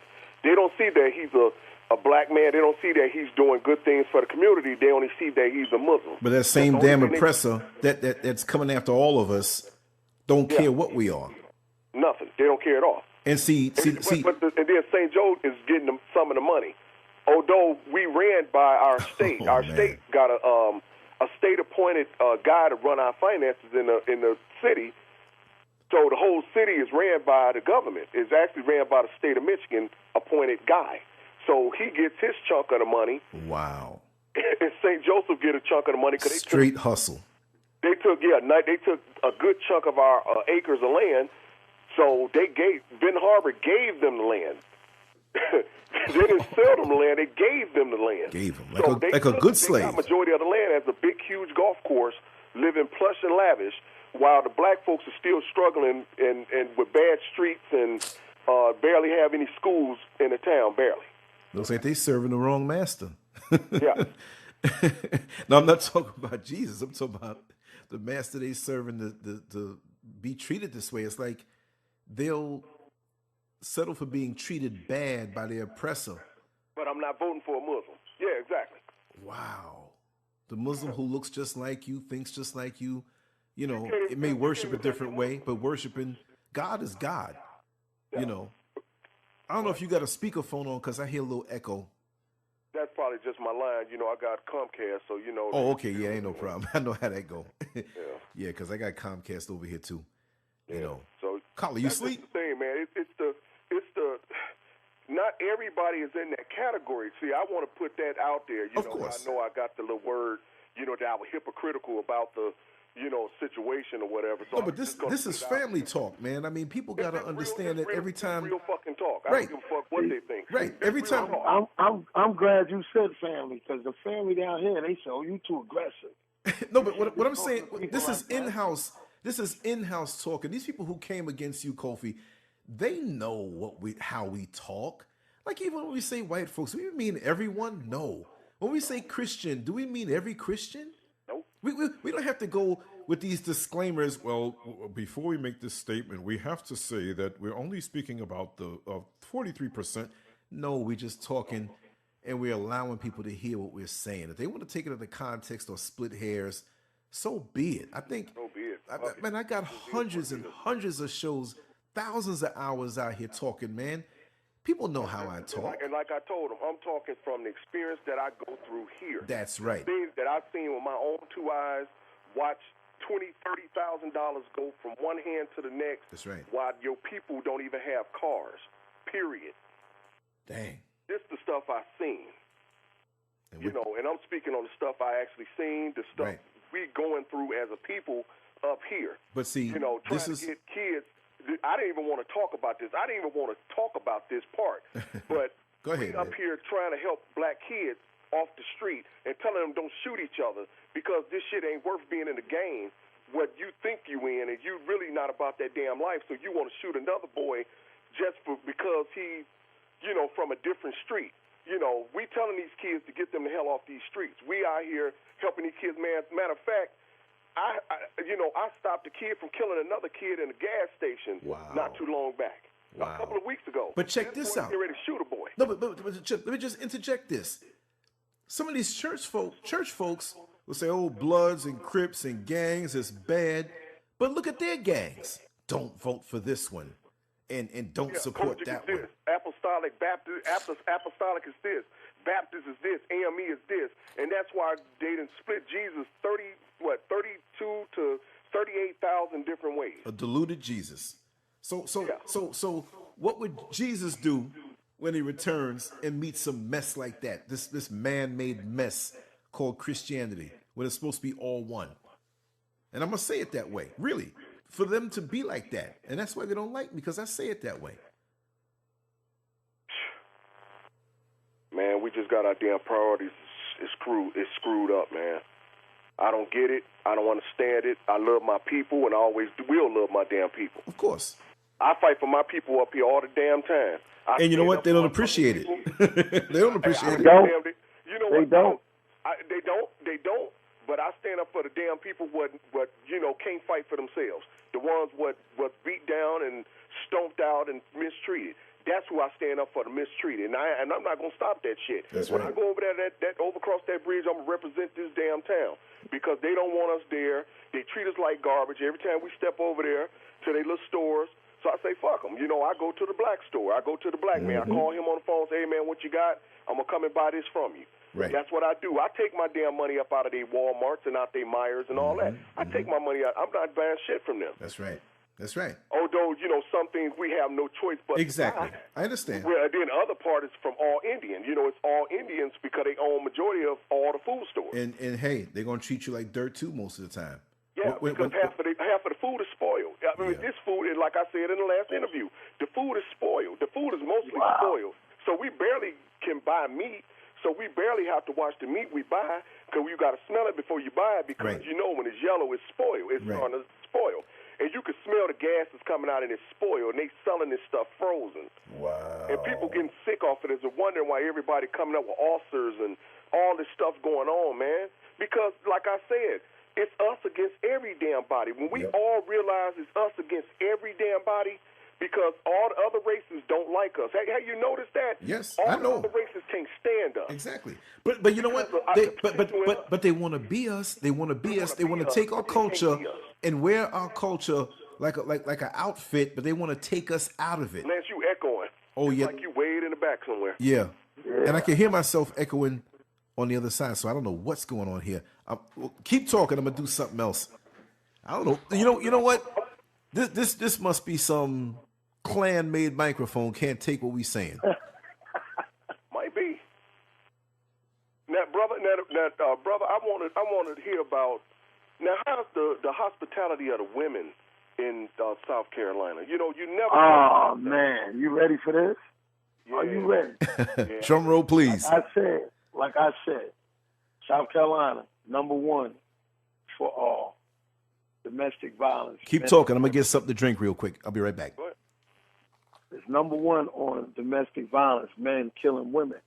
They don't see that he's a black man. They don't see that he's doing good things for the community. They only see that he's a Muslim. But that same damn oppressor that's coming after all of us don't care what we are. Nothing. They don't care at all. And and then St. Joe is getting them some of the money. Although we ran by our state, state got a state-appointed guy to run our finances in the city. So the whole city is ran by the government. It's actually ran by the state of Michigan appointed guy. So he gets his chunk of the money. Wow. And St. Joseph get a chunk of the money. Street hustle. They took a good chunk of our acres of land. So Ben Harbor gave them the land. They didn't sell them the land. They gave them the land. Gave them like a good slave. The majority of the land has a big, huge golf course, living plush and lavish, while the black folks are still struggling and with bad streets and barely have any schools in the town, barely. Looks like they serving the wrong master. Yeah. No, I'm not talking about Jesus. I'm talking about the master they serving to be treated this way. It's like they'll settle for being treated bad by their oppressor. But I'm not voting for a Muslim. Yeah, exactly. Wow. The Muslim who looks just like you, thinks just like you, you know, it may worship a different way, but worshiping God is God. You know. I don't know if you got a speakerphone on because I hear a little echo. That's probably just my line. You know, I got Comcast, so you know. Oh, okay. Yeah, ain't no problem. I know how that go. Yeah. Yeah, because I got Comcast over here too. Yeah. You know. So, Colin, you sleep? That's the thing, man. It's the. Not everybody is in that category. See, I want to put that out there. You of know, course. I know I got the little word. You know, that I was hypocritical about the, you know, situation or whatever. So no, but this is family talk, man. I mean, people got to understand that every time. Real fucking talk. I Right. don't give a fuck what they think. Right. Every time. I'm glad you said family, because the family down here, they say, oh, you too aggressive. No, but what I'm saying, this is in-house. This is in-house talk, and these people who came against you, Kofi, they know how we talk. Like even when we say white folks, do we mean everyone? No. When we say Christian, do we mean every Christian? Nope. We don't have to go with these disclaimers. Well, before we make this statement, we have to say that we're only speaking about the 43%. No, we're just talking, and we're allowing people to hear what we're saying. If they want to take it in the context or split hairs, so be it. I think, So be it. man, I got hundreds and hundreds of shows, thousands of hours out here talking, man. People know how I talk. And like I told them, I'm talking from the experience that I go through here. That's right. Things that I've seen with my own two eyes, watch $20,000, $30,000 go from one hand to the next. That's right. While your people don't even have cars, period. Dang. This is the stuff I've seen. And you know, and I'm speaking on the stuff I actually seen, the stuff we going through as a people up here. But see, you know, trying to get kids. I didn't even want to talk about this. I didn't even want to talk about this part. But Go ahead, we up here trying to help black kids off the street and telling them don't shoot each other because this shit ain't worth being in the game. What you think you in, and you really not about that damn life. So you want to shoot another boy just because he, you know, from a different street. You know, we telling these kids to get them the hell off these streets. We out here helping these kids. Matter of fact, I stopped a kid from killing another kid in a gas station not too long back. A couple of weeks ago. But check this out. Get ready to shoot a boy. No, but let me just interject this. Some of these church folks will say, "Oh, Bloods and Crips and gangs is bad," but look at their gangs. Don't vote for this one, and don't support that one. Apostolic Baptist, apostolic is this. Baptist is this. AME is this, and that's why they done split Jesus 32 to 38,000 different ways. A diluted Jesus. So what would Jesus do when he returns and meets some mess like that? This man-made mess called Christianity, when it's supposed to be all one. And I'm gonna say it that way, really, for them to be like that, and that's why they don't like me, because I say it that way. Man, we just got our damn priorities. It's screwed up, man. I don't get it. I don't understand it. I love my people, and I always will love my damn people. Of course. I fight for my people up here all the damn time. And you know what? They don't appreciate it. They don't appreciate it. You know what? They don't. But I stand up for the damn people what can't fight for themselves. The ones what beat down and stomped out and mistreated. That's who I stand up for, the mistreated. And I'm not going to stop that shit. When I go over there, that overcross that bridge, I'm going to represent this damn town. Because they don't want us there. They treat us like garbage. Every time we step over there to their little stores. So I say, fuck them. You know, I go to the black store. I go to the black man. I call him on the phone, say, hey, man, what you got? I'm going to come and buy this from you. Right. That's what I do. I take my damn money up out of their Walmarts and out their Myers and all that. I take my money out. I'm not buying shit from them. That's right. That's right. Although, you know, some things we have no choice but exactly. to buy. I understand. Well, then the other part is from all Indian. You know, it's all Indians because they own majority of all the food stores. And hey, they're going to treat you like dirt, too, most of the time. Yeah, because half of the food is spoiled. I mean, this food is, like I said in the last interview, the food is spoiled. The food is mostly spoiled. So we barely can buy meat. So we barely have to watch the meat we buy because you got to smell it before you buy it because you know when it's yellow, it's spoiled. It's starting to spoil. And you can smell the gas that's coming out and it's spoiled, and they selling this stuff frozen. Wow. And people getting sick off of it and wondering why everybody coming up with ulcers and all this stuff going on, man. Because, like I said, it's us against every damn body. When we all realize it's us against every damn body, because all the other races don't like us. Have you noticed that? Yes, all I know. All the other races can't stand us. Exactly. But you know what? But they want to be us. They want to be us. They want to take our culture and wear our culture like an outfit, but they want to take us out of it. Lance, you echoing. Oh, yeah. Like you way in the back somewhere. Yeah. And I can hear myself echoing on the other side, so I don't know what's going on here. Keep talking. I'm gonna do something else. I don't know. You know what? This must be some Klan-made microphone. Can't take what we saying. Might be. Now, brother, I wanted to hear about now how's the hospitality of the women in South Carolina. You know, you never. Oh man, you ready for this? Yeah. Are you ready? Yeah. Drum roll, please. Like I said, South Carolina, #1 for all. Domestic violence. Keep talking. I'm going to get something to drink real quick. I'll be right back. It's #1 on domestic violence, men killing women.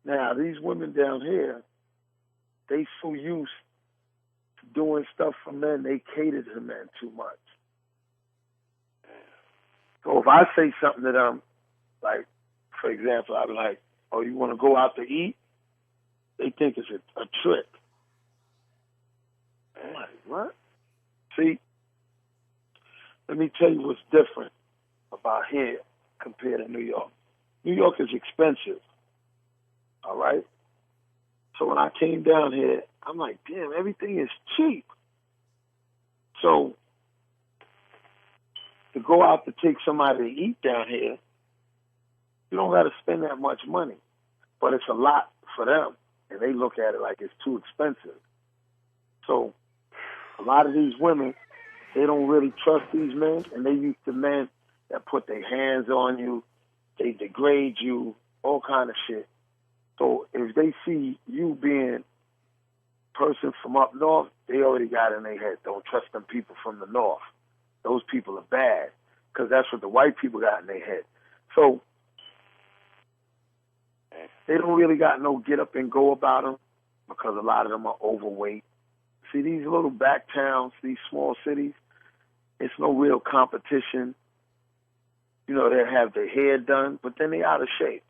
Now, these women down here, they so used to doing stuff for men, they cater to men too much. So if I say something to them, like, for example, I'd be like, oh, you want to go out to eat? They think it's a trick. I'm like, what? See, let me tell you what's different about here compared to New York. New York is expensive, all right? So when I came down here, I'm like, damn, everything is cheap. So to go out to take somebody to eat down here, you don't got to spend that much money. But it's a lot for them, and they look at it like it's too expensive. So a lot of these women, they don't really trust these men, and they used to men that put their hands on you, they degrade you, all kind of shit. So if they see you being a person from up north, they already got in their head, don't trust them people from the north. Those people are bad, because that's what the white people got in their head. So they don't really got no get up and go about them, because a lot of them are overweight. See, these little back towns, these small cities, it's no real competition. You know, they have their hair done, but then they out of shape.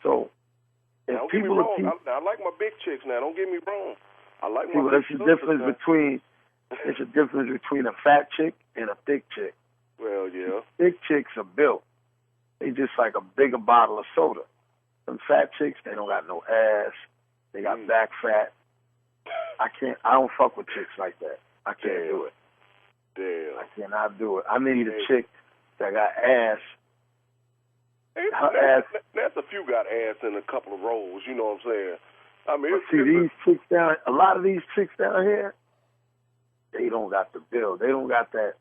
So, if now, people are... I like my big chicks now. Don't get me wrong. I like my there's a difference between... There's a difference between a fat chick and a thick chick. Well, yeah. Thick chicks are built. They just like a bigger bottle of soda. Them fat chicks, they don't got no ass. They got back fat. I don't fuck with chicks like that. I can't do it. Damn. I cannot do it. I need a chick that got ass. That's a few got ass in a couple of rows, you know what I'm saying? I mean, these chicks down, a lot of these chicks down here, they don't got the bill. They don't got that.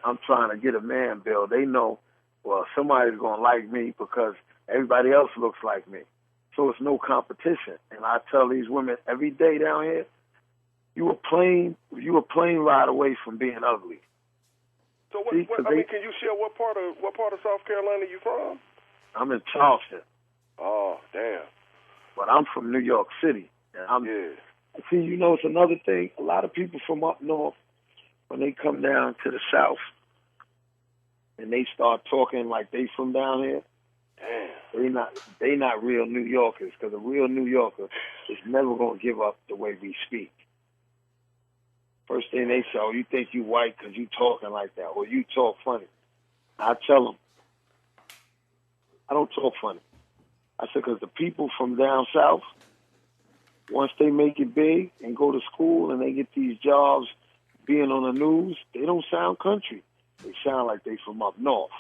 I'm trying to get a man bill. They know, well, somebody's going to like me because everybody else looks like me. So it's no competition. And I tell these women every day down here, you a plane ride away from being ugly. So can you share what part of South Carolina you from? I'm in Charleston. Oh, damn. But I'm from New York City. And see, you know, it's another thing. A lot of people from up north, when they come down to the South and they start talking like they from down here, they not real New Yorkers, because a real New Yorker is never going to give up the way we speak. First thing they say, oh, you think you white because you talking like that, or you talk funny. I tell them, I don't talk funny. I said, because the people from down south, once they make it big and go to school and they get these jobs being on the news, they don't sound country. They sound like they from up north.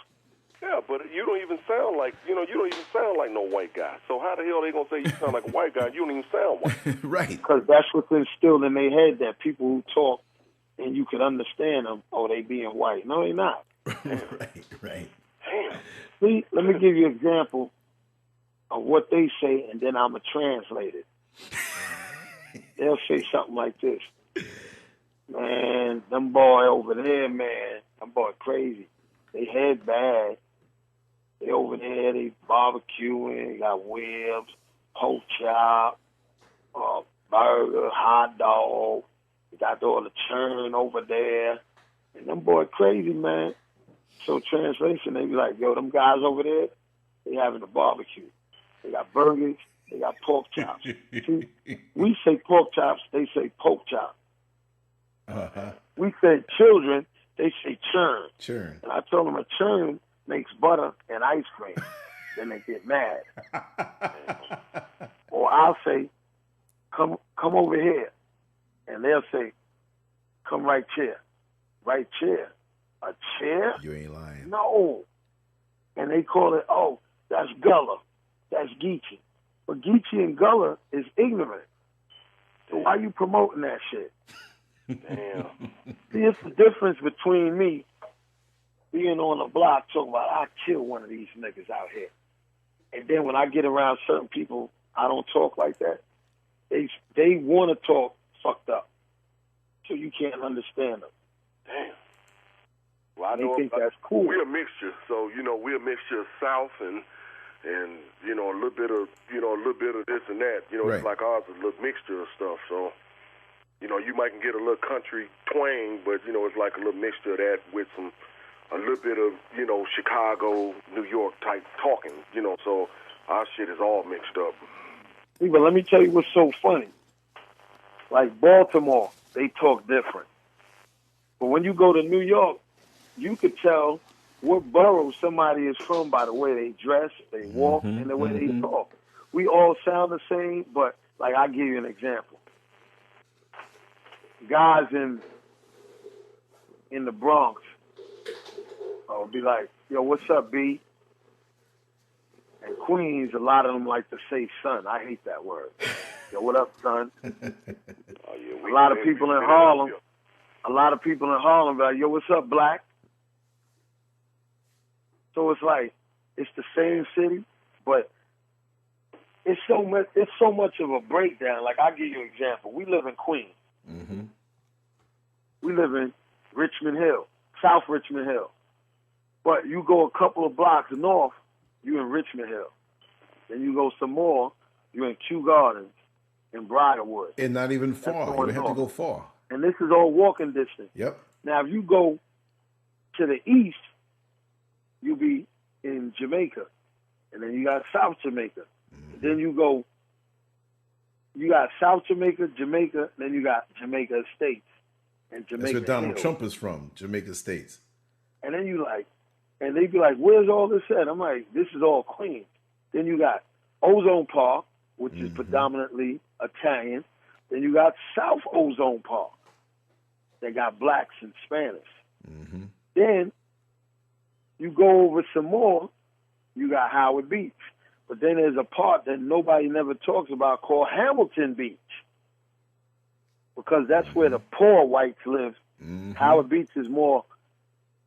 Yeah, but you don't even sound like, you don't even sound like no white guy. So how the hell are they going to say you sound like a white guy? You don't even sound white. Right. Because that's what's instilled in their head, that people who talk and you can understand them, oh, they being white. No, they not. Right. Damn. See, let me give you an example of what they say, and then I'm going to translate it. They'll say something like this. Man, them boy over there, man, them boy crazy. They head bad. They over there, they barbecuing, they got ribs, pork chop, burger, hot dog. They got all the churn over there. And them boy crazy, man. So translation, they be like, yo, them guys over there, they having a barbecue. They got burgers, they got pork chops. See, we say pork chops, they say pork chop. Uh-huh. We say children, they say churn. Churn. And I told them a churn makes butter and ice cream. Then they get mad. Or I'll say, come over here. And they'll say, come right chair. Right chair. A chair? You ain't lying. No. And they call it, oh, that's Gullah. That's Geechee. But Geechee and Gullah is ignorant. So why you promoting that shit? Damn. See, it's the difference between me being on the block talking about I kill one of these niggas out here. And then when I get around certain people, I don't talk like that. They want to talk fucked up. So you can't understand them. Damn. Well, I They know think that's cool. We're a mixture, so we're a mixture of South and a little bit of this and that. Right. It's like ours is a little mixture of stuff. So you might can get a little country twang, but it's like a little mixture of that with a little bit of Chicago, New York type talking. So our shit is all mixed up. See, but let me tell you what's so funny. Like Baltimore, they talk different. But when you go to New York, you could tell what borough somebody is from by the way they dress, they walk, and the way they talk. We all sound the same, but like I'll give you an example. Guys in the Bronx will be like, yo, what's up, B? And Queens, a lot of them like to say son. I hate that word. Yo, what up, son? A lot of people in Harlem be like, yo, what's up, black? So it's like, it's the same city, but it's so much of a breakdown. Like, I'll give you an example. We live in Queens. Mm-hmm. We live in Richmond Hill, South Richmond Hill. But you go a couple of blocks north, you're in Richmond Hill. Then you go some more, you're in Kew Gardens, in Briarwood. And not even far. You don't have to go far. And this is all walking distance. Yep. Now, if you go to the east, you'll be in Jamaica. And then you got South Jamaica. Mm-hmm. Then you got South Jamaica, Jamaica, then you got Jamaica Estates. And Jamaica That's where Donald Hills. Trump is from, Jamaica Estates. And then and they be like, where's all this at? I'm like, this is all Queens. Then you got Ozone Park, which is predominantly Italian. Then you got South Ozone Park. They got blacks and Spanish. Mm-hmm. Then you go over some more, you got Howard Beach. But then there's a part that nobody never talks about called Hamilton Beach. Because that's where the poor whites live. Mm-hmm. Howard Beach is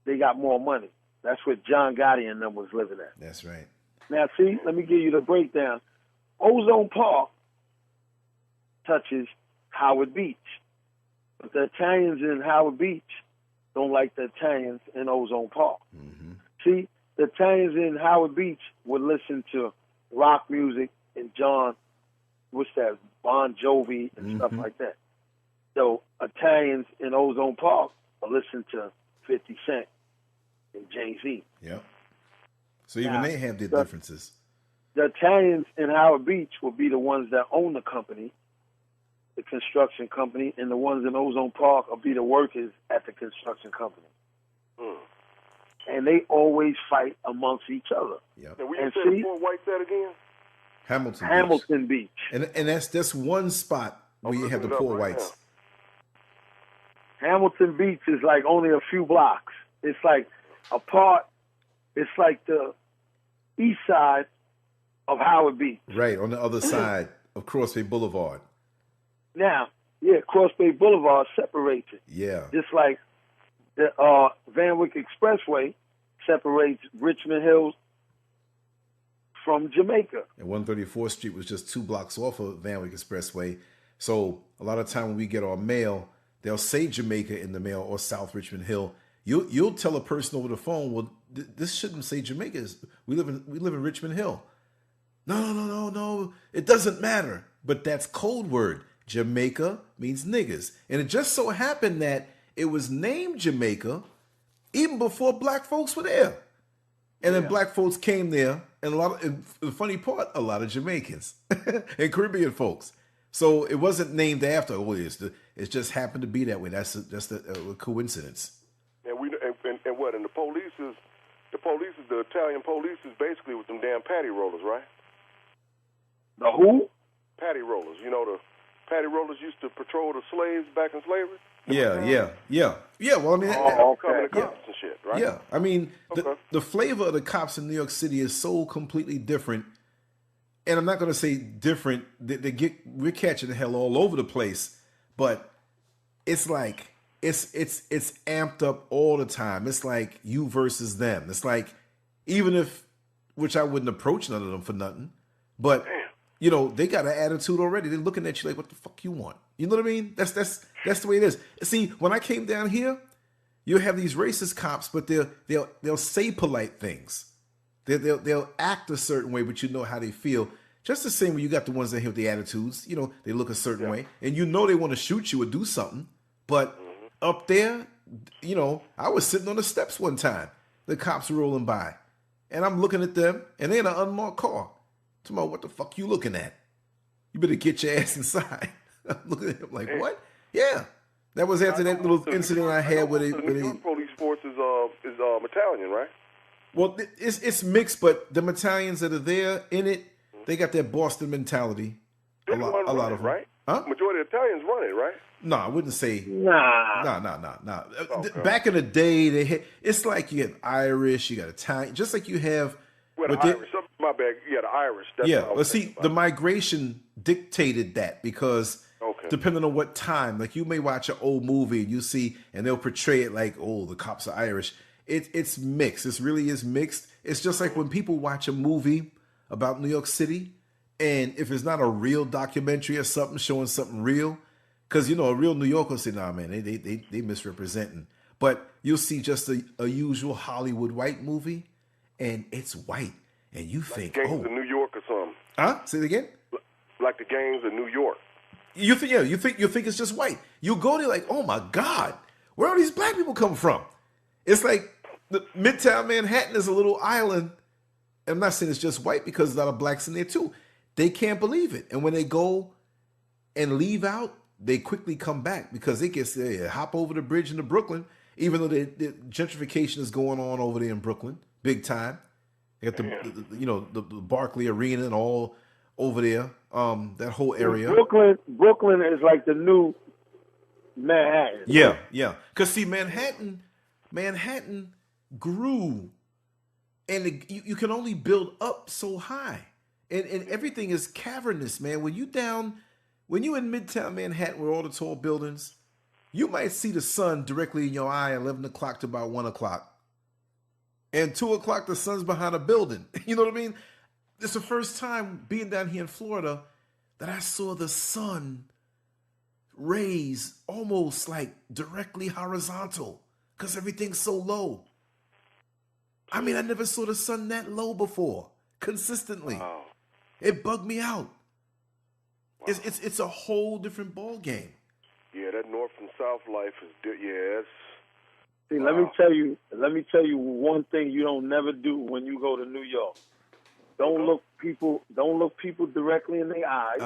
they got more money. That's where John Gotti and them was living at. That's right. Now, see, let me give you the breakdown. Ozone Park touches Howard Beach. But the Italians in Howard Beach don't like the Italians in Ozone Park. Mm-hmm. See, the Italians in Howard Beach would listen to rock music and Bon Jovi and stuff like that. So Italians in Ozone Park will listen to 50 Cent and Jay-Z. Yep. So even they have their differences. The Italians in Howard Beach will be the ones that own the company, the construction company, and the ones in Ozone Park will be the workers at the construction company. And they always fight amongst each other. Yep. And where you said the poor whites at again? Hamilton Beach. And that's one spot where you have the poor whites. Hamilton Beach is like only a few blocks. It's like it's like the east side of Howard Beach. Right, on the other side of Cross Bay Boulevard. Now, Cross Bay Boulevard separates it. Yeah. Just like the Van Wyck Expressway separates Richmond Hill from Jamaica. And 134th Street was just 2 blocks off of Van Wyck Expressway. So a lot of time when we get our mail, they'll say Jamaica in the mail or South Richmond Hill. You'll tell a person over the phone, well, this shouldn't say Jamaica. We live in Richmond Hill. No. It doesn't matter. But that's code word. Jamaica means niggas. And it just so happened that it was named Jamaica even before black folks were there. And then black folks came there, and the funny part, a lot of Jamaicans and Caribbean folks. So it wasn't named after. Oh, it just happened to be that way. That's a coincidence. And what? And the Italian police is basically with them damn patty rollers, right? The who? Patty rollers. You know, the patty rollers used to patrol the slaves back in slavery. Yeah. Well, I mean, the cops and shit, right? Yeah, I mean, the flavor of the cops in New York City is so completely different. And I'm not going to say different. We're catching the hell all over the place, but it's like it's amped up all the time. It's like you versus them. It's like which I wouldn't approach none of them for nothing, but you know they got an attitude already. They're looking at you like, what the fuck you want? You know what I mean? That's the way it is. See, when I came down here, you have these racist cops, but they'll say polite things. They'll act a certain way, but you know how they feel. Just the same way you got the ones that have the attitudes. You know, they look a certain way, and you know they want to shoot you or do something. But up there, you know, I was sitting on the steps one time. The cops were rolling by, and I'm looking at them, and they're in an unmarked car. Talking about, what the fuck you looking at? You better get your ass inside. I'm looking at him like, what? Yeah. That was after that little incident I had with it. The New York police force is Italian, right? Well, it's mixed, but the Italians that are there in it, they got that Boston mentality. A lot of them. Right? Huh? Majority of Italians run it, right? No, I wouldn't say. Nah. No. Okay. Back in the day, it's like you have Irish, you got Italian, just like you have. Well, the Irish. My bad. Yeah, the Irish. That's Well, see, the migration dictated that because depending on what time, like you may watch an old movie and you see, and they'll portray it like, oh, the cops are Irish. It's mixed. It really is mixed. It's just like when people watch a movie about New York City, and if it's not a real documentary or something showing something real, because, you know, a real New Yorker will say, nah, man, they misrepresenting. But you'll see just a usual Hollywood white movie, and it's white. And you think, gangs of New York or something. Huh? Say it again? Like the gangs of New York. You think it's just white. You go there like, oh my God, where are these black people come from? It's like the Midtown Manhattan is a little island. And I'm not saying it's just white because there's a lot of blacks in there too. They can't believe it. And when they go and leave out, they quickly come back because they hop over the bridge into Brooklyn, even though the gentrification is going on over there in Brooklyn, big time. They got the Barclay Arena and all over there, that whole area. Brooklyn is like the new Manhattan. Yeah. Because see, Manhattan grew, and you can only build up so high, and everything is cavernous, man. When you in Midtown Manhattan with all the tall buildings, you might see the sun directly in your eye 11 o'clock to about 1 o'clock. And 2 o'clock, the sun's behind a building. You know what I mean? It's the first time being down here in Florida that I saw the sun rays almost like directly horizontal because everything's so low. I mean, I never saw the sun that low before, consistently. Wow. It bugged me out. Wow. It's a whole different ball game. Yeah, that north and south life is it's... See, let me tell you one thing you don't never do when you go to New York. Don't look people directly in the eyes.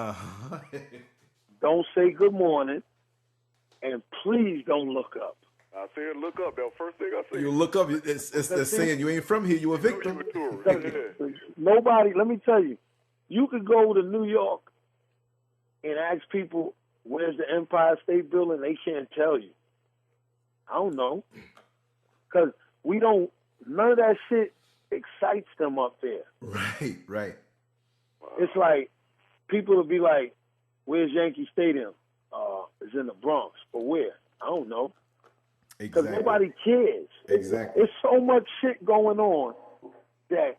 Don't say good morning, and please don't look up. I said look up. That first thing I said. You look up. It's saying you ain't from here. You a victim. Nobody. Let me tell you, you could go to New York and ask people where's the Empire State Building. They can't tell you. I don't know. Because none of that shit excites them up there. Right. It's like, people will be like, where's Yankee Stadium? It's in the Bronx. But where? I don't know. Because nobody cares. Exactly. There's so much shit going on that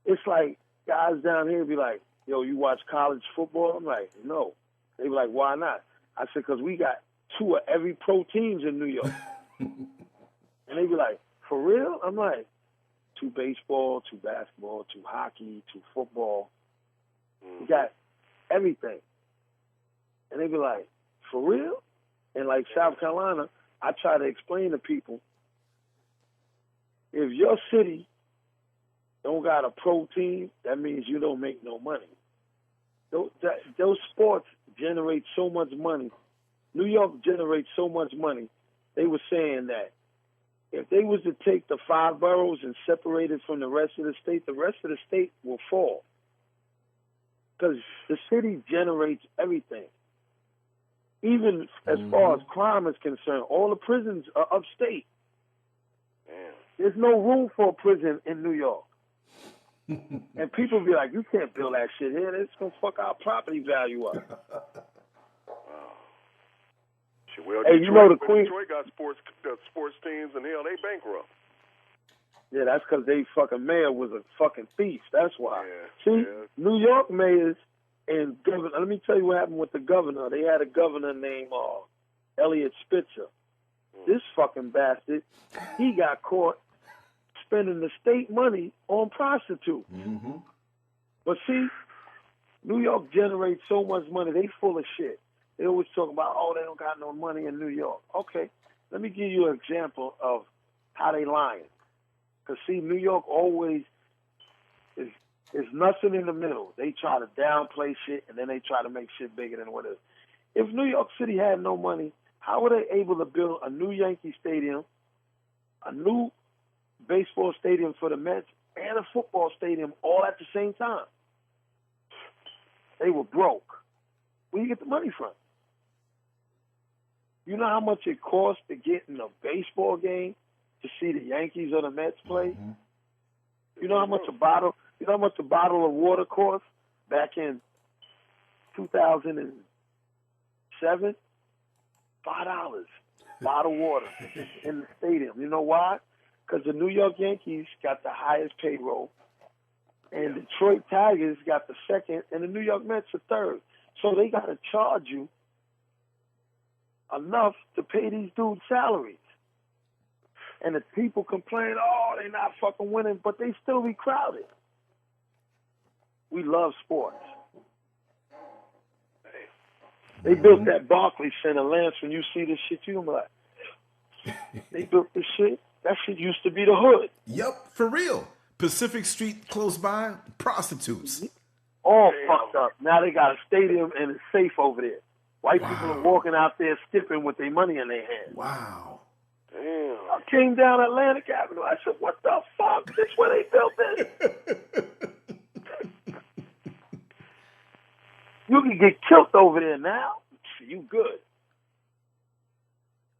it's like, guys down here be like, yo, you watch college football? I'm like, no. They be like, why not? I said, because we got 2 of every pro teams in New York. And they be like, for real? I'm like, 2 baseball, 2 basketball, 2 hockey, 2 football. We got everything. And they be like, for real? And like South Carolina, I try to explain to people, if your city don't got a pro team, that means you don't make no money. Those sports generate so much money. New York generates so much money. They were saying that if they was to take the 5 boroughs and separate it from the rest of the state will fall. Because the city generates everything. Even as far as crime is concerned, all the prisons are upstate. Damn. There's no room for a prison in New York. And people be like, you can't build that shit here. It's going to fuck our property value up. Well, hey, Detroit, you know the Queen. Detroit got sports teams, and hell, they bankrupt. Yeah, that's because they fucking mayor was a fucking thief. That's why. Yeah, See, New York mayors and governor. Let me tell you what happened with the governor. They had a governor named Elliot Spitzer. This fucking bastard, he got caught spending the state money on prostitutes. Mm-hmm. But see, New York generates so much money. They full of shit. They always talk about, oh, they don't got no money in New York. Okay, let me give you an example of how they lying. Because, see, New York always is nothing in the middle. They try to downplay shit, and then they try to make shit bigger than what it is. If New York City had no money, how were they able to build a new Yankee Stadium, a new baseball stadium for the Mets, and a football stadium all at the same time? They were broke. Where you get the money from? You know how much it costs to get in a baseball game to see the Yankees or the Mets play? Mm-hmm. You know how much a bottle of water cost back in 2007? $5. Bottled water in the stadium. You know why? Because the New York Yankees got the highest payroll, and Detroit Tigers got the second, and the New York Mets the third. So they got to charge you enough to pay these dudes' salaries. And the people complain, oh, they're not fucking winning, but they still be crowded. We love sports. They built that Barclays Center, Lance. When you see this shit, you're going to be like, they built this shit? That shit used to be the hood. Yep, for real. Pacific Street close by, prostitutes. All fucked up. Now they got a stadium and it's safe over there. White people are walking out there skipping with their money in their hand. Wow. Damn. I came down Atlantic Avenue. I said, what the fuck? This where they built this? You can get killed over there now. You good.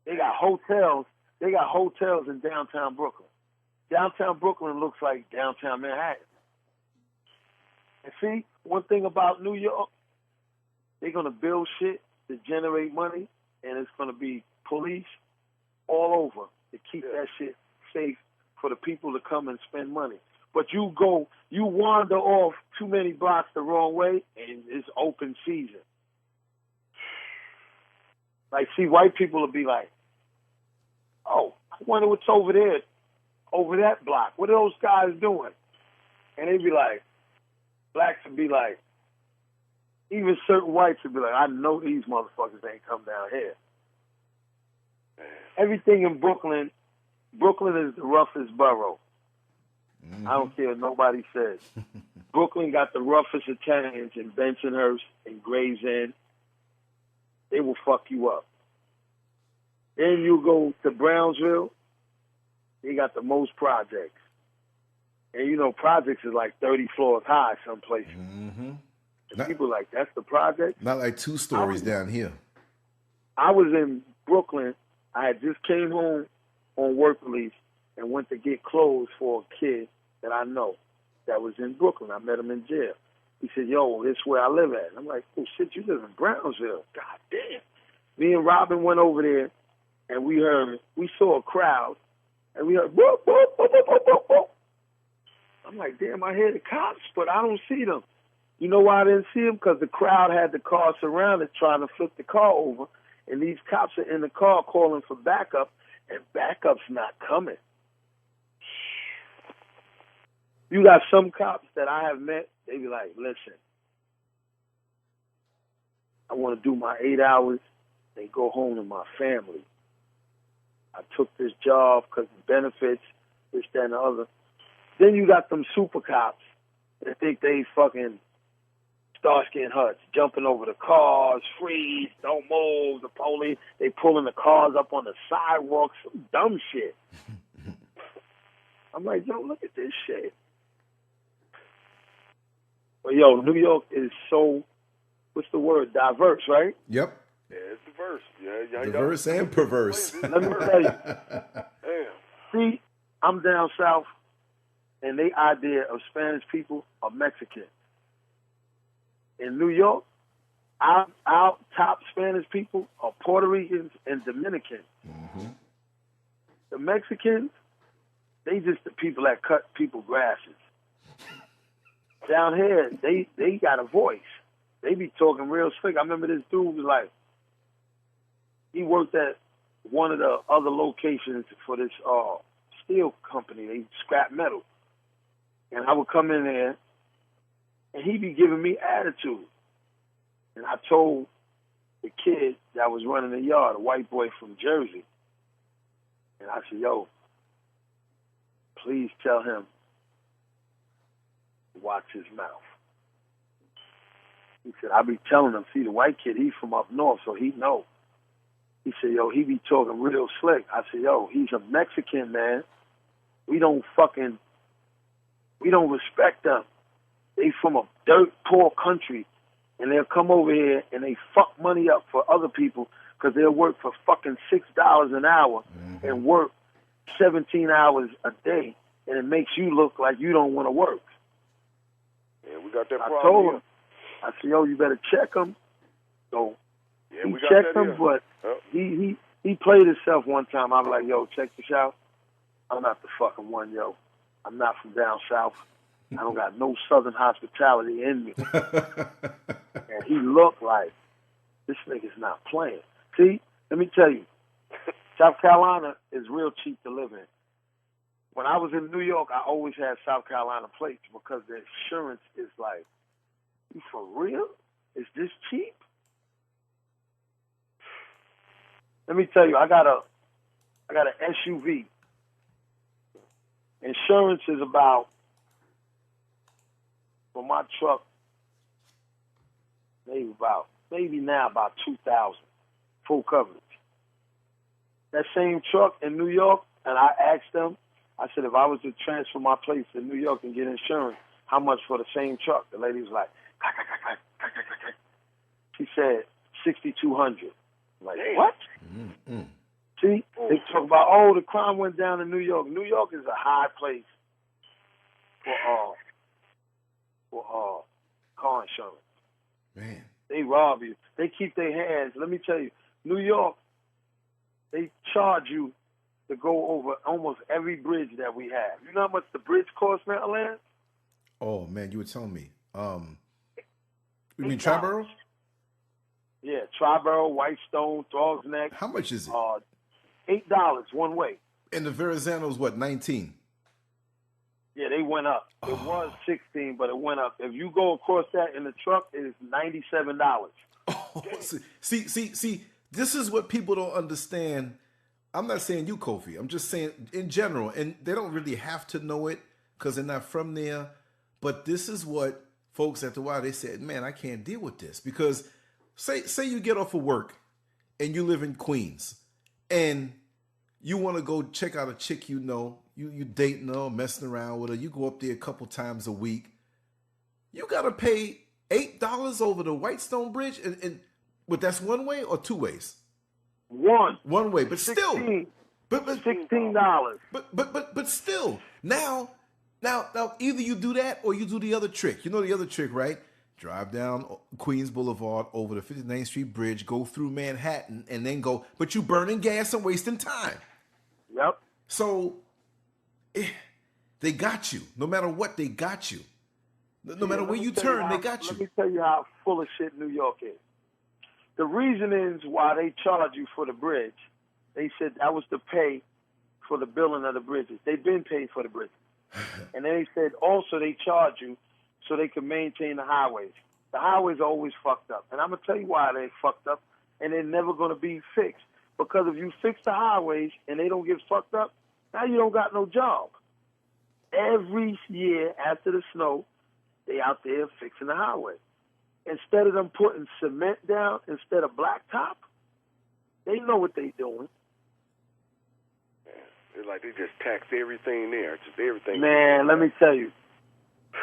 They got hotels. They got hotels in downtown Brooklyn. Downtown Brooklyn looks like downtown Manhattan. And see, one thing about New York, they're going to build shit to generate money, and it's going to be police all over to keep that shit safe for the people to come and spend money. But you wander off too many blocks the wrong way, and it's open season. Like, see, white people will be like, oh, I wonder what's over there, over that block. What are those guys doing? And they'd be like, blacks would be like, even certain whites would be like, I know these motherfuckers ain't come down here. Everything in Brooklyn is the roughest borough. Mm-hmm. I don't care what nobody says. Brooklyn got the roughest Italians in Bensonhurst and Gravesend. They will fuck you up. Then you go to Brownsville, they got the most projects. And you know, projects is like 30 floors high some places. Mm-hmm. People like, that's the project? Not like 2 stories down here. I was in Brooklyn. I had just came home on work release and went to get clothes for a kid that I know that was in Brooklyn. I met him in jail. He said, yo, this is where I live at. And I'm like, oh, shit, you live in Brownsville. God damn. Me and Robin went over there, and we saw a crowd, and we heard, whoop, whoop, whoop, whoop, whoop, whoop, whoop. I'm like, damn, I hear the cops, but I don't see them. You know why I didn't see them? Because the crowd had the car surrounded trying to flip the car over, and these cops are in the car calling for backup, and backup's not coming. You got some cops that I have met, they be like, listen, I want to do my 8 hours and go home to my family. I took this job because the benefits, this, that, and the other. Then you got them super cops that think they fucking Starsky and Hutch, jumping over the cars, freeze, don't move, the police, they pulling the cars up on the sidewalk, some dumb shit. I'm like, yo, look at this shit. But yo, New York is so, what's the word, diverse, right? Yep. Yeah, it's diverse. Yeah, diverse and perverse. Let me tell you. Damn. See, I'm down south, and the idea of Spanish people are Mexican. In New York, our top Spanish people are Puerto Ricans and Dominicans. Mm-hmm. The Mexicans, they just the people that cut people's grasses. Down here, they got a voice. They be talking real slick. I remember this dude was like, he worked at one of the other locations for this steel company. They scrap metal. And I would come in there, and he be giving me attitude. And I told the kid that was running the yard, a white boy from Jersey, and I said, yo, please tell him to watch his mouth. He said, I be telling him, see, the white kid, he's from up north, so he know. He said, yo, he be talking real slick. I said, yo, he's a Mexican, man. We don't respect them. They from a dirt poor country, and they'll come over here and they fuck money up for other people because they'll work for fucking $6 an hour and work 17 hours a day, and it makes you look like you don't want to work. Yeah, we got that problem. I told him, I said, yo, you better check him. So he checked him, but he played himself one time. I was like, yo, check this out. I'm not the fucking one, yo. I'm not from down south. I don't got no southern hospitality in me. And he looked like, this nigga's not playing. See, let me tell you, South Carolina is real cheap to live in. When I was in New York, I always had South Carolina plates because the insurance is like, you for real? Is this cheap? Let me tell you, I got an SUV. Insurance is about, for my truck, maybe now about $2,000 full coverage. That same truck in New York, and I asked them, I said, if I was to transfer my place to New York and get insurance, how much for the same truck? The lady was like, she said $6,200. I'm like, what? Mm-hmm. See, they talk about, oh, the crime went down in New York. New York is a high place for car insurance. Man. They rob you. They keep their hands. Let me tell you, New York, they charge you to go over almost every bridge that we have. You know how much the bridge costs now, Lance? Oh, man, you were telling me. You mean Triborough? Yeah, Triborough, Whitestone, Throgs Neck. How much is it? $8 one way. And the Verrazano's what, 19? Yeah, they went up. It was 16, but it went up. If you go across that in the truck, it is $97. Oh, see, this is what people don't understand. I'm not saying you, Kofi. I'm just saying in general, and they don't really have to know it because they're not from there. But this is what folks after a while, they said, man, I can't deal with this. Because say you get off of work and you live in Queens and you want to go check out a chick you know, you dating her, messing around with her, you go up there a couple times a week, you got to pay $8 over the Whitestone Bridge, but that's one way or two ways? One way, but 16, still, but $16. But still, now either you do that or you do the other trick. You know the other trick, right? Drive down Queens Boulevard over the 59th Street Bridge, go through Manhattan, and then go. But you burning gas and wasting time. Yep. So they got you. No matter what, they got you. No matter where you turn, they got you. Let me tell you how full of shit New York is. The reason is why they charge you for the bridge. They said that was to pay for the building of the bridges. They've been paid for the bridges. And then they said also they charge you so they can maintain the highways. The highways are always fucked up. And I'm going to tell you why they're fucked up, and they're never going to be fixed. because if you fix the highways and they don't get fucked up, now you don't got no job. Every year after the snow, they out there fixing the highway. Instead of them putting cement down instead of blacktop, they know what they doing. It's like they just tax everything there, just everything. Man, let me tell you,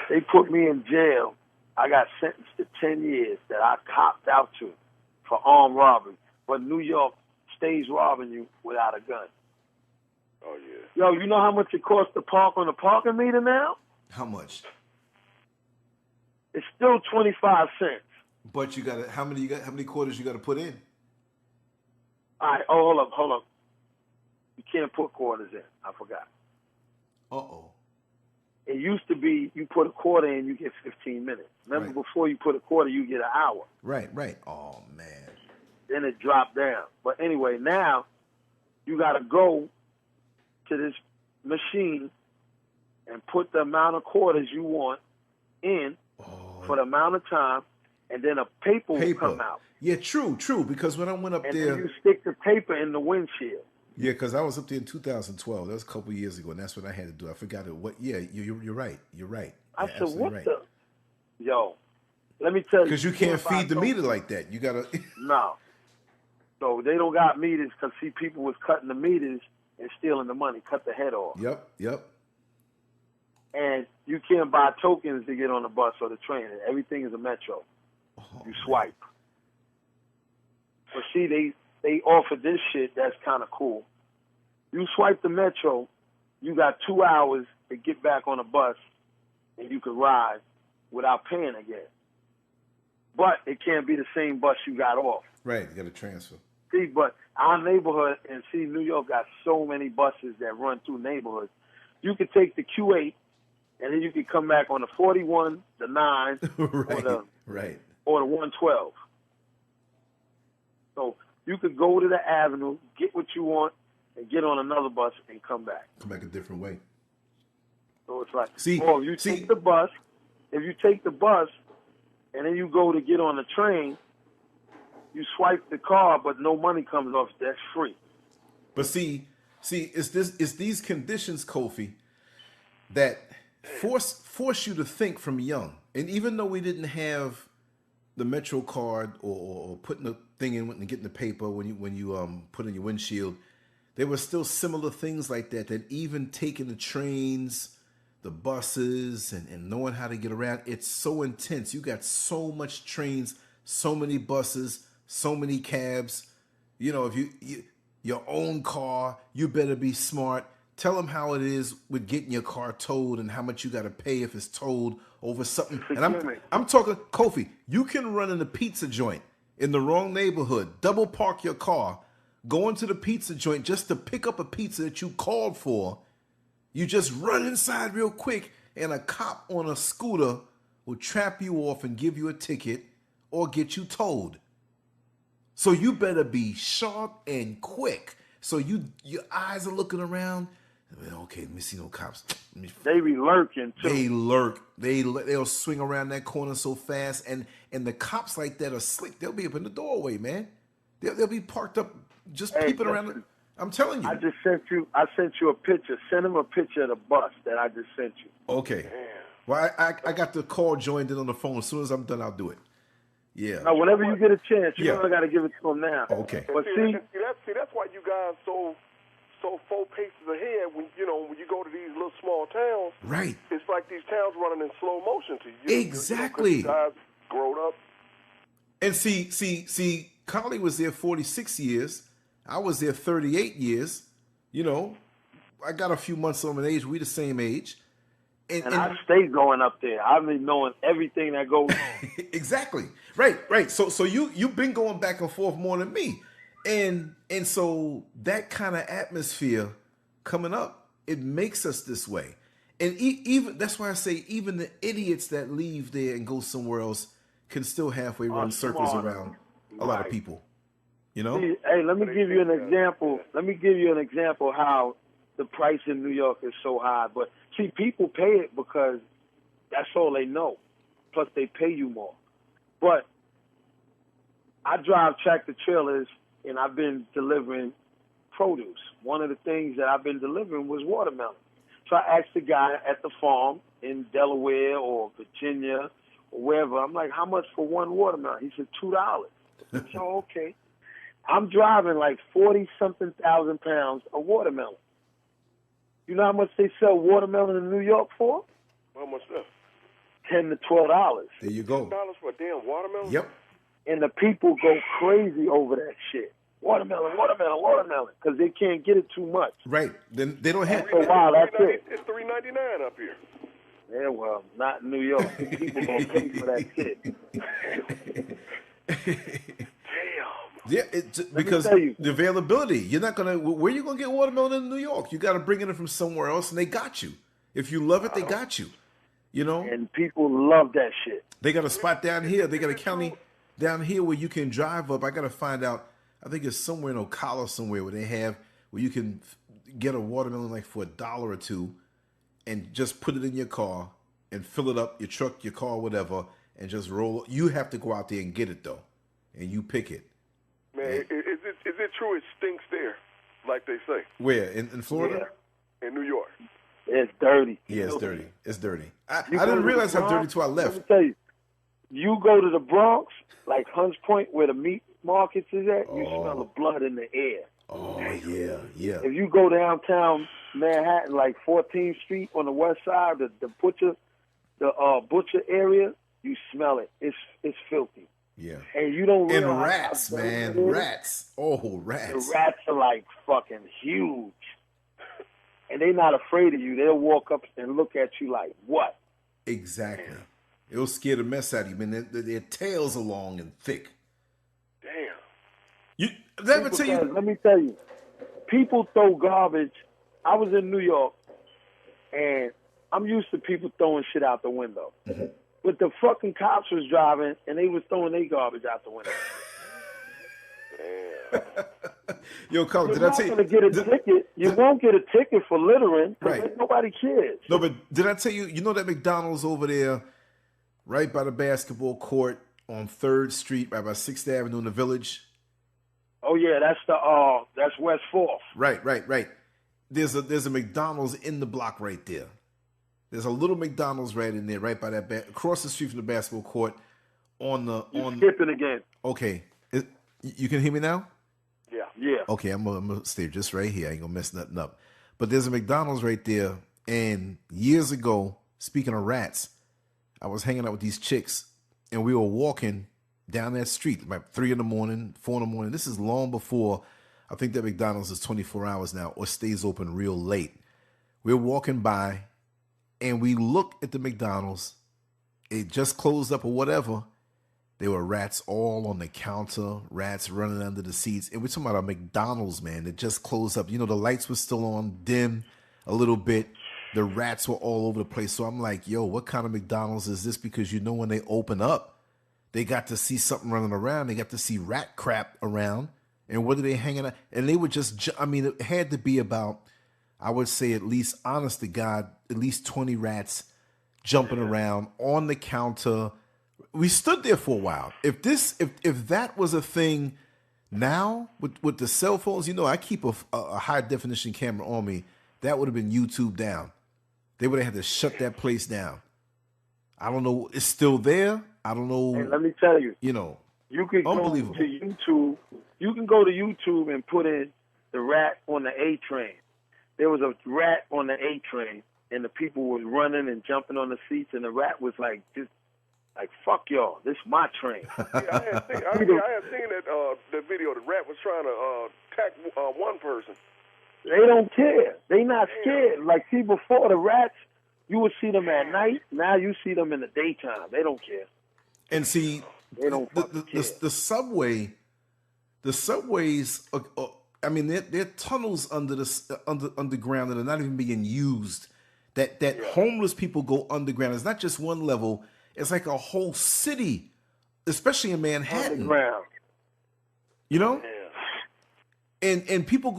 they put me in jail. I got sentenced to 10 years that I copped out to for armed robbery. But New York stays robbing you without a gun. Oh, yeah. Yo, you know how much it costs to park on the parking meter now? How much? It's still 25 cents. But you got how many quarters you got to put in? All right, oh, hold up. You can't put quarters in. I forgot. Uh-oh. It used to be you put a quarter in, you get 15 minutes. Remember, Right. before you put a quarter, you get an hour. Right. Oh, man. Then it dropped down. But anyway, now you got to go to this machine and put the amount of quarters you want in for the amount of time, and then a paper will come out. Yeah, true. Because when I went up there, and then you stick the paper in the windshield. Yeah, because I was up there in 2012. That was a couple of years ago, and that's what I had to do. I forgot it. What? Yeah, you're right. You're right. I You're said, what right. the? Yo, let me tell you. Because you can't feed the meter like that. You got to. No. So they don't got meters because, see, people was cutting the meters and stealing the money, cut the head off. Yep. And you can't buy tokens to get on the bus or the train. Everything is a metro. You swipe. But see, they offer this shit that's kind of cool. You swipe the metro, you got 2 hours to get back on a bus, and you can ride without paying again. But it can't be the same bus you got off. Right, you got to transfer. See, but our neighborhood, and see, New York got so many buses that run through neighborhoods. You could take the Q8, and then you could come back on the 41, the 9, right. or the 112. So you could go to the avenue, get what you want, and get on another bus and come back. Come back a different way. So it's like, if you take the bus and then you go to get on the train, you swipe the card, but no money comes off. That's free. But see, it's these conditions, Kofi, that force you to think from young. And even though we didn't have the Metro card or putting the thing in and getting the paper when you put in your windshield, there were still similar things like that even taking the trains, the buses, and knowing how to get around, it's so intense. You got so much trains, so many buses, so many cabs. You know, if you your own car, you better be smart. Tell them how it is with getting your car towed and how much you got to pay if it's towed over something. And I'm talking, Kofi, you can run in a pizza joint in the wrong neighborhood, double park your car, go into the pizza joint just to pick up a pizza that you called for. You just run inside real quick, and a cop on a scooter will trap you off and give you a ticket or get you towed. So you better be sharp and quick. So your eyes are looking around. Okay, let me see no cops. They be lurking too. They lurk. They'll swing around that corner so fast, and the cops like that are slick. They'll be up in the doorway, man. They'll be parked up, just peeping around. I'm telling you. I sent you a picture. Send him a picture of the bus that I just sent you. Okay. Damn. Well, I got the call joined in on the phone. As soon as I'm done, I'll do it. Yeah. Now, whenever you get a chance, you got to give it to him now. Okay. But that's why you guys so 4 paces ahead when you go to these little small towns. Right. It's like these towns running in slow motion to you. Exactly. You guys grown up. And see, Collie was there 46 years. I was there 38 years. You know, I got a few months on my age. We the same age. And I stay going up there. I've been knowing everything that goes on. Exactly. Right. So you've been going back and forth more than me. And so that kind of atmosphere coming up, it makes us this way. And even that's why I say even the idiots that leave there and go somewhere else can still halfway run circles around a lot of people. You know? See, hey, let me give you an example. Let me give you an example how the price in New York is so high. But see, people pay it because that's all they know. Plus, they pay you more. But I drive tractor trailers and I've been delivering produce. One of the things that I've been delivering was watermelon. So I asked the guy at the farm in Delaware or Virginia or wherever, I'm like, how much for one watermelon? He said, $2. So, okay. I'm driving like 40-something thousand pounds of watermelon. You know how much they sell watermelon in New York for? How much that? $10 to $12. There you go. $10 for a damn watermelon? Yep. And the people go crazy over that shit. Watermelon, watermelon, watermelon, because they can't get it too much. Right. Then they don't have. After a while, that's it. It's $3.99 up here. Yeah, well, not in New York. People gonna pay for that shit. Damn. Yeah, because the availability. You're not gonna. Where you gonna get watermelon in New York? You got to bring it in from somewhere else, and they got you. If you love it, they got you. You know. And people love that shit. They got a spot down here. They got a county down here where you can drive up. I got to find out. I think it's somewhere in Ocala somewhere where you can get a watermelon like for $1 or $2 and just put it in your car and fill it up, your truck, your car, whatever, and just roll. You have to go out there and get it though, and you pick it. Man, is it true it stinks there, like they say? Where? In Florida? Yeah. In New York. It's dirty. Yeah, it's dirty. It's dirty. I didn't realize how dirty till I left. Let me tell you, you go to the Bronx, like Hunts Point, where the meat markets is at, you smell the blood in the air. Oh, yeah, yeah. If you go downtown Manhattan, like 14th Street on the west side, the butcher area, you smell it. It's filthy. Yeah. And you don't realize. And rats, man. Rats. Oh, rats. The rats are like fucking huge. And they're not afraid of you. They'll walk up and look at you like, what? Exactly. It'll scare the mess out of you, man. Their tails are long and thick. Damn. Let me tell you, people throw garbage. I was in New York, and I'm used to people throwing shit out the window. Mm-hmm. But the fucking cops was driving, and they was throwing their garbage out the window. Damn. Yo, Carl, did I tell you? You're not going to get a ticket. You won't get a ticket for littering, right? Nobody cares. No, but did I tell you? You know that McDonald's over there, right by the basketball court on 3rd Street, right by 6th Avenue in the Village? Oh yeah, that's West 4th. Right. There's a McDonald's in the block right there. There's a little McDonald's right in there, right by that across the street from the basketball court. Skipping again. Okay, you can hear me now? Yeah. Okay, I'm gonna stay just right here. I ain't gonna mess nothing up. But there's a McDonald's right there. And years ago, speaking of rats, I was hanging out with these chicks, and we were walking down that street about 3 in the morning, 4 in the morning. This is long before I think that McDonald's is 24 hours now or stays open real late. We're walking by, and we look at the McDonald's. It just closed up or whatever. There were rats all on the counter, rats running under the seats. And we're talking about a McDonald's, man, that just closed up. You know, the lights were still on, dim a little bit. The rats were all over the place. So I'm like, yo, what kind of McDonald's is this? Because you know when they open up, they got to see something running around. They got to see rat crap around. And what are they hanging out? And they would just, it had to be about, I would say at least, honest to God, at least 20 rats jumping around on the counter. We stood there for a while. If that was a thing now with the cell phones, you know, I keep a high definition camera on me. That would have been YouTube down. They would have had to shut that place down. I don't know. It's still there. I don't know. And let me tell you, you know, you can go to YouTube. You can go to YouTube and put in the rat on the A train. There was a rat on the A train, and the people was running and jumping on the seats, and the rat was like, just like, fuck y'all, this is my train. Yeah, I had seen that video. The rat was trying to attack one person. They don't care. They not scared. Like, see, before the rats, you would see them at night. Now you see them in the daytime. They don't care. And see, they don't care. The subways. I mean, they're tunnels underground that are not even being used. That homeless people go underground. It's not just one level. It's like a whole city, especially in Manhattan. Underground. You know. Yeah. And people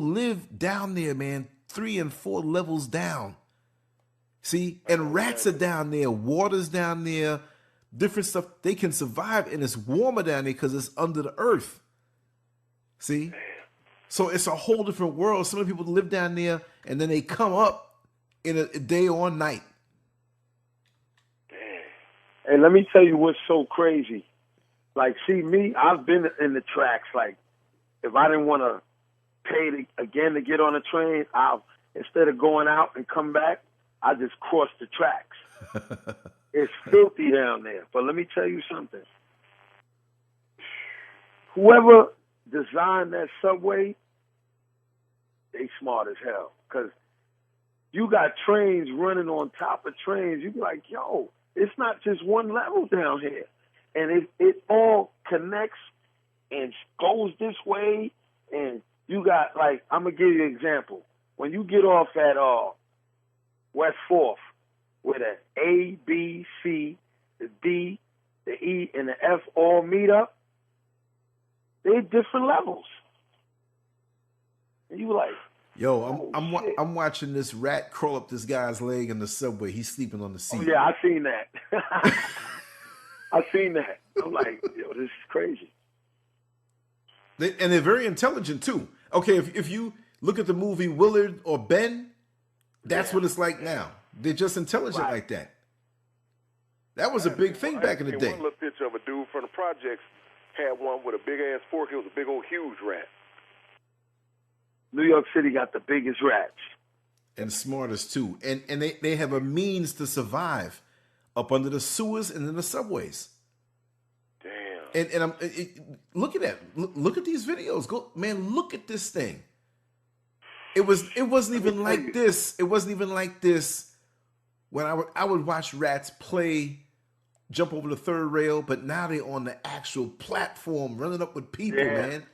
live down there, man, 3 and 4 levels down. See, and rats are down there, water's down there, different stuff. They can survive, and it's warmer down there because it's under the earth. See? So it's a whole different world. Some of the people live down there, and then they come up in a day or night. Hey, let me tell you what's so crazy. Like, see, me, I've been in the tracks. Like, if I didn't want to pay again to get on a train, instead of going out and come back, I just cross the tracks. It's filthy down there. But let me tell you something. Whoever designed that subway, they smart as hell. Because you got trains running on top of trains. You be like, yo, it's not just one level down here. And it all connects and goes this way. And you got, like, I'm going to give you an example. When you get off at West 4th, where the A, B, C, the D, the E, and the F all meet up, they're different levels. And you were like, yo, I'm watching this rat crawl up this guy's leg in the subway. He's sleeping on the seat. Oh, yeah, I seen that. I seen that. I'm like, yo, this is crazy. And they're very intelligent, too. Okay, if you look at the movie Willard or Ben, that's what it's like now. They're just intelligent like that. That was a big thing back in the day. One little picture of a dude from the projects had one with a big-ass fork. It was a big old huge rat. New York City got the biggest rats. And smartest, too. And they have a means to survive up under the sewers and in the subways. Damn. And look at that. Look at these videos. Man, look at this thing. It wasn't even like this. It wasn't even like this when I would watch rats play, jump over the third rail, but now they're on the actual platform running up with people, man.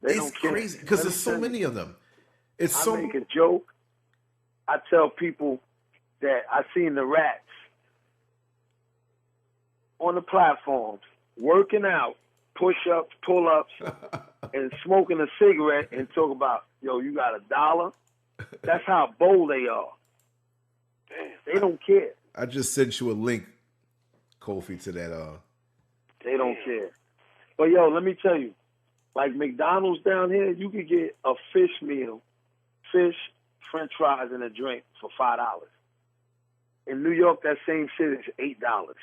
It's crazy because there's so many of them. I make a joke. I tell people that I seen the rats on the platforms working out, push-ups, pull-ups, and smoking a cigarette and talk about, yo, you got $1? That's how bold they are. They don't care. I just sent you a link, Kofi, to that. They don't care. But, yo, let me tell you, like McDonald's down here, you could get a fish meal, fish, French fries, and a drink for $5. In New York, that same shit is $8.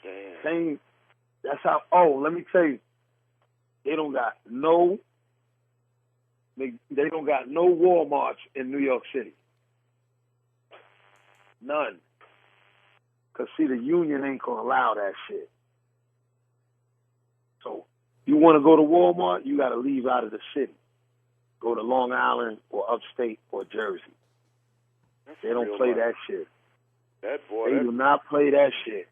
Damn. Same. That's how. Oh, let me tell you, they don't got no Walmarts in New York City. None. Cause see, the union ain't gonna allow that shit. So you want to go to Walmart, you got to leave out of the city. Go to Long Island or upstate or Jersey. They don't play that shit. They do not play that shit.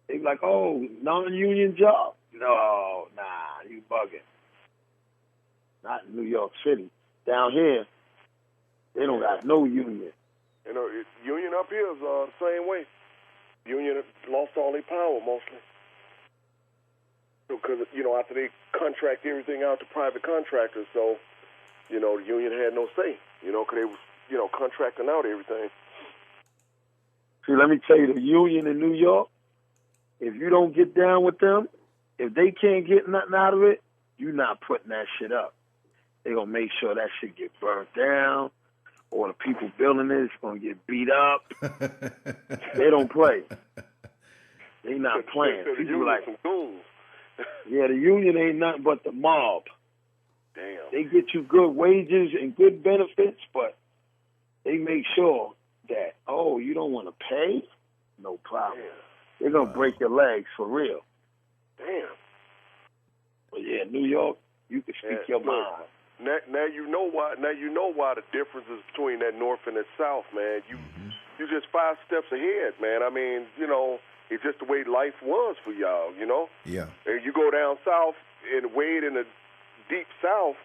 They be like, oh, non-union job? No, nah, you bugging. Not in New York City. Down here, they don't got no union. You know, union up here is the same way. Union lost all their power mostly. Because, you know, after they contract everything out to private contractors, so, you know, the union had no say, you know, because they was, you know, contracting out everything. See, let me tell you, the union in New York, if you don't get down with them, if they can't get nothing out of it, you're not putting that shit up. They're going to make sure that shit get burnt down, or the people building it is going to get beat up. They don't play. They not playing. People like, yeah, the union ain't nothing but the mob. Damn. They get you good wages and good benefits, but they make sure that, oh, you don't want to pay? No problem. Damn. They're going to break your legs for real. Damn. But yeah, New York, you can speak your mind. Now you know why. Now you know why the difference is between that north and that south, man. You just 5 steps ahead, man. I mean, you know, it's just the way life was for y'all, you know. Yeah. And you go down south and Wade in the deep south,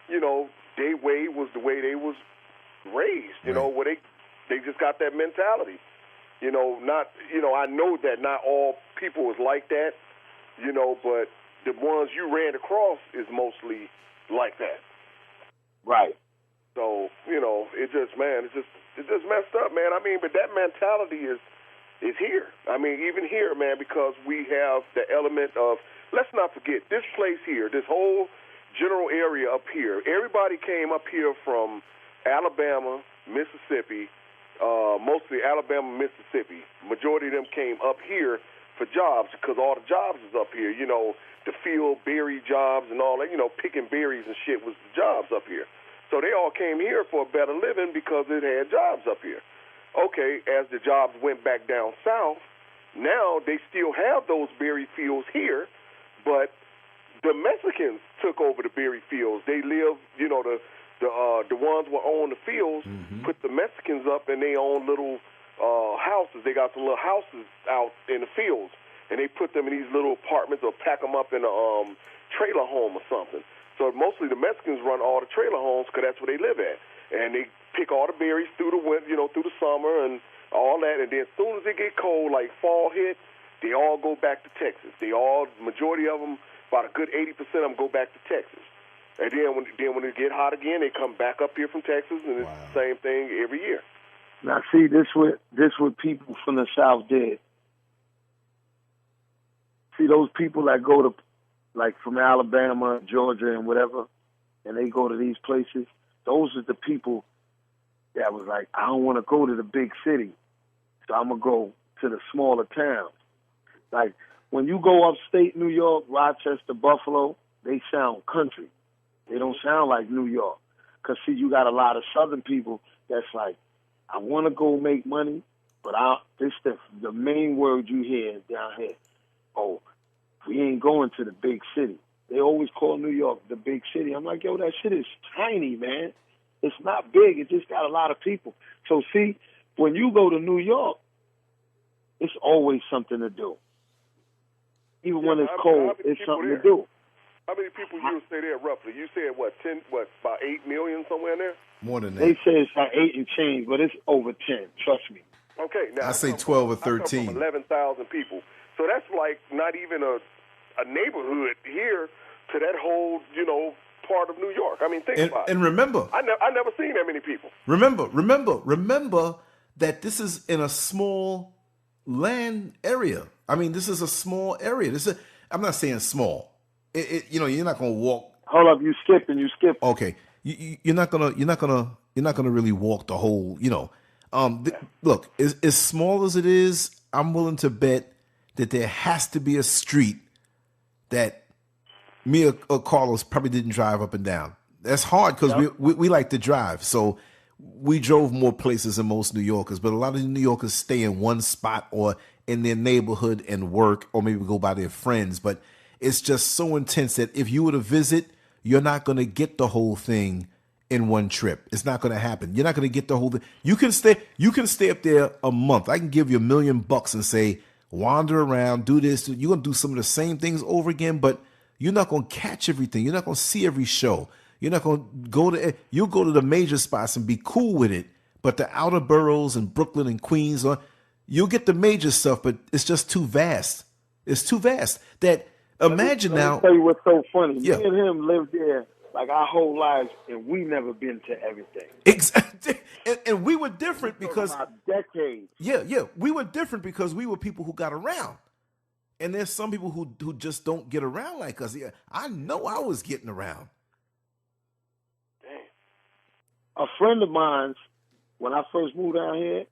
you know, Wade was the way they was raised, you know, where they just got that mentality. You know, not, you know, I know that not all people was like that, you know, but the ones you ran across is mostly like that. Right. So, you know, it just messed up, man. I mean, but that mentality is here. I mean, even here, man, because we have the element of, let's not forget, this place here, this whole general area up here. Everybody came up here from Alabama, Mississippi, mostly Alabama, Mississippi. Majority of them came up here for jobs because all the jobs is up here. You know, the field berry jobs and all that, you know, picking berries and shit was the jobs up here. So they all came here for a better living because it had jobs up here. Okay, as the jobs went back down south, now they still have those berry fields here, but the Mexicans took over the berry fields. They live, you know, the ones who own the fields put the Mexicans up and they own little houses. They got some little houses out in the fields, and they put them in these little apartments or pack them up in a trailer home or something. So mostly the Mexicans run all the trailer homes because that's where they live at, and they pick all the berries through the winter, you know, through the summer and all that. And then as soon as it get cold, like fall hit, they all go back to Texas. Majority of them, about a good 80% of them, go back to Texas. And then when it get hot again, they come back up here from Texas, and it's the same thing every year. Now, see, this what people from the South did. See, those people that go to, like, from Alabama, Georgia, and whatever, and they go to these places, those are the people that was like, I don't want to go to the big city, so I'm going to go to the smaller towns. Like, when you go upstate New York, Rochester, Buffalo, they sound country. They don't sound like New York. Because, see, you got a lot of Southern people that's like, I want to go make money, but this the main word you hear down here. Oh, we ain't going to the big city. They always call New York the big city. I'm like, yo, that shit is tiny, man. It's not big. It just got a lot of people. So, see, when you go to New York, it's always something to do. Even when it's cold, it's something to do. How many people you would say there roughly? You said, about 8 million somewhere in there? More than that. They say it's like 8 and change, but it's over 10. Trust me. Okay. Now I say 12 or 13. I come from 11,000 people. So that's like not even a neighborhood here to that whole, you know, part of New York. I mean, think about it. And remember, I never seen that many people. Remember that this is in a small land area. I mean, this is a small area. I'm not saying small. You know, you're not gonna walk. Hold up, you skip. Okay, you're not gonna really walk the whole. You know, look, as small as it is, I'm willing to bet that there has to be a street that me or Carlos probably didn't drive up and down. That's hard because we like to drive, so we drove more places than most New Yorkers. But a lot of New Yorkers stay in one spot or in their neighborhood and work, or maybe go by their friends. But it's just so intense that if you were to visit, you're not going to get the whole thing in one trip. It's not going to happen. You're not going to get the whole thing. You can stay up there a month. I can give you $1 million and say, wander around, do this. You're going to do some of the same things over again, but you're not going to catch everything. You're not going to see every show. You're not going to you'll go to the major spots and be cool with it. But the outer boroughs and Brooklyn and Queens, you'll get the major stuff, but it's just too vast. It's too vast. Imagine now. Let me tell you what's so funny. Yeah. Me and him lived there like our whole lives, and we never been to everything. Exactly. And we were different because decades. Yeah. We were different because we were people who got around. And there's some people who just don't get around like us. Yeah, I know I was getting around. A friend of mine's, when I first moved down here,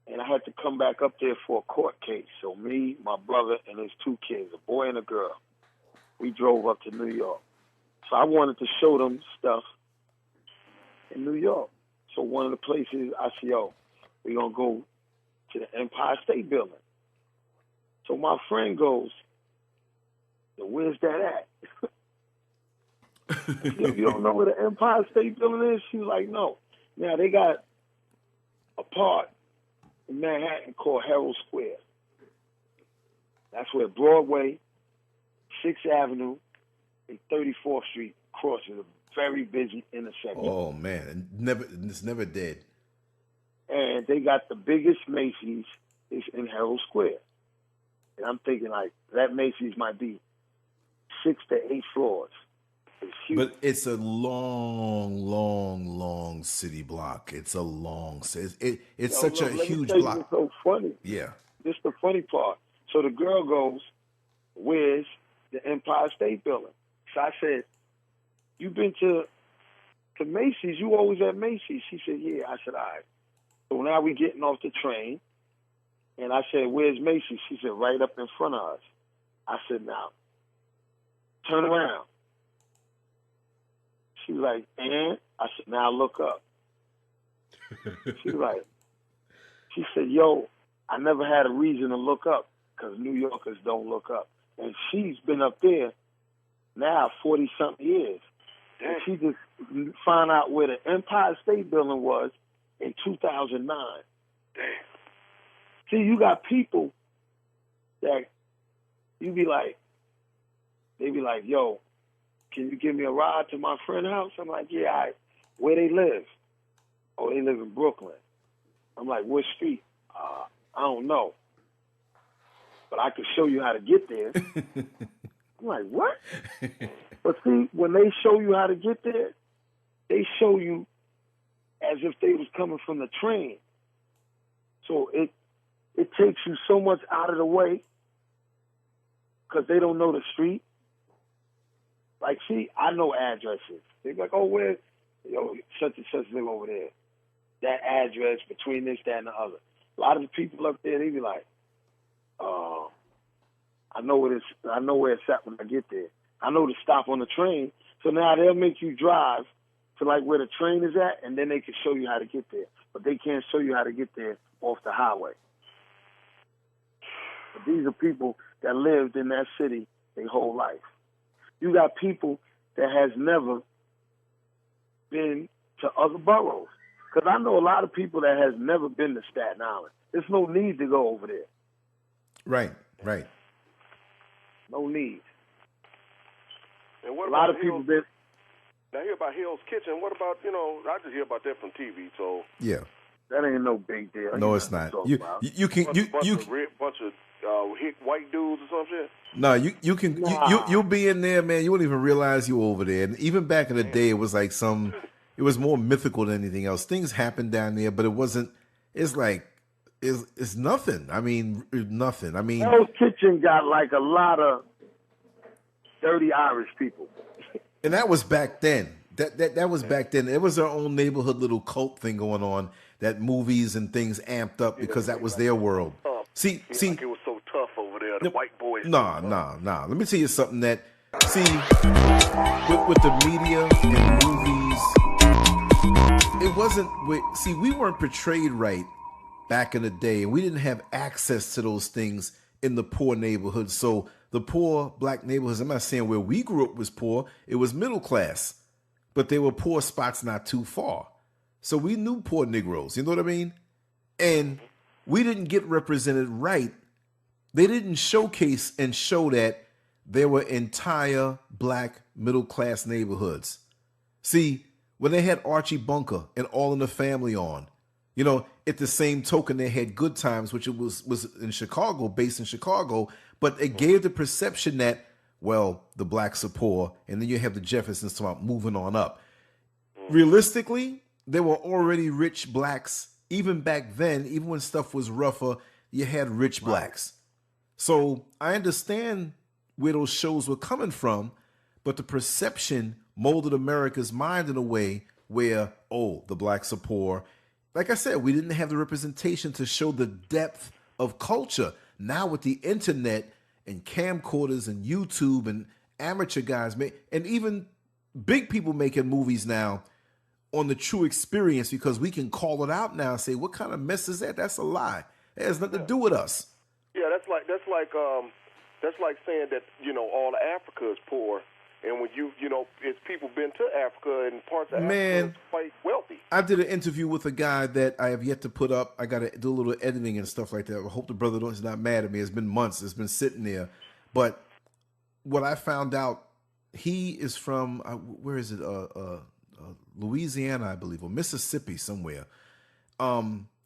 and I had to come back up there for a court case. So me, my brother, and his 2 kids, a boy and a girl, we drove up to New York. So I wanted to show them stuff in New York. So one of the places, I said, yo, we're going to go to the Empire State Building. So my friend goes, so where's that at? You don't know where the Empire State Building is? She was like, no. Now, they got a part in Manhattan called Herald Square. That's where Broadway, 6th Avenue, and 34th Street crosses a very busy intersection. Oh, man. It's never dead. And they got the biggest Macy's is in Herald Square. And I'm thinking, like, that Macy's might be 6 to 8 floors. It's huge. But it's a long city block. It's a long it's such a huge block. It's so funny. Yeah. This is the funny part. So the girl goes, where's the Empire State Building? So I said, you been to Macy's? You always at Macy's? She said, yeah. I said, all right. So now we getting off the train. And I said, where's Macy's? She said, right up in front of us. I said, now, turn around. She was like, and? I said, now look up. She said, yo, I never had a reason to look up because New Yorkers don't look up. And she's been up there now 40-something years. And she just found out where the Empire State Building was in 2009. Damn. See, you got people that you be like, they be like, yo, can you give me a ride to my friend's house? I'm like, yeah, all right. Where they live? Oh, they live in Brooklyn. I'm like, what street? I don't know. But I can show you how to get there. I'm like, what? But see, when they show you how to get there, they show you as if they was coming from the train. So it takes you so much out of the way because they don't know the street. Like, see, I know addresses. They're like, oh, where, such and such live over there. That address between this, that, and the other. A lot of the people up there, they be like, I know where it's at when I get there. I know to stop on the train. So now they'll make you drive to like where the train is at, and then they can show you how to get there. But they can't show you how to get there off the highway. But these are people that lived in that city their whole life. You got people that has never been to other boroughs. Because I know a lot of people that has never been to Staten Island. There's no need to go over there. Right. No need. And what a lot of people been. I hear about Hell's Kitchen. What about, I just hear about that from TV, so. Yeah. That ain't no big deal. No, it's not. You can bunch of hick white dudes or some shit. No, you can you'll be in there, man. You won't even realize you over there. And even back in the day, it was like it was more mythical than anything else. Things happened down there, but it wasn't. It's like it's nothing. I mean, nothing. I mean, Hell's Kitchen got like a lot of dirty Irish people. And that was back then. That was back then. It was our own neighborhood little cult thing going on that movies and things amped up because that was their world. See, like it was so tough over there. The white boys. Nah. Let me tell you something that, with the media and movies, it wasn't. We weren't portrayed right back in the day, and we didn't have access to those things in the poor neighborhoods. So the poor black neighborhoods, I'm not saying where we grew up was poor. It was middle class, but there were poor spots not too far. So we knew poor Negroes, you know what I mean? And we didn't get represented right. They didn't showcase and show that there were entire black middle class neighborhoods. See, when they had Archie Bunker and All in the Family on, at the same token, they had Good Times, which it was in Chicago, based in Chicago, but it gave the perception that, well, the blacks are poor, and then you have the Jeffersons talking about moving on up. Realistically, there were already rich blacks, even back then, even when stuff was rougher, you had rich blacks. So I understand where those shows were coming from, but the perception molded America's mind in a way where, the blacks are poor. Like I said, we didn't have the representation to show the depth of culture. Now with the internet and camcorders and YouTube and amateur guys, and even big people making movies now on the true experience, because we can call it out now and say, what kind of mess is that? That's a lie. It has nothing to do with us. Yeah, that's like saying that, all of Africa is poor. And when it's people been to Africa and parts of Africa is quite wealthy. I did an interview with a guy that I have yet to put up. I got to do a little editing and stuff like that. I hope the brother is not mad at me. It's been months. It's been sitting there. But what I found out, he is from, where is it? Louisiana, I believe, or Mississippi somewhere.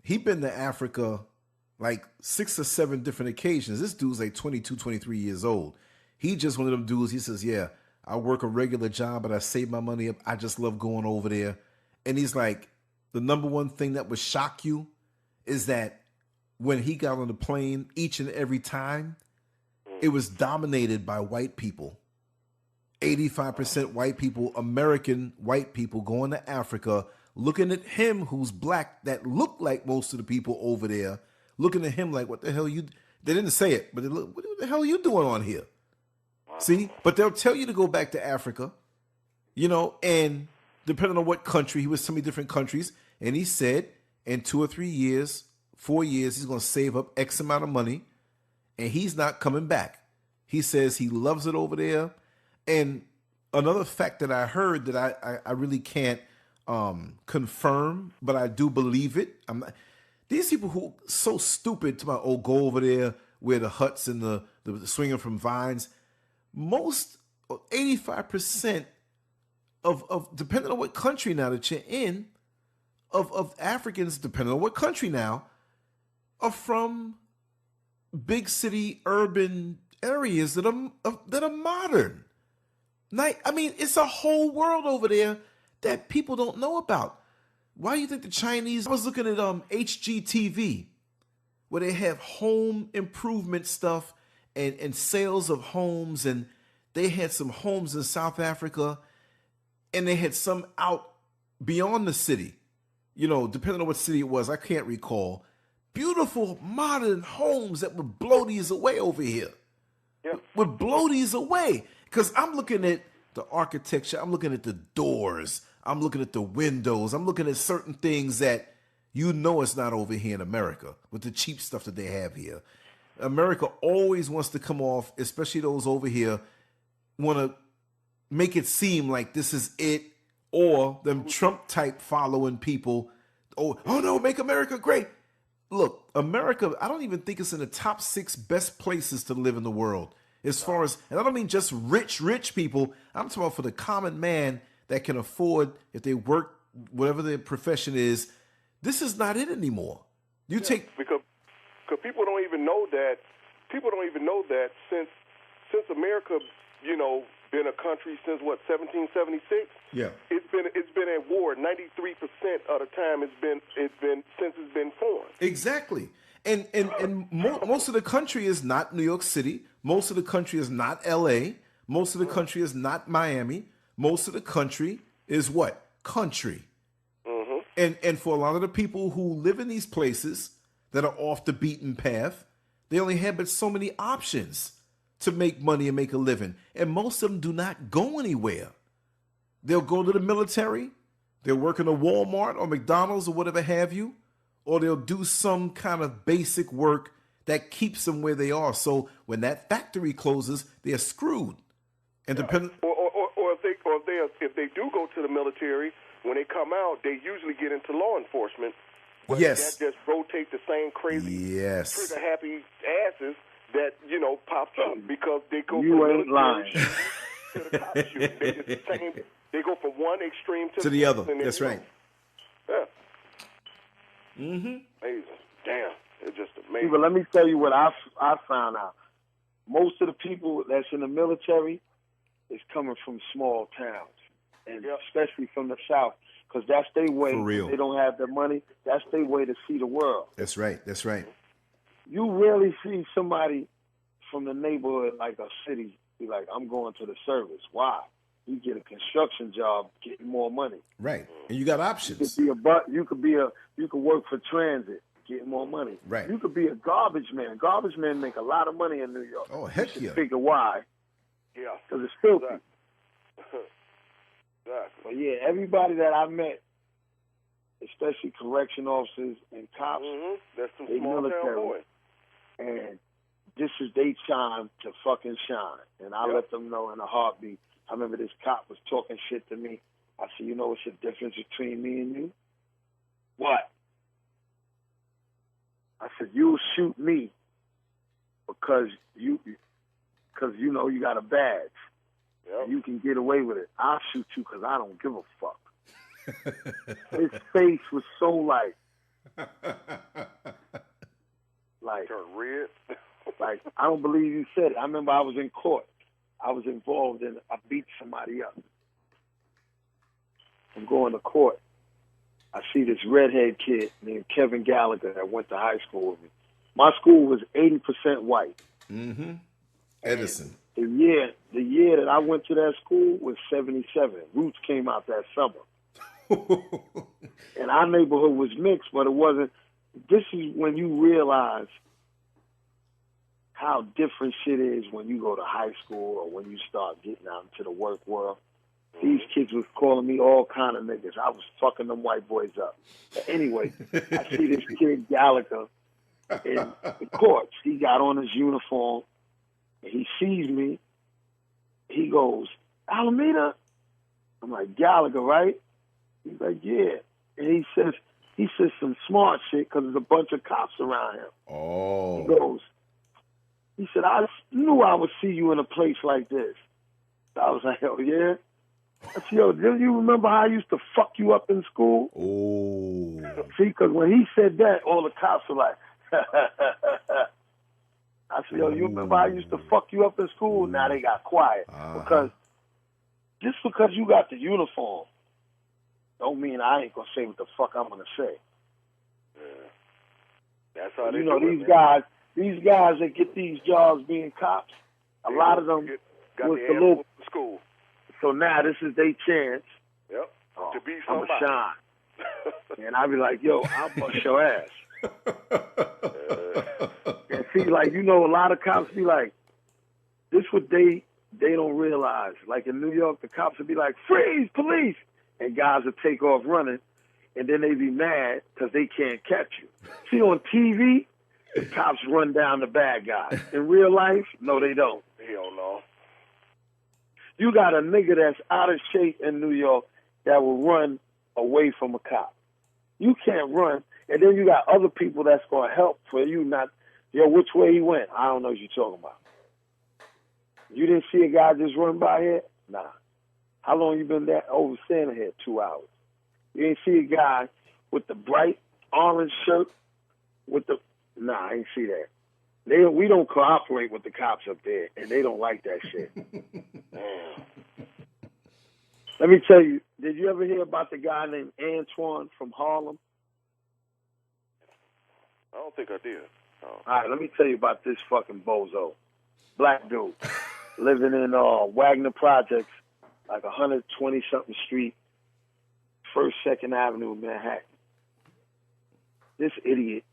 He'd been to Africa like 6 or 7 different occasions. This dude's like 22, 23 years old. He just one of them dudes. He says, yeah, I work a regular job, but I save my money up. I just love going over there. And he's like, the number one thing that would shock you is that when he got on the plane, each and every time, it was dominated by white people. 85% white people, American white people going to Africa, looking at him who's black that look like most of the people over there, looking at him like, what the hell you, they didn't say it, but they look, what the hell are you doing on here? See, but they'll tell you to go back to Africa, you know, and depending on what country, he was telling me different countries, and he said in 2 or 3 years, 4 years, he's going to save up X amount of money, and he's not coming back. He says he loves it over there. And another fact that I heard that I really can't confirm, but I do believe it. I'm not, these people who so stupid to my go over there where the huts and the swinging from vines. Most 85% of depending on what country now that you're in, of Africans, depending on what country now, are from big city urban areas that are modern. Like, I mean, it's a whole world over there that people don't know about. Why do you think the Chinese? I was looking at HGTV, where they have home improvement stuff and sales of homes, and they had some homes in South Africa, and they had some out beyond the city. You know, depending on what city it was, I can't recall. Beautiful modern homes that would blow these away over here. Yeah. Would blow these away. Because I'm looking at the architecture, I'm looking at the doors, I'm looking at the windows, I'm looking at certain things that you know it's not over here in America with the cheap stuff that they have here. America always wants to come off, especially those over here, want to make it seem like this is it, or them Trump type following people. Oh no, make America great. Look, America, I don't even think it's in the top 6 best places to live in the world. As far as, and I don't mean just rich people. I'm talking about for the common man that can afford, if they work, whatever their profession is. This is not it anymore. You take because people don't even know that. People don't even know that since America, you know, been a country since what 1776. Yeah, it's been at war 93% of the time. It's been since it's been formed. Exactly. And most of the country is not New York City. Most of the country is not L.A. Most of the country is not Miami. Most of the country is what? Country. Mm-hmm. And for a lot of the people who live in these places that are off the beaten path, they only have but so many options to make money and make a living. And most of them do not go anywhere. They'll go to the military. They'll work in a Walmart or McDonald's or whatever have you. Or they'll do some kind of basic work that keeps them where they are. So when that factory closes, they're screwed. And depending, or if they do go to the military, when they come out, they usually get into law enforcement. Yes, that just rotate the same crazy, trigger happy asses that pops up because they go. You ain't lying. To the cop shooting. They just the same. They go from one extreme to the other. That's right. Yeah. Mm-hmm. Amazing. Damn. It's just amazing. But let me tell you what I found out. Most of the people that's in the military is coming from small towns, and especially from the South, because that's their way. For real. They don't have the money. That's their way to see the world. That's right. That's right. You rarely see somebody from the neighborhood like a city be like, I'm going to the service. Why? You get a construction job, getting more money. Right, and you got options. You could work for transit, getting more money. Right. You could be a garbage man. Garbage men make a lot of money in New York. Oh, heck yeah. Figure why? Yeah. Because it's filthy. Exactly. But yeah, everybody that I met, especially correction officers and cops, that's some they small military, town boys. and this is their time to fucking shine. And I let them know in a heartbeat. I remember this cop was talking shit to me. I said, you know what's the difference between me and you? What? I said, you'll shoot me because you know you got a badge. Yep. You can get away with it. I'll shoot you because I don't give a fuck. His face was so like turned red. Like, I don't believe you said it. I remember I was in court. I was involved in, I beat somebody up. I'm going to court. I see this redhead kid named Kevin Gallagher that went to high school with me. My school was 80% white. Mm-hmm. Edison. The year that I went to that school was 77. Roots came out that summer. And our neighborhood was mixed, but it wasn't. This is when you realize how different shit is when you go to high school or when you start getting out into the work world. These kids was calling me all kind of niggas. I was fucking them white boys up. But anyway, I see this kid Gallagher in the courts. He got on his uniform. And he sees me. He goes, Alameda? I'm like, Gallagher, right? He's like, yeah. And he says some smart shit because there's a bunch of cops around him. Oh. He said, I knew I would see you in a place like this. I was like, oh, yeah? I said, yo, do you remember how I used to fuck you up in school? Oh. See, because when he said that, all the cops were like, I said, yo, you remember how I used to fuck you up in school? Now they got quiet. Because just because you got the uniform don't mean I ain't going to say what the fuck I'm going to say. Yeah. That's how they you know, do these it, guys that get these jobs being cops, a lot of them got was the the little school. So now this is their chance. Yep. To be I'm somebody. a shine. And I be like, yo, I'll bust your ass. And see, like, you know, a lot of cops be like, this what they don't realize. Like in New York, the cops would be like, freeze, police. And guys would take off running. And then they be mad because they can't catch you. See, on TV, the cops run down the bad guys. In real life, no, they don't. Hell no. You got a nigga that's out of shape in New York that will run away from a cop. You can't run. And then you got other people that's going to help for you not, yo, which way he went? I don't know what you're talking about. You didn't see a guy just run by here? Nah. How long you been there? Over standing here? 2 hours. You didn't see a guy with the bright orange shirt with the, nah, I ain't see that. We don't cooperate with the cops up there, and they don't like that shit. Let me tell you, did you ever hear about the guy named Antoine from Harlem? I don't think I did. No. All right, let me tell you about this fucking bozo. Black dude, living in Wagner Projects, like 120-something Street, 1st, 2nd Avenue, Manhattan. This idiot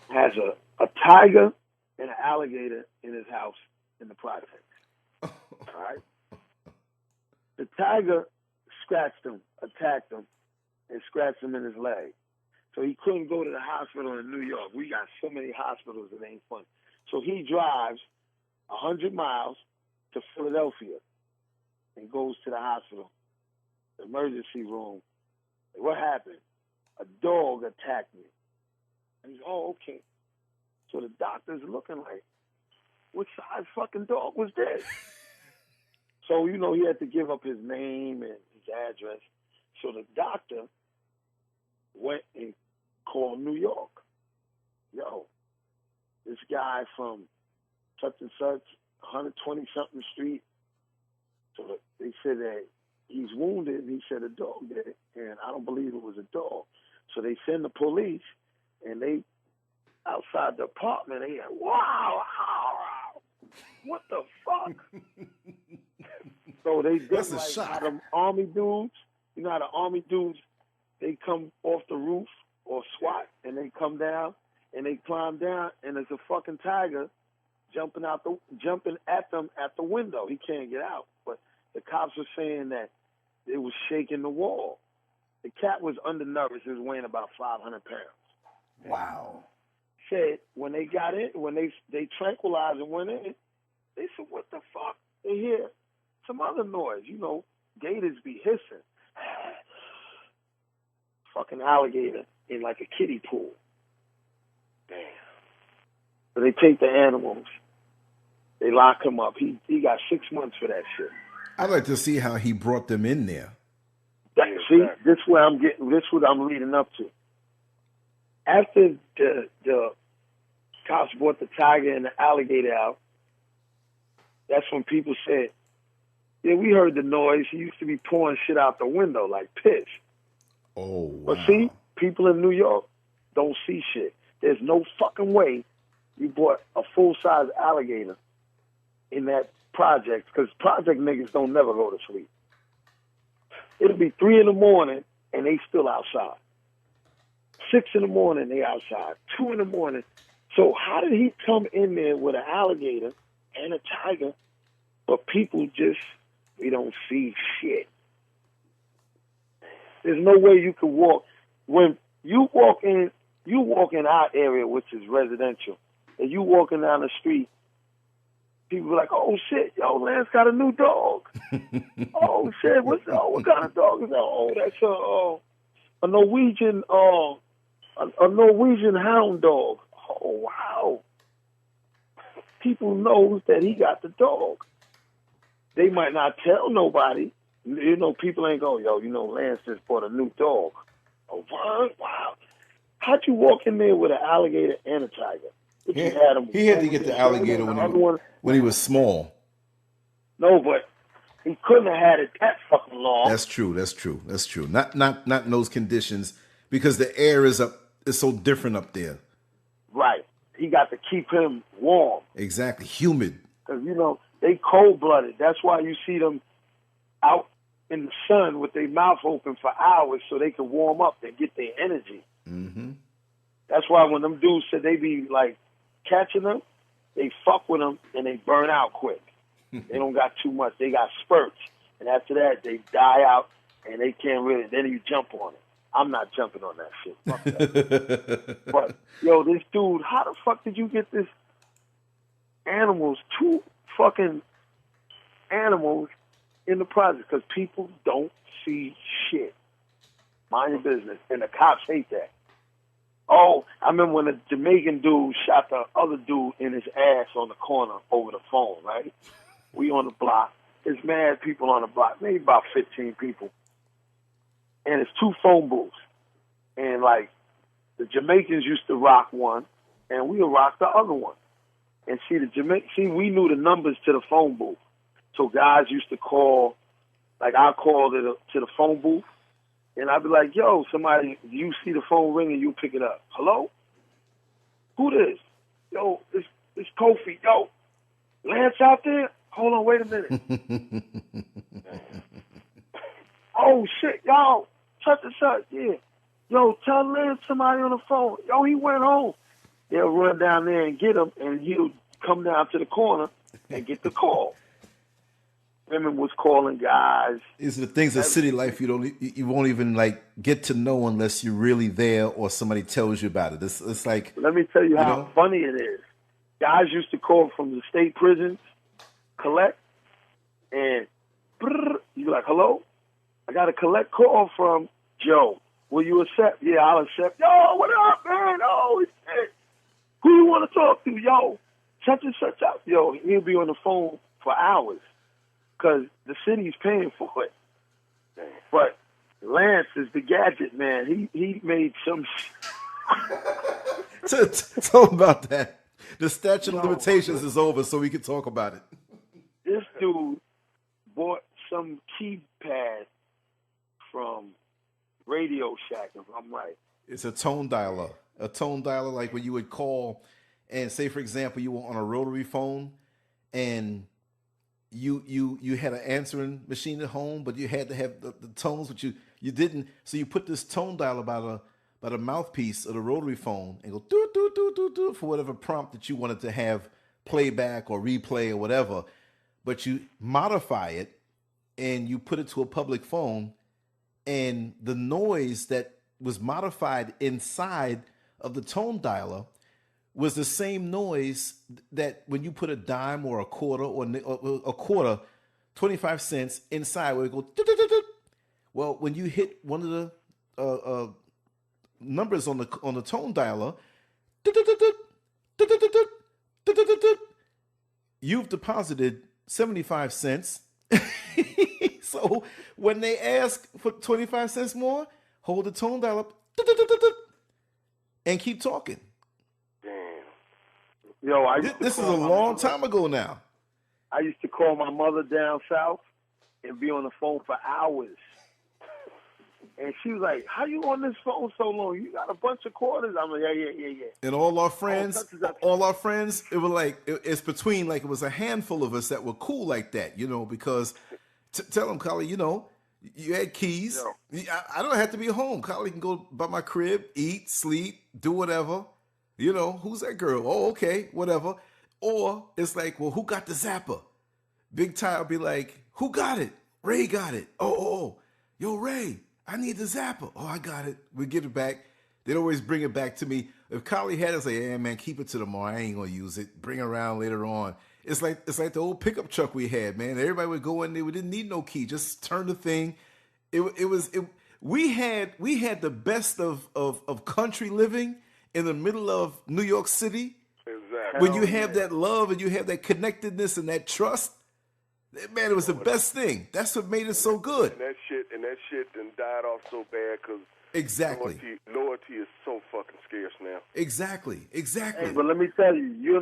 has a tiger and an alligator in his house in the projects. All right? The tiger scratched him, attacked him, and scratched him in his leg. So he couldn't go to the hospital in New York. We got so many hospitals, it ain't fun. So he drives 100 miles to Philadelphia and goes to the hospital, the emergency room. What happened? A dog attacked me. And he's, oh, okay. So the doctor's looking like, what size fucking dog was this? So, you know, he had to give up his name and his address. So the doctor went and called New York. Yo, this guy from such and such, 120-something Street. So they said that he's wounded, and he said a dog did it, and I don't believe it was a dog. So they send the police, and they, outside the apartment, they like, wow, what the fuck? So they did That's a like shock. how the army dudes, you know how the army dudes, they come off the roof or SWAT, and they come down, and they climb down, and there's a fucking tiger jumping at them at the window. He can't get out. But the cops were saying that it was shaking the wall. The cat was undernourished. It was weighing about 500 pounds. Wow. Said when they got in, when they tranquilized and went in, they said, what the fuck? They hear some other noise. You know, gators be hissing. Fucking alligator in like a kiddie pool. Damn. So they take the animals. They lock him up. He got 6 months for that shit. I'd like to see how he brought them in there. See, this is where I'm getting. This is what I'm leading up to. After the cops brought the tiger and the alligator out, that's when people said, "Yeah, we heard the noise. He used to be pouring shit out the window like piss." Oh, wow. But see, people in New York don't see shit. There's no fucking way you bought a full-size alligator in that project, because project niggas don't never go to sleep. It'll be 3 in the morning and they still outside. 6 in the morning, they outside. 2 in the morning. So how did he come in there with an alligator and a tiger, but people just, we don't see shit? There's no way you can walk. When you walk in our area, which is residential, and you walking down the street, people be like, "Oh shit, yo, Lance got a new dog." Oh shit, what kind of dog is that? Oh, that's a Norwegian a Norwegian hound dog. Oh wow. People know that he got the dog. They might not tell nobody. You know, people ain't go, yo, you know, Lance just bought a new dog. Oh, what? Wow. How'd you walk in there with an alligator and a tiger? He had to get the alligator when he was small. No, but he couldn't have had it that fucking long. That's true. Not in those conditions, because the air is so different up there. Right. He got to keep him warm. Exactly. Humid. Because, you know, they cold-blooded. That's why you see them out in the sun with their mouth open for hours so they can warm up and get their energy. Mm-hmm. That's why when them dudes said they be, like, catching them, they fuck with them and they burn out quick. They don't got too much. They got spurts. And after that, they die out and they can't really, then you jump on it. I'm not jumping on that shit. Fuck that. But, yo, this dude, how the fuck did you get this animals, 2 fucking animals in the project? Because people don't see shit. Mind your business. And the cops hate that. Oh, I remember when a Jamaican dude shot the other dude in his ass on the corner over the phone, right? We on the block. There's mad people on the block, maybe about 15 people. And it's 2 phone booths. And, like, the Jamaicans used to rock one, and we would rock the other one. And we knew the numbers to the phone booth. So guys used to call, like I called to the phone booth, and I'd be like, yo, somebody, you see the phone ringing, you pick it up. Hello? Who this? Yo, it's Kofi. Yo, Lance out there? Hold on, wait a minute. Oh, shit, yo, such and such, yeah. Yo, tell Lance somebody on the phone. Yo, he went home. They'll run down there and get him, and he'll come down to the corner and get the call. Women was calling guys. These are the things of city life you won't even like get to know unless you're really there or somebody tells you about it. It's like, let me tell you how funny it is. Guys used to call from the state prisons, collect, and you be like, hello? I got a collect call from Joe. Will you accept? Yeah, I'll accept. Yo, what up, man? Oh, shit. Who you want to talk to? Yo, such and such out. Yo, he'll be on the phone for hours because the city's paying for it. But Lance is the gadget man. He made some. Tell about that. The statute of limitations is over, so we can talk about it. This dude bought some keypad from Radio Shack, if I'm right. It's a tone dialer. A tone dialer, like when you would call and say, for example, you were on a rotary phone and you had an answering machine at home, but you had to have the tones, but you didn't. So you put this tone dialer by the mouthpiece of the rotary phone and go do do do do do for whatever prompt that you wanted to have playback or replay or whatever. But you modify it and you put it to a public phone, and the noise that was modified inside of the tone dialer was the same noise that when you put a dime or a quarter or a quarter, 25 cents inside where it goes. Well, when you hit one of the numbers on the tone dialer, you've deposited 75 cents. So when they ask for 25 cents more, hold the tone dial up and keep talking. Damn. Yo, this is a long time ago now. I used to call my mother down south and be on the phone for hours. And she was like, "How you on this phone so long? You got a bunch of quarters?" I'm like, "Yeah." And all our friends, it was like it's between like it was a handful of us that were cool like that, you know. Because tell them, Collie, you know, you had keys. I don't have to be home. Collie can go by my crib, eat, sleep, do whatever. You know, who's that girl? Oh, okay, whatever. Or it's like, well, who got the zapper? Big Ty will be like, who got it? Ray got it. Oh, yo, Ray, I need the zapper. Oh, I got it. We get it back. They'd always bring it back to me. If Collie had it, say, "Yeah, man, keep it to tomorrow. I ain't gonna use it. Bring it around later on." It's like the old pickup truck we had, man. Everybody would go in there. We didn't need no key. Just turn the thing. We had the best of country living in the middle of New York City. Exactly. When you have that love and you have that connectedness and that trust, man, it was the best thing. That's what made it so good. And that shit then died off so bad because loyalty is so fucking scarce now. Exactly. Hey, but let me tell you, you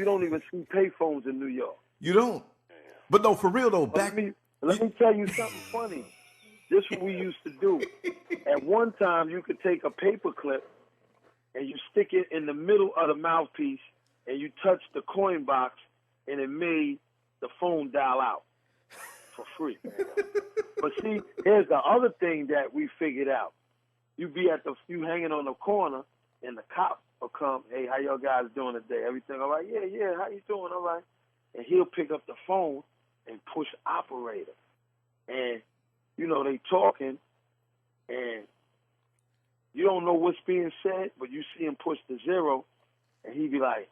don't even see payphones in New York. You don't. But no, for real though. Let me tell you something funny. This is what we used to do. At one time, you could take a paper clip and you stick it in the middle of the mouthpiece and you touch the coin box and it made the phone dial out for free. But see, here's the other thing that we figured out. You hanging on the corner and the cop will come, "Hey, how y'all guys doing today? Everything all right?" Yeah, how you doing? All right. And he'll pick up the phone and push operator. And, you know, they talking and you don't know what's being said, but you see him push the 0 and he'd be like,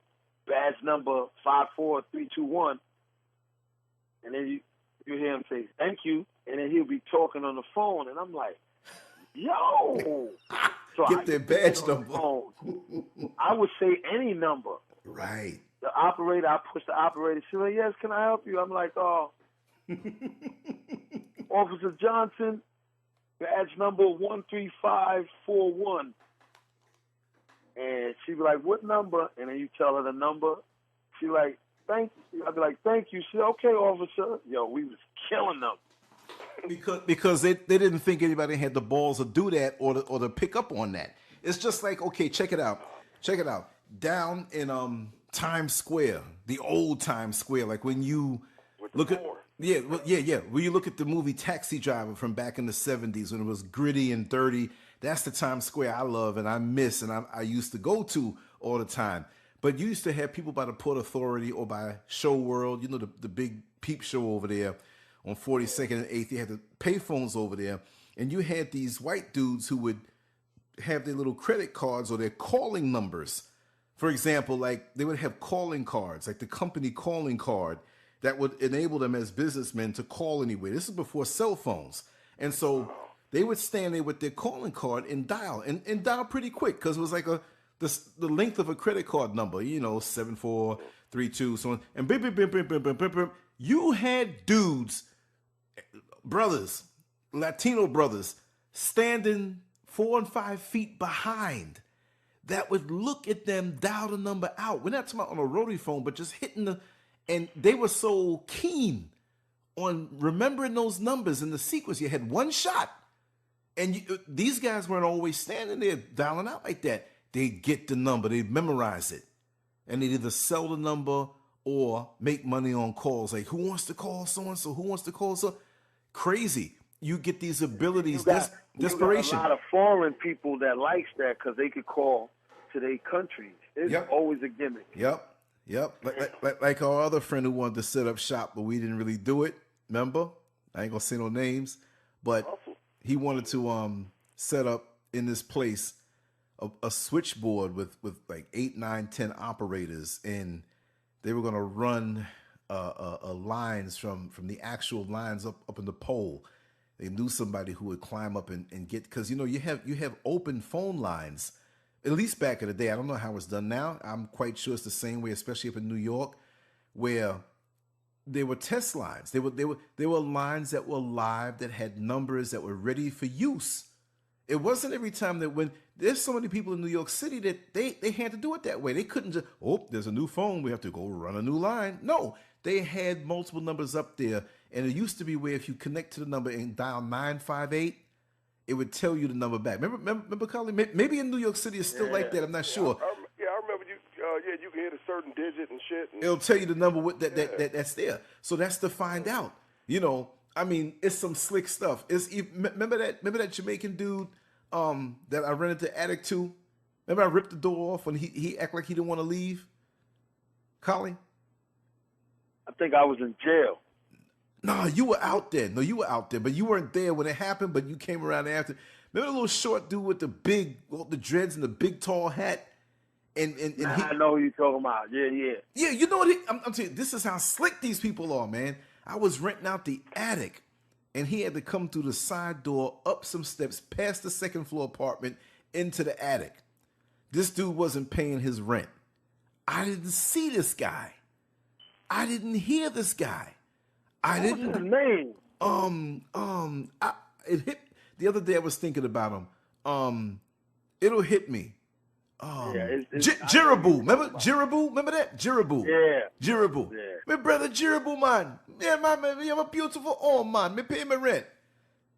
"Badge number 54321. And then you hear him say, "Thank you." And then he'll be talking on the phone. And I'm like, yo. So get their badge number. I would say any number. Right. The operator, I push the operator. She's like, "Yes, can I help you?" I'm like, "Oh, Officer Johnson, badge number 13541. And she'd be like, "What number?" And then you tell her the number. She's like, "Thank you." I'd be like, "Thank you." She said, "Okay, officer." Yo, we was killing them. Because they didn't think anybody had the balls to do that or to pick up on that. It's just like, okay, check it out. Down in Times Square, the old Times Square, like when you look at when you look at the movie Taxi Driver from back in the 70s when it was gritty and dirty, that's the Times Square I love and I miss and I used to go to all the time. But you used to have people by the Port Authority or by Show World, you know, the big peep show over there on 42nd and 8th. They had the payphones over there, and you had these white dudes who would have their little credit cards or their calling numbers. For example, like they would have calling cards, like the company calling card that would enable them as businessmen to call anywhere. This is before cell phones. And so they would stand there with their calling card and dial, and dial pretty quick because it was like the length of a credit card number, you know, 7432, so on. And bim, bim, bim, bim, bim, bim, bim, bim. You had dudes, brothers, Latino brothers, standing 4 and 5 feet behind that would look at them, dial the number out. We're not talking about on a rotary phone, but just hitting and they were so keen on remembering those numbers in the sequence. You had one shot, and these guys weren't always standing there dialing out like that. They'd get the number, they'd memorize it, and they'd either sell the number or make money on calls. Like, who wants to call so-and-so? Who wants to call so? Crazy. You get these abilities, desperation. You got a lot of foreign people that likes that because they could call to their countries. It's always a gimmick. Yep. Like our other friend who wanted to set up shop, but we didn't really do it. Remember? I ain't gonna say no names, but he wanted to set up in this place a switchboard with like 8, 9, 10 operators, and they were gonna run lines from the actual lines up in the pole. They knew somebody who would climb up and get, because you know you have open phone lines. At least back in the day, I don't know how it's done now. I'm quite sure it's the same way, especially up in New York, where they were test lines. They were lines that were live, that had numbers that were ready for use. It wasn't every time that when there's so many people in New York City that they had to do it that way. They couldn't just, there's a new phone, we have to go run a new line. No, they had multiple numbers up there. And it used to be where if you connect to the number and dial 958, it would tell you the number back. Remember, Carly? Maybe in New York City it's still like that. I'm not sure. I remember you. You can hit a certain digit and shit. And, it'll tell you the number that's there. So that's to find out. You know, I mean, it's some slick stuff. Remember that Jamaican dude that I rented the attic to? Remember I ripped the door off when he acted like he didn't want to leave? Colin? I think I was in jail. No, you were out there. No, you were out there, but you weren't there when it happened, but you came around after. Remember the little short dude with the dreads and the big tall hat? And I know who you're talking about. Yeah. Yeah, you know what? I'm telling you, this is how slick these people are, man. I was renting out the attic, and he had to come through the side door, up some steps, past the second floor apartment, into the attic. This dude wasn't paying his rent. I didn't see this guy. I didn't hear this guy. What's his name? It hit the other day. I was thinking about him. It'll hit me. Jiraboo. Remember Jiraboo? Remember that? Jiraboo. Yeah. Jiraboo. Yeah. My brother Jiraboo, man. Yeah, man. You have a beautiful man. Me pay my rent.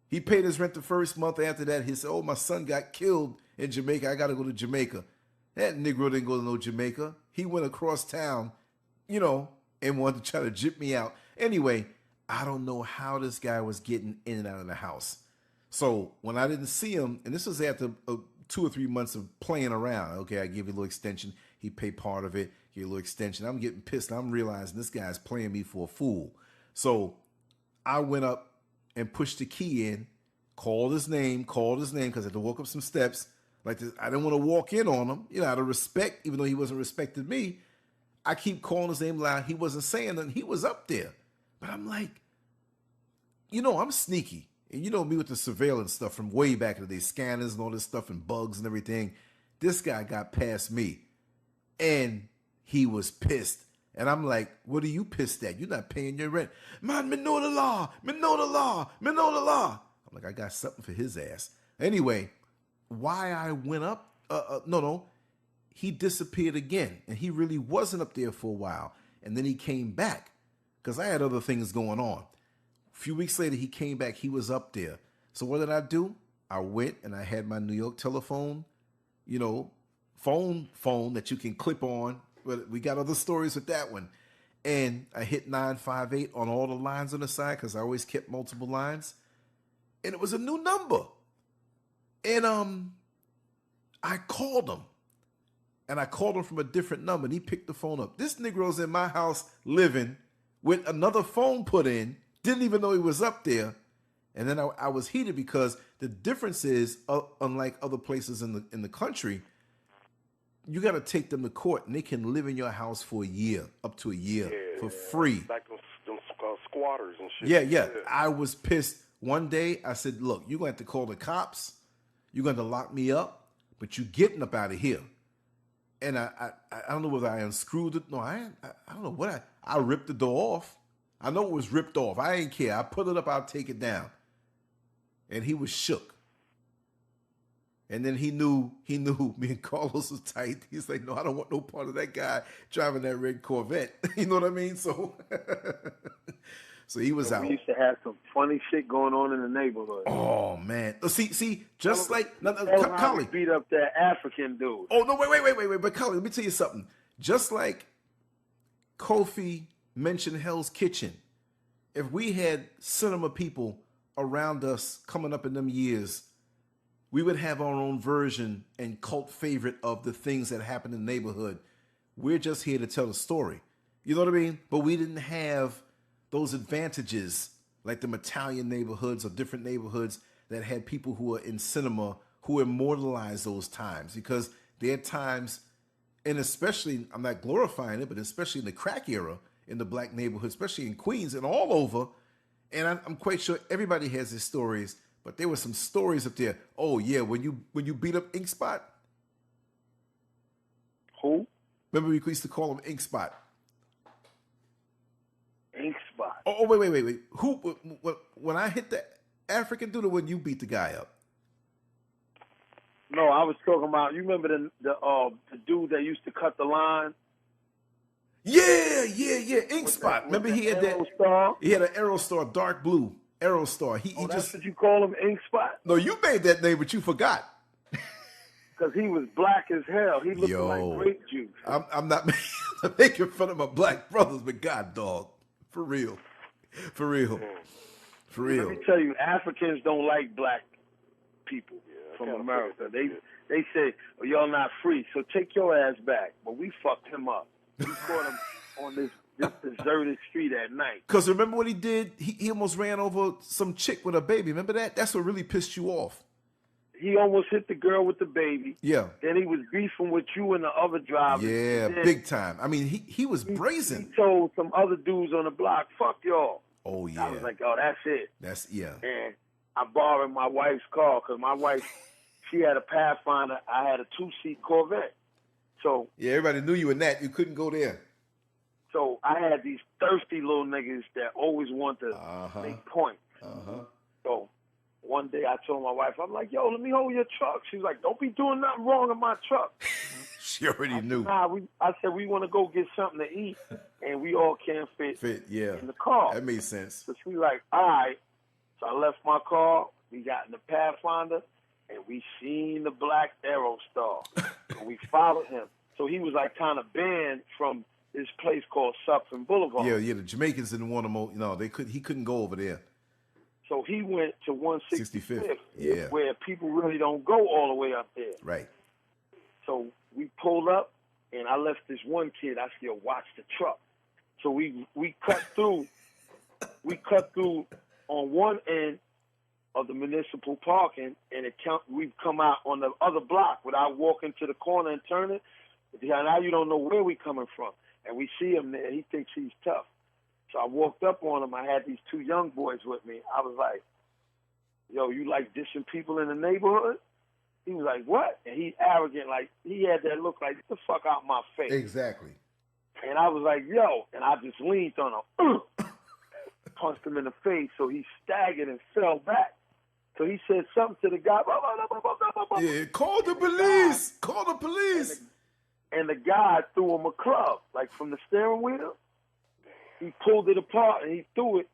He paid his rent the first month. After that, he said, "Oh, my son got killed in Jamaica. I got to go to Jamaica." That Negro didn't go to no Jamaica. He went across town, and wanted to try to jip me out. Anyway, I don't know how this guy was getting in and out of the house. So when I didn't see him, and this was after 2 or 3 months of playing around. Okay, I give you a little extension. He paid part of it. Give you a little extension. I'm getting pissed. I'm realizing this guy's playing me for a fool. So I went up and pushed the key in, called his name because I had to walk up some steps. Like this. I didn't want to walk in on him, out of respect, even though he wasn't respecting me. I keep calling his name loud. He wasn't saying nothing. He was up there. But I'm like, I'm sneaky. And you know me with the surveillance stuff from way back in the day, scanners and all this stuff and bugs and everything. This guy got past me. And he was pissed. And I'm like, what are you pissed at? You're not paying your rent. Man, me know the law. Me know the law. Me know the law. I'm like, I got something for his ass. Anyway, why I went up? No. He disappeared again. And he really wasn't up there for a while. And then he came back because I had other things going on. A few weeks later, he came back. He was up there. So what did I do? I went and I had my New York telephone, phone that you can clip on. But we got other stories with that one. And I hit 958 on all the lines on the side because I always kept multiple lines. And it was a new number. And I called him. And I called him from a different number. And he picked the phone up. This Negro's in my house living with another phone put in. Didn't even know he was up there. And then I was heated because the difference is, unlike other places in the country, you got to take them to court and they can live in your house for a year, up to a year, for free. Like them squatters and shit. Yeah. I was pissed. One day I said, look, you're going to have to call the cops. You're going to lock me up, but you're getting up out of here. And I don't know whether I unscrewed it. No, I don't know what I ripped the door off. I know it was ripped off. I ain't care. I put it up. I'll take it down. And he was shook. And then he knew me and Carlos was tight. He's like, no, I don't want no part of that guy driving that red Corvette. You know what I mean? So, he was out. We used to have some funny shit going on in the neighborhood. Oh man! See, just like Colin beat up that African dude. Oh no! Wait! But Colin, let me tell you something. Just like Kofi mentioned Hell's Kitchen, if we had cinema people around us coming up in them years, we would have our own version and cult favorite of the things that happened in the neighborhood. We're just here to tell the story. You know what I mean? But we didn't have those advantages like the Italian neighborhoods or different neighborhoods that had people who were in cinema who immortalized those times, because there are times, and especially, I'm not glorifying it, but especially in the crack era in the black neighborhood, especially in Queens and all over, and I'm quite sure everybody has their stories, but there were some stories up there. Oh yeah, when you beat up Ink Spot. Who? Remember we used to call him Ink Spot. Ink Spot. Oh wait. Who? When I hit the African dude, or when you beat the guy up? No, I was talking about. You remember the dude that used to cut the line? Yeah. Ink Spot. Remember he had that? Star? He had an Aerostar, dark blue. Aerostar. He that's just. what you call him, Ink Spot? No, you made that name, but you forgot. Because he was black as hell. He looked like grape juice. I'm not making fun of my black brothers, but God, dog, for real. For real. For real. Let me tell you, Africans don't like black people from America. They say, "Oh, y'all not free, so take your ass back." But we fucked him up. We caught him on this deserted street at night. Because remember what he did? He almost ran over some chick with a baby. Remember that? That's what really pissed you off. He almost hit the girl with the baby. Yeah. Then he was beefing with you and the other driver. Yeah, big time. I mean, he was brazen. He told some other dudes on the block, "Fuck y'all." Oh, yeah. I was like, "Oh, that's it." Yeah. And I borrowed my wife's car because my wife, she had a Pathfinder. I had a 2-seat Corvette. So yeah, everybody knew you in that. You couldn't go there. So I had these thirsty little niggas that always want to make points. So one day I told my wife, I'm like, "Yo, let me hold your truck." She's like, "Don't be doing nothing wrong in my truck." She already knew. I said, "We want to go get something to eat, and we all can't fit in the car." That made sense. So she's like, "All right." So I left my car. We got in the Pathfinder, and we seen the black Aerostar. And we followed him. So he was like kind of banned from this place called Sutphin Boulevard. Yeah. The Jamaicans didn't want him. No, he couldn't go over there. So he went to 165th, yeah, where people really don't go all the way up there. Right. So we pulled up, and I left this one kid. I said, "Watch the truck." So we cut through. We cut through on one end of the municipal parking, and we've come out on the other block without walking to the corner and turning. Now you don't know where we coming from. And we see him there. He thinks he's tough. So I walked up on him. I had these 2 young boys with me. I was like, "Yo, you like dissing people in the neighborhood?" He was like, "What?" And he arrogant, like he had that look like, "Get the fuck out my face." Exactly. And I was like, "Yo," and I just leaned on him, punched him in the face, so he staggered and fell back. So he said something to the guy. Yeah, call the police. Call the police. And the guy threw him a club, like from the steering wheel. He pulled it apart and he threw it.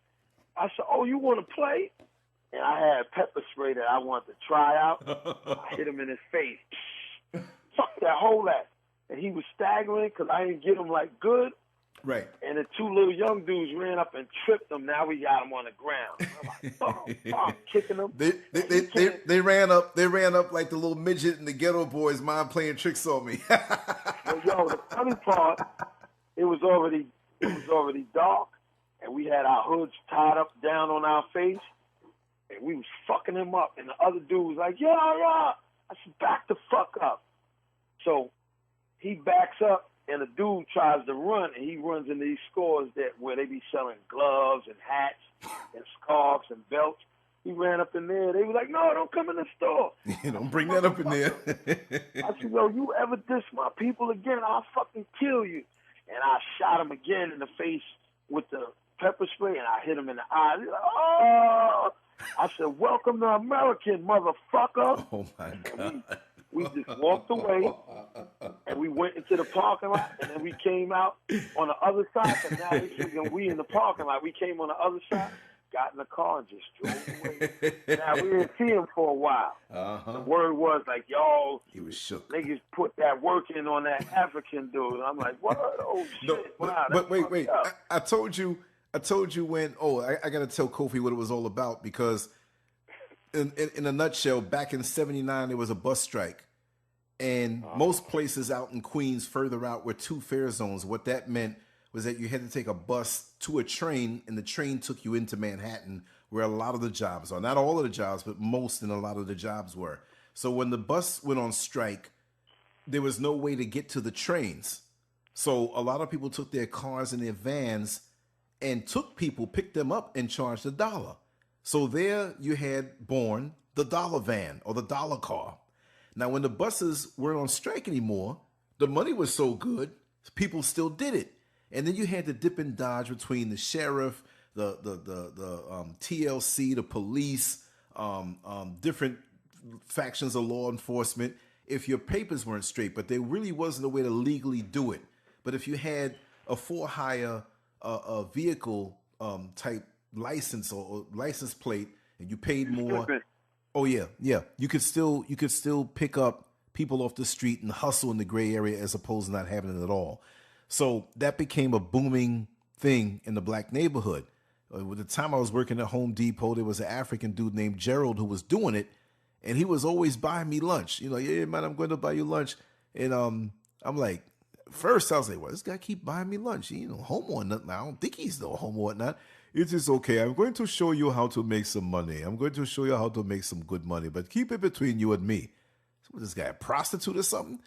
I said, "Oh, you want to play?" And I had pepper spray that I wanted to try out. I hit him in his face. Fuck that, hold that. And he was staggering because I didn't get him like good. Right. And the 2 little young dudes ran up and tripped him. Now we got him on the ground. I'm like, kicking him. They ran up. They ran up like the little midget in the Ghetto Boys' mind playing tricks on me. Well, yo, the funny part, it was already dark, and we had our hoods tied up down on our face, and we was fucking him up. And the other dude was like, "Yeah." I said, "Back the fuck up." So he backs up. And the dude tries to run, and he runs into these stores where they be selling gloves and hats and scarves and belts. He ran up in there. They were like, "No, don't come in the store." Don't bring that up in there. I said, "Yo, you ever diss my people again, I'll fucking kill you." And I shot him again in the face with the pepper spray, and I hit him in the eye. He's like, "Oh!" I said, "Welcome to American, motherfucker." Oh, my God. We just walked away, and we went into the parking lot, and then we came out on the other side. But now we in the parking lot. We came on the other side, got in the car, and just drove away. Now, we didn't see him for a while. The word was like, "Yo, he was shook. Niggas put that work in on that African dude." And I'm like, "What? Oh, shit." No, but wait. I told you when, I got to tell Kofi what it was all about, because in a nutshell, back in 79, there was a bus strike. And most places out in Queens, further out, were 2 fare zones. What that meant was that you had to take a bus to a train, and the train took you into Manhattan, where a lot of the jobs are. Not all of the jobs, but most and a lot of the jobs were. So when the bus went on strike, there was no way to get to the trains. So a lot of people took their cars and their vans and picked them up and charged $1. So there you had born the dollar van or the dollar car. Now, when the buses weren't on strike anymore, the money was so good, people still did it. And then you had to dip and dodge between the sheriff, the TLC, the police, different factions of law enforcement, if your papers weren't straight. But there really wasn't a way to legally do it. But if you had a for-hire vehicle type license or license plate and you paid more. Oh yeah, yeah. You could still pick up people off the street and hustle in the gray area as opposed to not having it at all. So that became a booming thing in the black neighborhood. With the time I was working at Home Depot, there was an African dude named Gerald who was doing it, and he was always buying me lunch. You know, yeah, man, I'm going to buy you lunch. And I'm like, first I was like, well, this guy keep buying me lunch. He, homo or nothing. I don't think he's no homo or whatnot. It is okay. I'm going to show you how to make some money. I'm going to show you how to make some good money, but keep it between you and me. So was this guy, a prostitute or something?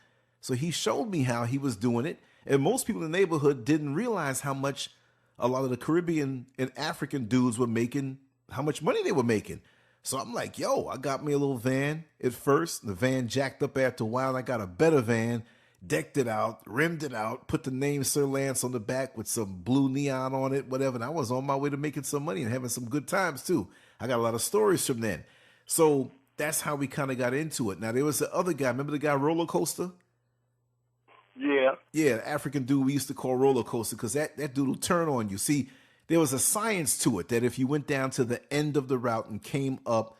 So he showed me how he was doing it. And most people in the neighborhood didn't realize how much a lot of the Caribbean and African dudes were making, how much money they were making. So I'm like, yo, I got me a little van at first. The van jacked up after a while. I got a better van, decked it out, rimmed it out, put the name Sir Lance on the back with some blue neon on it, whatever. And I was on my way to making some money and having some good times too. I got a lot of stories from then. So that's how we kind of got into it. Now, there was the other guy. Remember the guy Roller Coaster? Yeah. Yeah, the African dude we used to call Roller Coaster because that dude will turn on you. See, there was a science to it that if you went down to the end of the route and came up,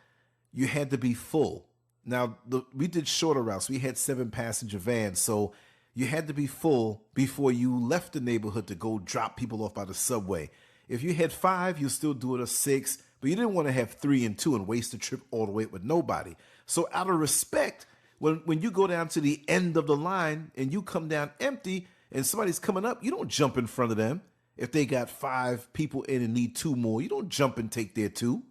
you had to be full. Now, we did shorter routes. We had 7-passenger vans, so you had to be full before you left the neighborhood to go drop people off by the subway. If you had 5, you still do it a 6, but you didn't want to have 3 and 2 and waste the trip all the way with nobody. So out of respect, when you go down to the end of the line and you come down empty and somebody's coming up, you don't jump in front of them. If they got 5 people in and need 2 more, you don't jump and take their 2.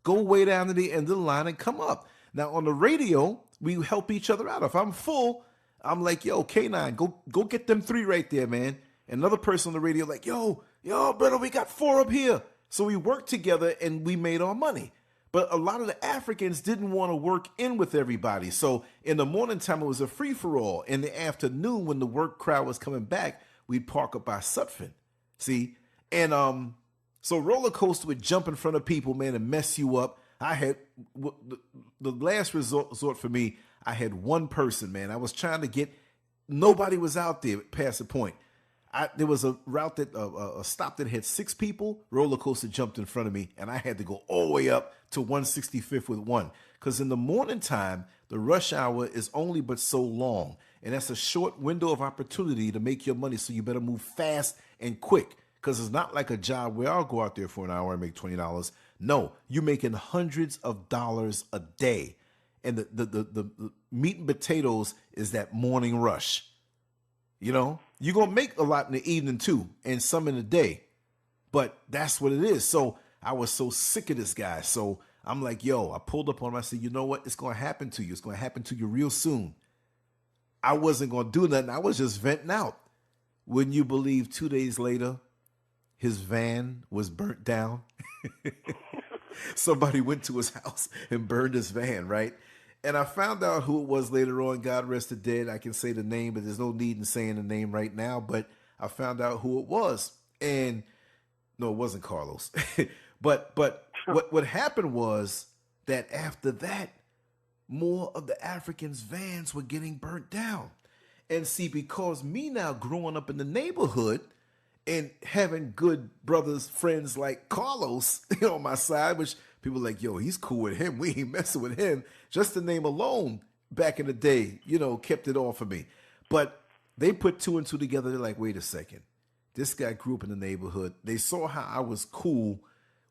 Go way down to the end of the line and come up. Now, on the radio, we help each other out. If I'm full, I'm like, yo, K9, go get them 3 right there, man. And another person on the radio like, yo, brother, we got 4 up here. So we worked together and we made our money. But a lot of the Africans didn't want to work in with everybody. So in the morning time, it was a free-for-all. In the afternoon, when the work crowd was coming back, we'd park up by Sutphin. See? And so Roller Coaster would jump in front of people, man, and mess you up. I had the last resort for me, I had one person, man. I was trying to get, nobody was out there past the point. There was a route that a stop that had 6 people. Roller Coaster jumped in front of me, and I had to go all the way up to 165th with 1. Because in the morning time, the rush hour is only but so long, and that's a short window of opportunity to make your money. So you better move fast and quick. Because it's not like a job where I'll go out there for an hour and make $20. No, you're making hundreds of dollars a day, and the meat and potatoes is that morning rush. You know, you're going to make a lot in the evening too, and some in the day, but that's what it is. So I was so sick of this guy. So I'm like, yo, I pulled up on him. I said, you know what? It's going to happen to you. It's going to happen to you real soon. I wasn't going to do nothing. I was just venting out. Wouldn't you believe 2 days later, his van was burnt down? Somebody went to his house and burned his van, right? And I found out who it was later on. God rest the dead. I can say the name, but there's no need in saying the name right now. But I found out who it was. And no, it wasn't Carlos. but what happened was that after that, more of the Africans' vans were getting burnt down. And see, because me now growing up in the neighborhood and having good brothers, friends like Carlos on my side, which people are like, yo, he's cool with him. We ain't messing with him. Just the name alone back in the day, kept it all for me. But they put 2 and 2 together. They're like, wait a second. This guy grew up in the neighborhood. They saw how I was cool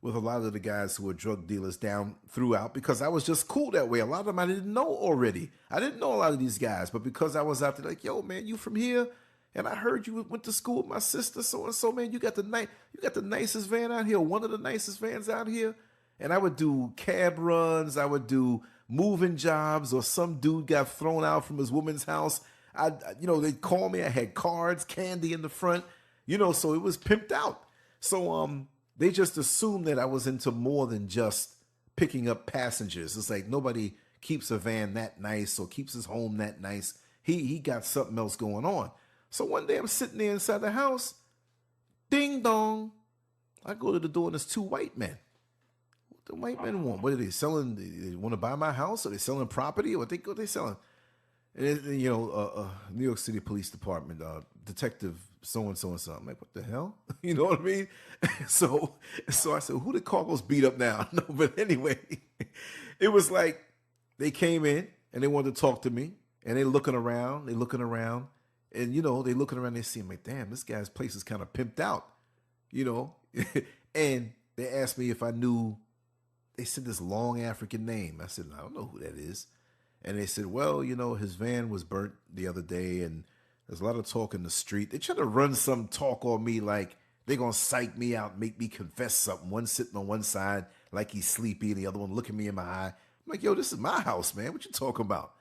with a lot of the guys who were drug dealers down throughout because I was just cool that way. A lot of them I didn't know already. I didn't know a lot of these guys, but because I was out there like, yo, man, you from here? And I heard you went to school with my sister, so and so, man. You got the nicest van out here, one of the nicest vans out here. And I would do cab runs, I would do moving jobs, or some dude got thrown out from his woman's house. They'd call me. I had cards, candy in the front, so it was pimped out. So they just assumed that I was into more than just picking up passengers. It's like nobody keeps a van that nice or keeps his home that nice. He got something else going on. So one day I'm sitting there inside the house, ding dong. I go to the door and there's 2 white men. What the white men want? What are they selling? They want to buy my house? Are they selling property? What they selling? And you know, New York City Police Department, detective so and so and so. I'm like, what the hell? You know what I mean? So I said, who the Cargos beat up now? No, but anyway, it was like they came in and they wanted to talk to me, and they looking around, and you know, they looking around, they see, I'm like, damn, this guy's place is kind of pimped out, you know. And they asked me if I knew. They said this long African name. I said, I don't know who that is. And they said, well, you know, his van was burnt the other day, and there's a lot of talk in the street. They try to run some talk on me like they're going to psych me out, make me confess something. One sitting on one side like he's sleepy, and the other one looking me in my eye. I'm like, yo, this is my house, man. What you talking about?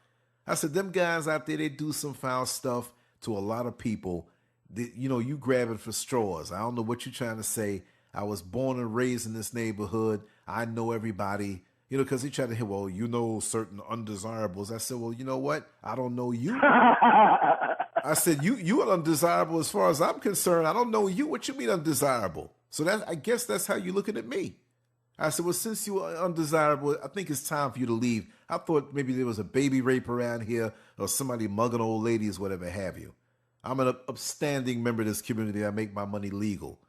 I said, them guys out there, they do some foul stuff to a lot of people. You know, you grabbing for straws. I don't know what you're trying to say. I was born and raised in this neighborhood. I know everybody. You know, because he tried to hear, well, you know certain undesirables. I said, well, you know what? I don't know you. I said, you are undesirable as far as I'm concerned. I don't know you. What you mean undesirable? So that I guess that's how you're looking at me. I said, well, since you are undesirable, I think it's time for you to leave. I thought maybe there was a baby rape around here or somebody mugging old ladies, whatever have you. I'm an upstanding member of this community. I make my money legal.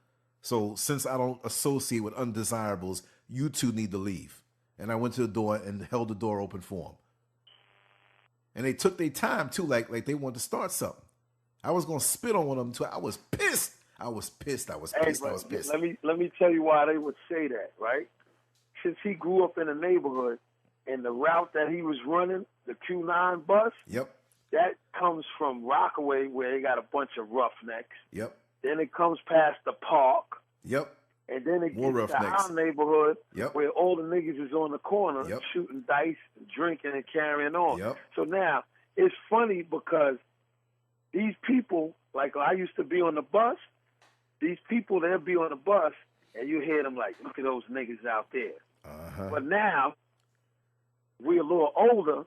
So since I don't associate with undesirables, you two need to leave. And I went to the door and held the door open for them. And they took their time too, like they wanted to start something. I was gonna spit on one of them too. I was pissed. I was pissed. Let me tell you why they would say that, right? Since he grew up in a neighborhood, and the route that he was running, the Q9 bus, yep, that comes from Rockaway, where they got a bunch of roughnecks. Yep. Then it comes past the park. Yep. And then it gets to our neighborhood, yep, where all the niggas is on the corner, yep, shooting dice, drinking, and carrying on. Yep. So now, it's funny because these people, like I used to be on the bus, these people, they'll be on the bus, and you hear them like, look at those niggas out there. Uh-huh. But now, we're a little older,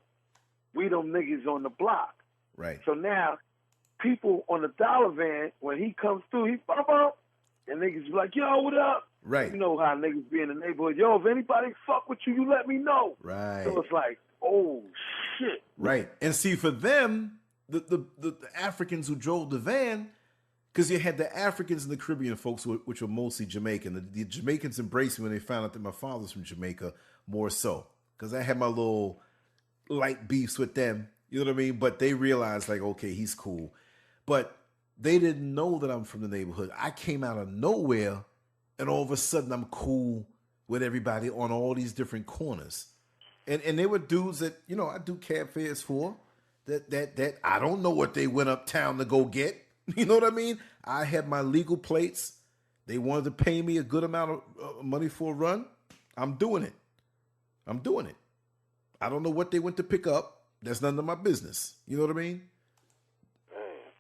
we them niggas on the block. Right. So now, people on the dollar van, when he comes through, he bump up, and niggas be like, yo, what up? Right. You know how niggas be in the neighborhood. Yo, if anybody fuck with you, you let me know. Right. So it's like, oh, shit. Right. And see, for them, the Africans who drove the van, because you had the Africans and the Caribbean folks, which were mostly Jamaican. The Jamaicans embraced me when they found out that my father's from Jamaica, more so. Because I had my little light beefs with them. You know what I mean? But they realized, like, okay, he's cool. But they didn't know that I'm from the neighborhood. I came out of nowhere, and all of a sudden I'm cool with everybody on all these different corners. And they were dudes that, you know, I do cab fares for, that I don't know what they went uptown to go get. You know what I mean? I had my legal plates. They wanted to pay me a good amount of money for a run. I'm doing it. I don't know what they went to pick up. That's none of my business. You know what I mean?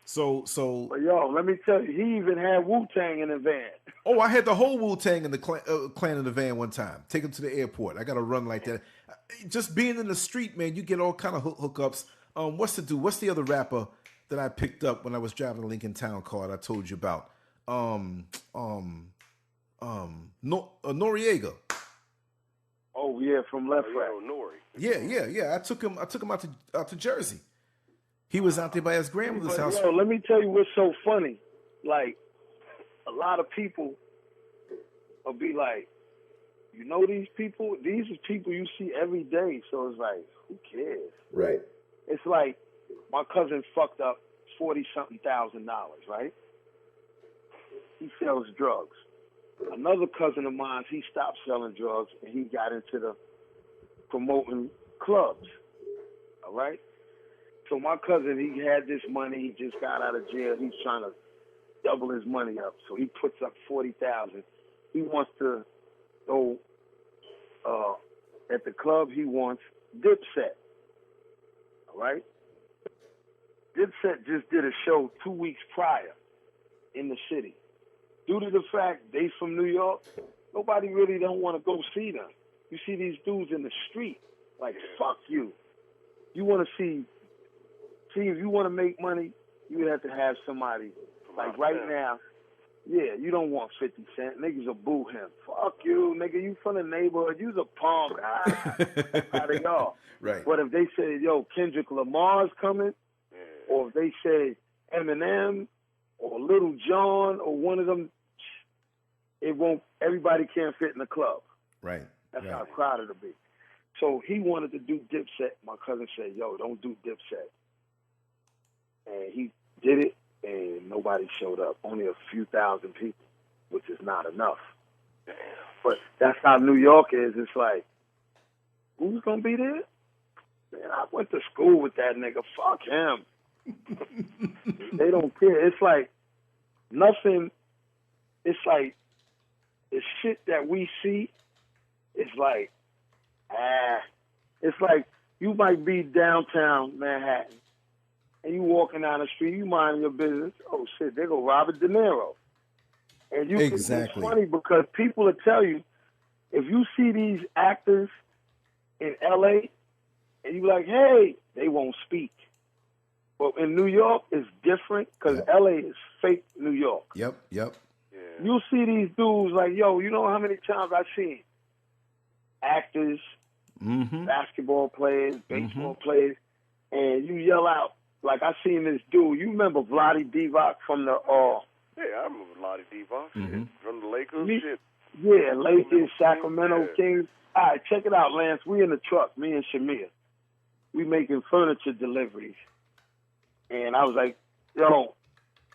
So. But yo, let me tell you, he even had Wu-Tang in the van. Oh, I had the whole Wu-Tang and the clan in the van one time. Take him to the airport. I got to run like that. Just being in the street, man, you get all kind of hookups. What's the other rapper that I picked up when I was driving the Lincoln Town car that I told you about? Noriega. Oh yeah, from Left Rack. Nori. Yeah. I took him out to Jersey. He was out there by his grandmother's house. Yo, let me tell you what's so funny. Like, a lot of people will be like, you know these people? These are people you see every day. So it's like, who cares? Right. It's like, my cousin fucked up $40-something thousand, right? He sells drugs. Another cousin of mine, he stopped selling drugs, and he got into the promoting clubs, all right? So my cousin, he had this money. He just got out of jail. He's trying to double his money up. So he puts up $40,000. He wants to go at the club. He wants Dipset. All right? Dipset just did a show 2 weeks prior in the city. Due to the fact they from New York, nobody really don't want to go see them. You see these dudes in the street, like, fuck you. You want to see, if you want to make money, you have to have somebody. Like right now, Yeah, you don't want 50 Cent. Niggas will boo him. Fuck you, nigga. You from the neighborhood. You's a punk. How they are. Right. But if they say, yo, Kendrick Lamar's coming, or if they say Eminem or Little John or one of them, it won't. Everybody can't fit in the club. Right. That's how crowded it'll be. So he wanted to do Dipset. My cousin said, yo, don't do Dipset. And he did it, and nobody showed up. Only a few thousand people, which is not enough. Damn. But that's how New York is. It's like, who's going to be there? Man, I went to school with that nigga. Fuck him. They don't care. It's like nothing. It's like the shit that we see. It's like, it's like you might be downtown Manhattan and you walking down the street, you mind your business. Oh shit, they go Robert De Niro. And you It's funny because people will tell you, if you see these actors in LA and you like, hey, they won't speak. But in New York, it's different because LA is fake New York. Yep. Yeah. You see these dudes like, yo, you know how many times I've seen actors, basketball players, baseball players, and you yell out, like I seen this dude. You remember Vlade Divac from the yeah, I remember Vlade Divac from the Lakers. Shit. Yeah, Lakers, Sacramento Kings. All right, check it out, Lance. We in the truck, me and Shamir. We making furniture deliveries. And I was like, yo,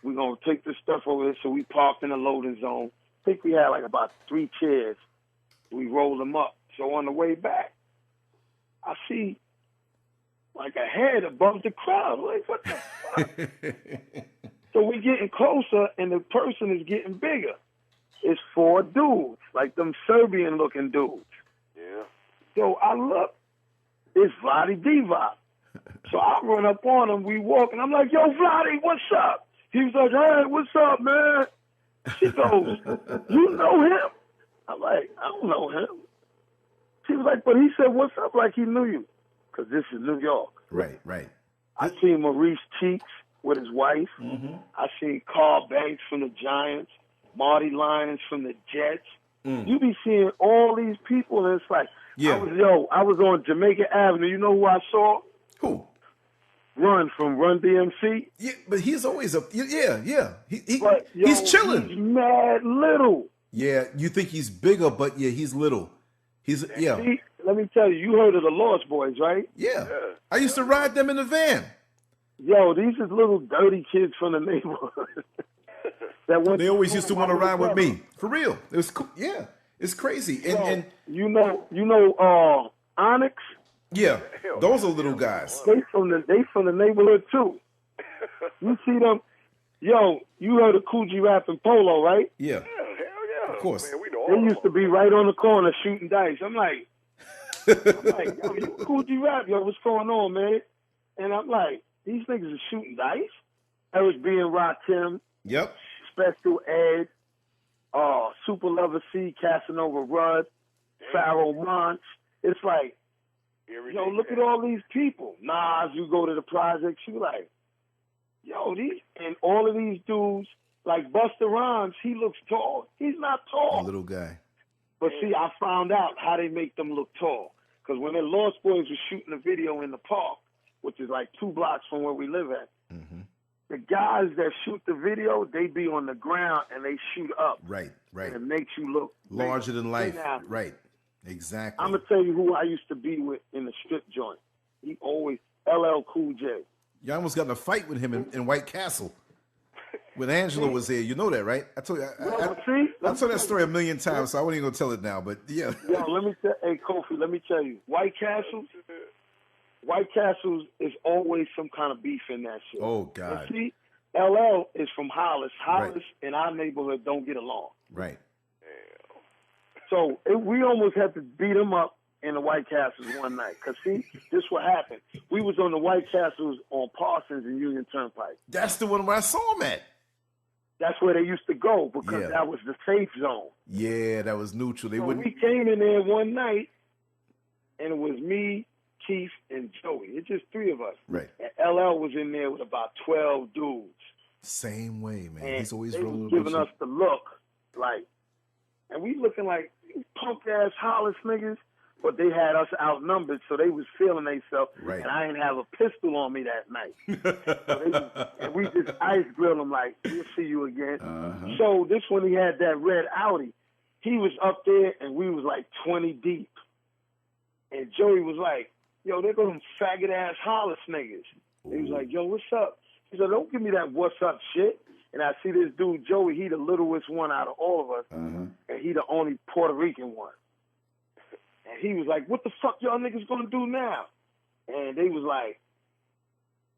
we're going to take this stuff over here. So we parked in the loading zone. I think we had like about 3 chairs. We rolled them up. So on the way back, I see like a head above the crowd. Like, what the fuck? So we getting closer, and the person is getting bigger. It's 4 dudes, like them Serbian-looking dudes. Yeah. So I look, it's Vlade Divac. So I run up on him, we walk, and I'm like, yo, Vlade, what's up? He was like, hey, what's up, man? She goes, you know him? I'm like, I don't know him. She was like, but he said, what's up, like he knew you. Because this is New York. Right. I seen Maurice Cheeks with his wife. I seen Carl Banks from the Giants, Marty Lyons from the Jets. You be seeing all these people, and it's like, I was on Jamaica Avenue. You know who I saw? Who? Run from Run DMC. Yeah, but he's always up. Yeah. He's chilling. He's mad little. Yeah, you think he's bigger, but he's little. See, let me tell you, you heard of the Lost Boys, right? Yeah. I used to ride them in the van. Yo, these is little dirty kids from the neighborhood. They always used to want to ride with me. For real. It was cool. Yeah. It's crazy. And you know Onyx? Yeah. Those are little guys. They from the neighborhood too. You see them? Yo, you heard of Coogee Rap and Polo, right? Yeah. Hell yeah. Of course. Man, we know they used to be right on the corner shooting dice. I'm like, yo, you Coogee Rap, yo, what's going on, man? And I'm like, these niggas are shooting dice? Eric B. and Rakim. Yep. Special Ed. Super Lover C, Casanova Rudd, Pharaoh Monch. It's like, yo, look at all these people. Nas, you go to the projects, you like, yo, and all of these dudes, like Busta Rhymes, he looks tall. He's not tall. A little guy. But see, I found out how they make them look tall. Because when the Lost Boys were shooting a video in the park, which is like 2 blocks from where we live at, the guys that shoot the video, they be on the ground and they shoot up. Right. And it makes you look larger than life. Right. Exactly. I'm going to tell you who I used to be with in the strip joint. He always, LL Cool J. You almost got in a fight with him in White Castle when Angela was there. You know that, right? I told you. I told that story a million times, so I wasn't even going to tell it now. But yeah. Yo, Kofi, let me tell you. White Castles is always some kind of beef in that shit. Oh, God. And see, LL is from Hollis. Hollis and our neighborhood don't get along. Right. So we almost had to beat him up in the White Castles one night. Because, see, this what happened. We was on the White Castles on Parsons and Union Turnpike. That's the one where I saw him at. That's where they used to go because that was the safe zone. Yeah, that was neutral. We came in there one night, and it was me, Keith, and Joey. It's just 3 of us. Right. And LL was in there with about 12 dudes. Same way, man. And He's always they rolling was giving us the look, like, and we looking like punk ass Hollis niggas, but they had us outnumbered, so they was feeling themselves. Right. And I didn't have a pistol on me that night, and we just ice grilled them like, we'll see you again. So this when he had that red Audi, he was up there and we was like 20 deep, and Joey was like, yo, there go them faggot ass Hollis niggas. He was like, yo, what's up? He said, don't give me that what's up shit. And I see this dude, Joey, he the littlest one out of all of us, and he the only Puerto Rican one. And he was like, what the fuck y'all niggas gonna do now? And they was like,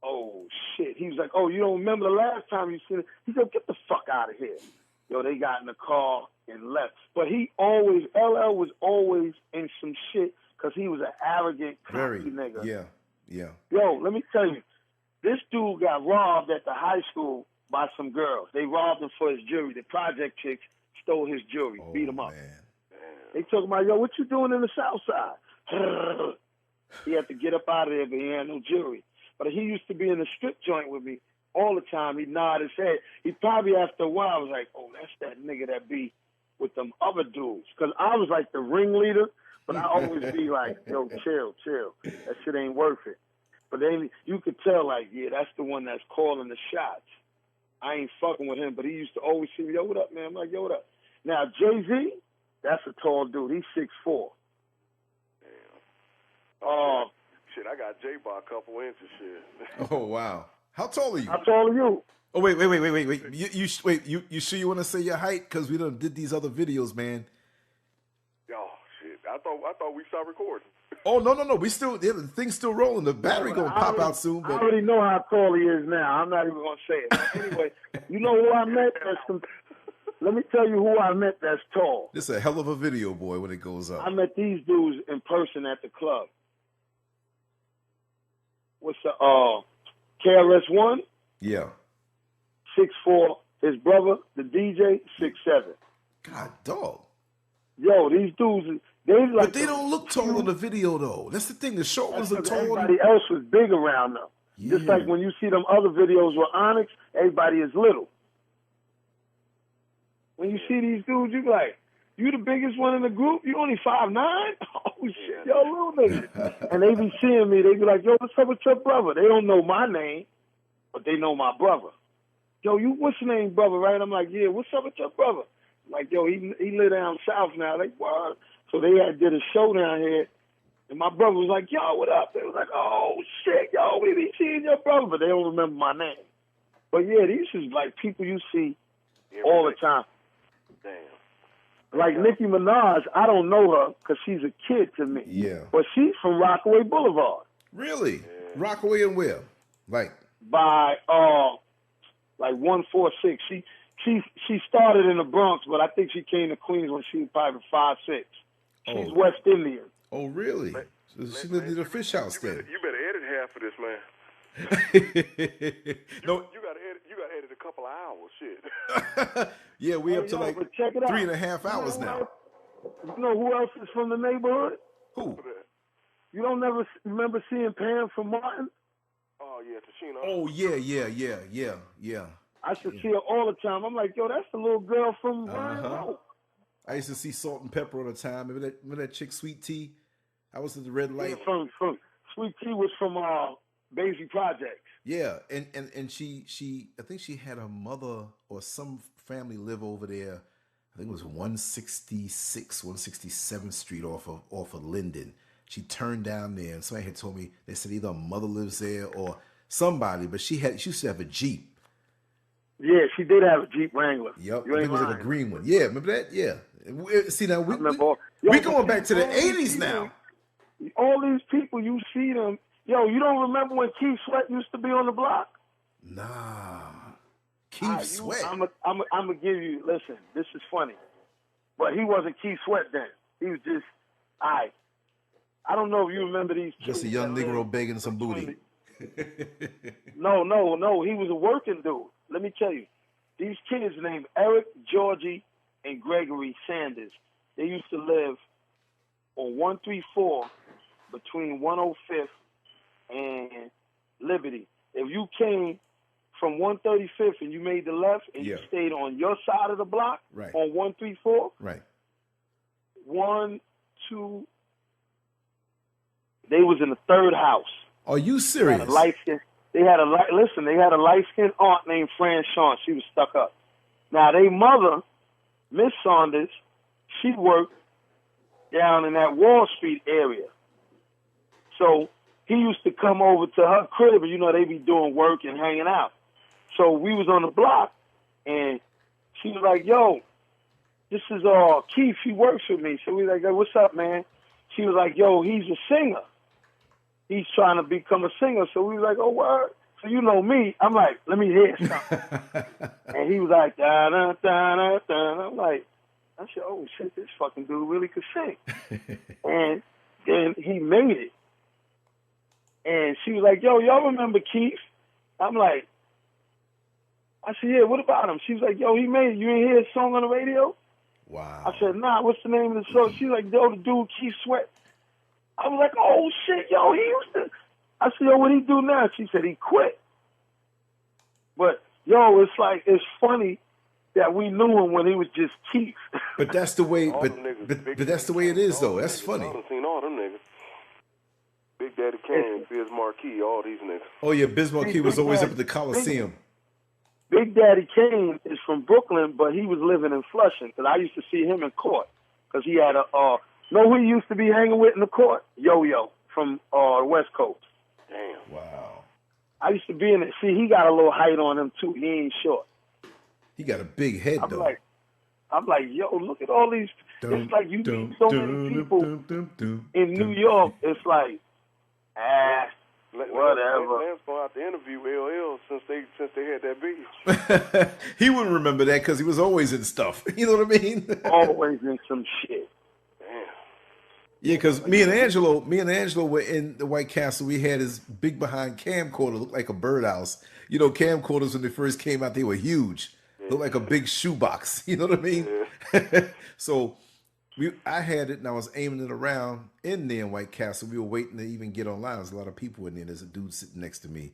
oh, shit. He was like, oh, you don't remember the last time you seen it? He said, get the fuck out of here. Yo, they got in the car and left. But he always, LL was always in some shit because he was an arrogant, cocky nigga. Yeah. Yo, let me tell you, this dude got robbed at the high school by some girls. They robbed him for his jewelry. The project chicks stole his jewelry, beat him up. Man. They talking about, yo, what you doing in the South Side? He had to get up out of there, but he had no jewelry. But he used to be in the strip joint with me all the time. He nodded his head. He probably after a while was like, oh, that's that nigga that be with them other dudes. Because I was like the ringleader, but I always be like, yo, chill. That shit ain't worth it. But then you could tell, like, yeah, that's the one that's calling the shots. I ain't fucking with him, but he used to always see me, yo, what up, man? I'm like, yo, what up? Now, Jay-Z, that's a tall dude. He's 6'4". Oh, shit, I got Jay by a couple inches, shit. Oh, wow. How tall are you? How tall are you? Oh, wait. You sure you want to say your height? Because we done did these other videos, man. Oh, shit. I thought we stopped recording. Oh, no. We still, the thing's still rolling. The battery going to pop out soon. But I already know how tall he is now. I'm not even going to say it. But anyway, you know who I met? Let me tell you who I met that's tall. This is a hell of a video, boy, when it goes up. I met these dudes in person at the club. What's the, KRS-One? Yeah. 6'4". His brother, the DJ, 6'7". God, dog. Yo, these dudes, but they don't look tall in the video, though. That's the thing. The short ones look tall. Everybody else was big around them. Yeah. Just like when you see them other videos with Onyx, everybody is little. When you see these dudes, you be like, you the biggest one in the group? You only 5'9"? Oh, shit, yo, little nigga. And they be seeing me. They be like, yo, what's up with your brother? They don't know my name, but they know my brother. Yo, what's your name, brother, right? I'm like, yeah, what's up with your brother? Like, yo, he live down south now. Like, what? So they did a show down here, and my brother was like, yo, what up? They was like, oh, shit, yo, we be seeing your brother, but they don't remember my name. But, yeah, these is like people you see all the time. Damn. Like Nicki Minaj, I don't know her because she's a kid to me. Yeah. But she's from Rockaway Boulevard. Really? Yeah. Rockaway and where? Like? By, like 146. She started in the Bronx, but I think she came to Queens when she was probably 5'6". She's West Indian. Oh, really? So she lived in the fish house then. You better edit half of this, man. No, you gotta edit a couple of hours, shit. Yeah, we up to like 3.5 hours now. You know who else is from the neighborhood? Who? You don't never remember seeing Pam from Martin? Oh yeah, Tashina. Oh yeah. I should see her all the time. I'm like, yo, that's the little girl from Ryan Road. I used to see Salt and Pepper all the time. Remember that chick, Sweet Tea? I was at the red light. Yeah, from Sweet Tea was from Basie Projects. Yeah, and she I think she had her mother or some family live over there. I think it was 166, 167th Street off of Linden. She turned down there, and somebody had told me they said either her mother lives there or somebody, but she used to have a Jeep. Yeah, she did have a Jeep Wrangler. Yep, it was like a green one. Yeah, remember that? Yeah. See now we going back to the 80s now. All these people, you see them. Yo, you don't remember when Keith Sweat used to be on the block? Nah. Keith Sweat. I'm gonna give you. Listen, this is funny, but he wasn't Keith Sweat then. He was just I don't know if you remember these. Just a young Negro begging some booty. No. He was a working dude. Let me tell you, these kids named Eric, Georgie, and Gregory Sanders. They used to live on 134 between 105th and Liberty. If you came from 135th and you made the left and you stayed on your side of the block on 134. Right. 1, 2. They was in the third house. Are you serious? They had a light-skinned aunt named Fran Shawn. She was stuck up. Now, their mother, Miss Saunders, she worked down in that Wall Street area. So he used to come over to her crib, and, you know, they be doing work and hanging out. So we was on the block, and she was like, yo, this is Keith. He works with me. So we like, hey, what's up, man? She was like, yo, he's a singer. He's trying to become a singer. So we was like, oh, word. So you know me. I'm like, let me hear something. And he was like, da-da-da-da-da. I'm like, I said, oh, shit, this fucking dude really could sing. And then he made it. And she was like, yo, y'all remember Keith? I'm like, I said, yeah, what about him? She was like, yo, he made it. You didn't hear his song on the radio? Wow. I said, nah, what's the name of the song? She's like, yo, the dude Keith Sweat. I was like, oh, shit, yo, he used to. I said, yo, what he do now? She said, he quit. But, yo, it's like, it's funny that we knew him when he was just Keith. But that's the way, but that's the way it is, though. That's funny. I've seen all them niggas. Big Daddy Kane, Biz Marquis, all these niggas. Oh, yeah, Biz Marquis was always up at the Coliseum. Big Daddy Kane is from Brooklyn, but he was living in Flushing, because I used to see him in court, because he had a, know who he used to be hanging with in the court? Yo-Yo from the West Coast. Damn. Wow. I used to be in it. See, he got a little height on him, too. He ain't short. He got a big head, though. I'm like, yo, look at all these. It's like you meet so many people in New York. It's like, whatever. Lance going out to interview LL since they had that beef. He wouldn't remember that because he was always in stuff. You know what I mean? Always in some shit. Damn. Yeah, because me and Angelo were in the White Castle. We had his big behind camcorder, looked like a birdhouse. You know, camcorders when they first came out, they were huge. Looked like a big shoebox. You know what I mean? Yeah. So I had it and I was aiming it around in there in White Castle. We were waiting to even get online. There's a lot of people in there. There's a dude sitting next to me,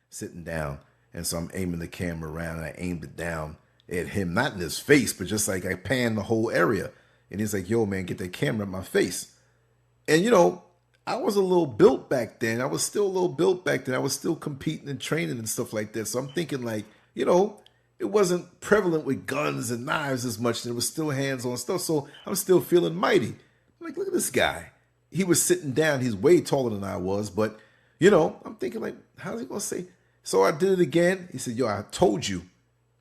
sitting down. And so I'm aiming the camera around and I aimed it down at him, not in his face, but just like I panned the whole area. And he's like, yo, man, get that camera in my face. And, you know, I was a little built back then. I was still a little built back then. I was still competing and training and stuff like that. So I'm thinking like, you know, it wasn't prevalent with guns and knives as much. And it was still hands-on stuff. So I'm still feeling mighty. I'm like, look at this guy. He was sitting down. He's way taller than I was. But, you know, I'm thinking like, how's he going to say? So I did it again. He said, yo, I told you,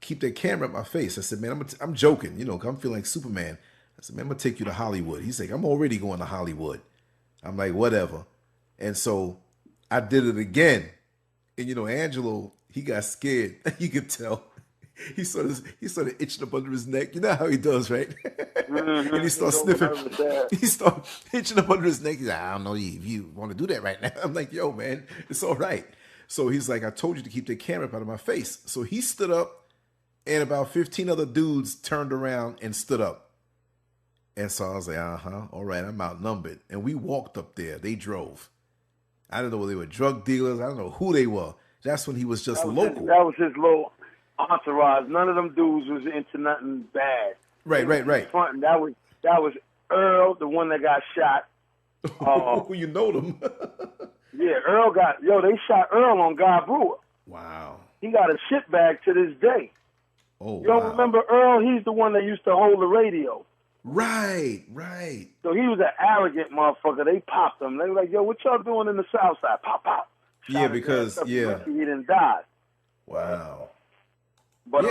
keep that camera at my face. I said, man, I'm joking. You know, I'm feeling like Superman. I said, man, I'm going to take you to Hollywood. He's like, I'm already going to Hollywood. I'm like, whatever. And so I did it again. And, you know, Angelo, he got scared. You could tell. He started itching up under his neck. You know how he does, right? Mm-hmm. And he starts sniffing. He started itching up under his neck. He's like, I don't know if you want to do that right now. I'm like, yo, man, it's all right. So he's like, I told you to keep the camera up out of my face. So he stood up, and about 15 other dudes turned around and stood up. And so I was like, all right, I'm outnumbered. And we walked up there. They drove. I didn't know whether they were drug dealers. I don't know who they were. That's when he was just local. That was his little entourage. None of them dudes was into nothing bad. Right. That was Earl, the one that got shot. You know them. Yeah, they shot Earl on Guy Brewer. Wow. He got a shit bag to this day. Oh, you don't remember Earl? He's the one that used to hold the radio. Right. So he was an arrogant motherfucker. They popped him. They were like, yo, what y'all doing in the South Side? Pop. Yeah, because, yeah. He didn't die. Wow. But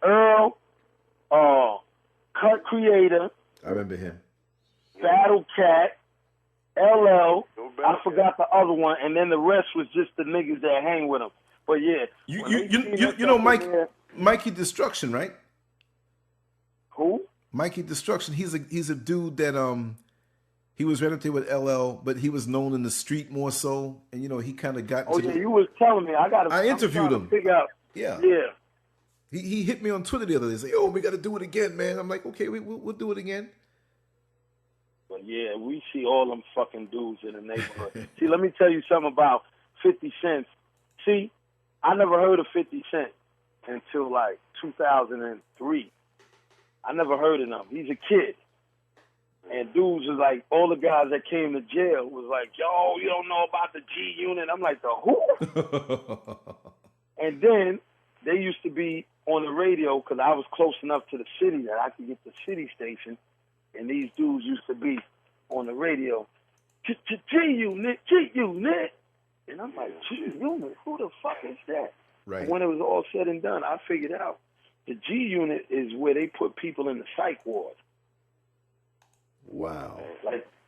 Earl, Cut Creator. I remember him. Battle Cat, LL. I forgot the other one, and then the rest was just the niggas that hang with him. But yeah. You know Mikey Destruction, right? Who? Mikey Destruction. He's a dude that he was right up there with LL, but he was known in the street more so, and you know he kind of got. You was telling me. I interviewed him. Figure out. Yeah. He hit me on Twitter the other day. He's like, "Oh, we got to do it again, man." I'm like, "Okay, we'll do it again." But yeah, we see all them fucking dudes in the neighborhood. See, let me tell you something about 50 Cent. See, I never heard of 50 Cent until like 2003. I never heard of him. He's a kid. And dudes was like, all the guys that came to jail was like, yo, you don't know about the G Unit. I'm like, the who? And then they used to be on the radio because I was close enough to the city that I could get the city station. And these dudes used to be on the radio, G-Unit, G-Unit. And I'm like, G-Unit, who the fuck is that? Right. And when it was all said and done, I figured out the G-Unit is where they put people in the psych ward. Wow.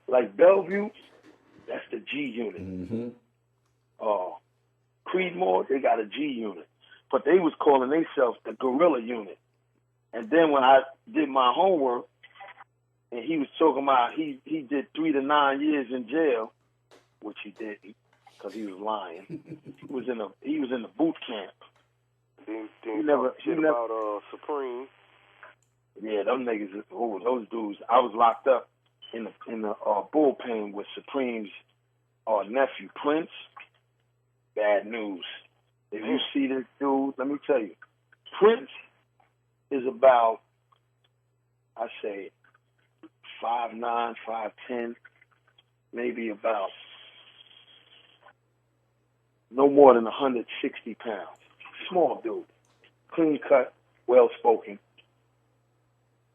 Like Bellevue, that's the G-Unit. Mm-hmm. Creedmoor, they got a G-Unit. But they was calling themselves the Gorilla Unit. And then when I did my homework, and he was talking about he did 3 to 9 years in jail, which he did because he was lying. he was in the boot camp. He never about Supreme. Yeah, them niggas, those dudes. I was locked up in the bullpen with Supreme's nephew Prince. Bad news. If you see this dude, let me tell you, Prince is about, I say, 5'9", 5'10", maybe about no more than 160 pounds. Small dude, clean cut, well spoken.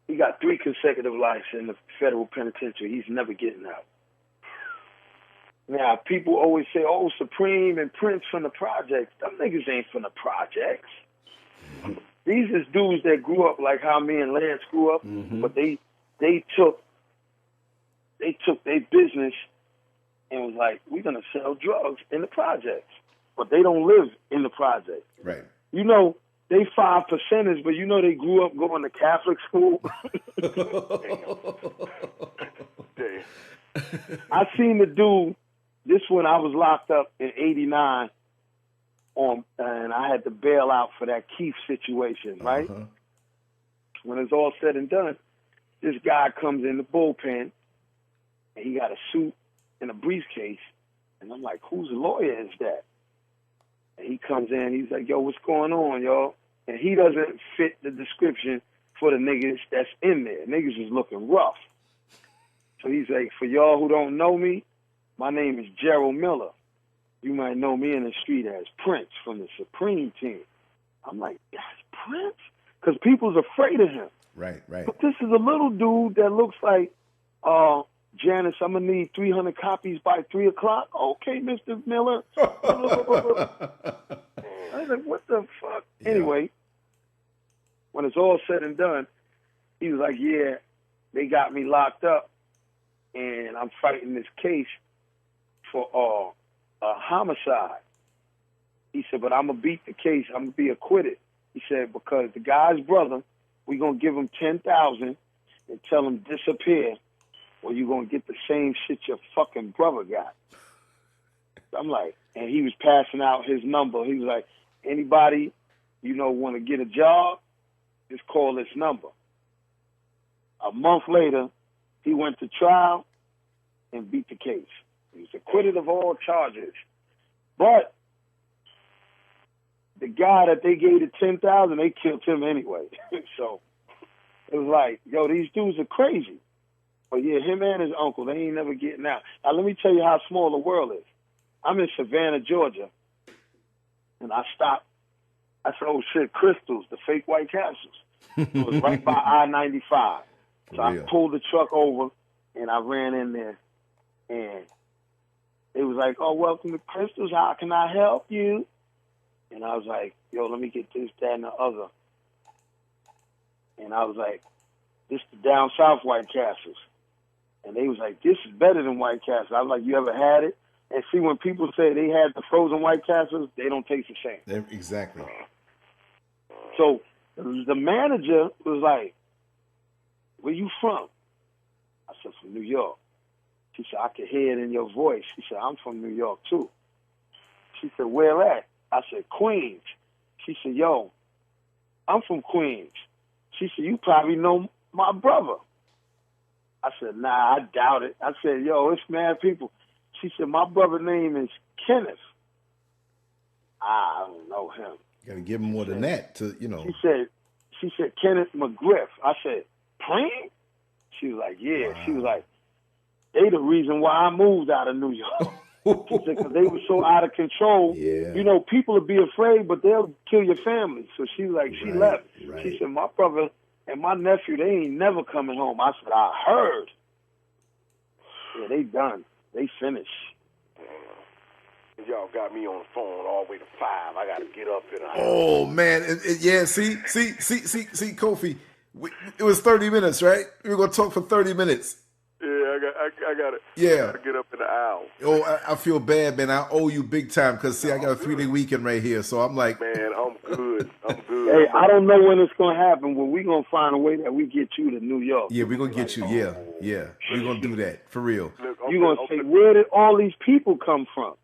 He got 3 consecutive lives in the federal penitentiary. He's never getting out. Now, people always say, oh, Supreme and Prince from the projects. Them niggas ain't from the projects. These is dudes that grew up like how me and Lance grew up, but they took their business and was like, we're going to sell drugs in the projects. But they don't live in the projects. Right. You know, they 5%ers, but you know they grew up going to Catholic school. I seen the dude, this when I was locked up in 89, and I had to bail out for that Keith situation, right? When it's all said and done, this guy comes in the bullpen, and he got a suit and a briefcase, and I'm like, whose lawyer is that? And he comes in, he's like, yo, what's going on, y'all? And he doesn't fit the description for the niggas that's in there. Niggas is looking rough. So he's like, for y'all who don't know me, my name is Gerald Miller. You might know me in the street as Prince from the Supreme team. I'm like, that's Prince? Because people's afraid of him. Right. But this is a little dude that looks like, Janice, I'm going to need 300 copies by 3 o'clock. Okay, Mr. Miller. I was like, what the fuck? Yeah. Anyway, when it's all said and done, he was like, yeah, they got me locked up, and I'm fighting this case for a homicide. He said, but I'm going to beat the case. I'm going to be acquitted. He said, because the guy's brother, we're going to give him $10,000 and tell him disappear, or you're going to get the same shit your fucking brother got. I'm like, and he was passing out his number. He was like, anybody, want to get a job, just call this number. A month later, he went to trial and beat the case. He was acquitted of all charges. But the guy that they gave the $10,000, they killed him anyway. So it was like, yo, these dudes are crazy. But yeah, him and his uncle, they ain't never getting out. Now, let me tell you how small the world is. I'm in Savannah, Georgia, and I stopped. I said, oh, shit, Crystals, the fake White Castles. It was right by I-95. So I pulled the truck over, and I ran in there, and it was like, oh, welcome to Crystals. How can I help you? And I was like, yo, let me get this, that, and the other. And I was like, this is the down south White Castles. And they was like, this is better than White Castles. I was like, you ever had it? And see, when people say they had the frozen White Castles, they don't taste the same. Exactly. So the manager was like, where you from? I said, from New York. She said, I could hear it in your voice. She said, I'm from New York, too. She said, where at? I said, Queens. She said, yo, I'm from Queens. She said, you probably know my brother. I said, nah, I doubt it. I said, yo, it's mad people. She said, my brother's name is Kenneth. I don't know him. Got to give him more than that to, you know. She said, Kenneth McGriff. I said, Payne? She was like, yeah. Wow. She was like, they the reason why I moved out of New York. She said, because they were so out of control. Yeah. You know, people will be afraid, but they'll kill your family. So she was like, she left. Right. She said, my brother and my nephew, they ain't never coming home. I said, I heard. Yeah, they done. They finished. Y'all got me on the phone all the way to 5. I got to get up and Oh, man. Yeah, see, Kofi. It was 30 minutes, right? We were going to talk for 30 minutes. Yeah, I got it. Yeah. I got to get up in the hour. Oh, I feel bad, man. I owe you big time because, see, I got a 3-day weekend right here. So I'm like. Man, I'm good. Hey, I don't know when it's going to happen, but we're going to find a way that we get you to New York. Yeah, we're going to get you. Yeah. We're going to do that. For real. You're going to say, where did all these people come from?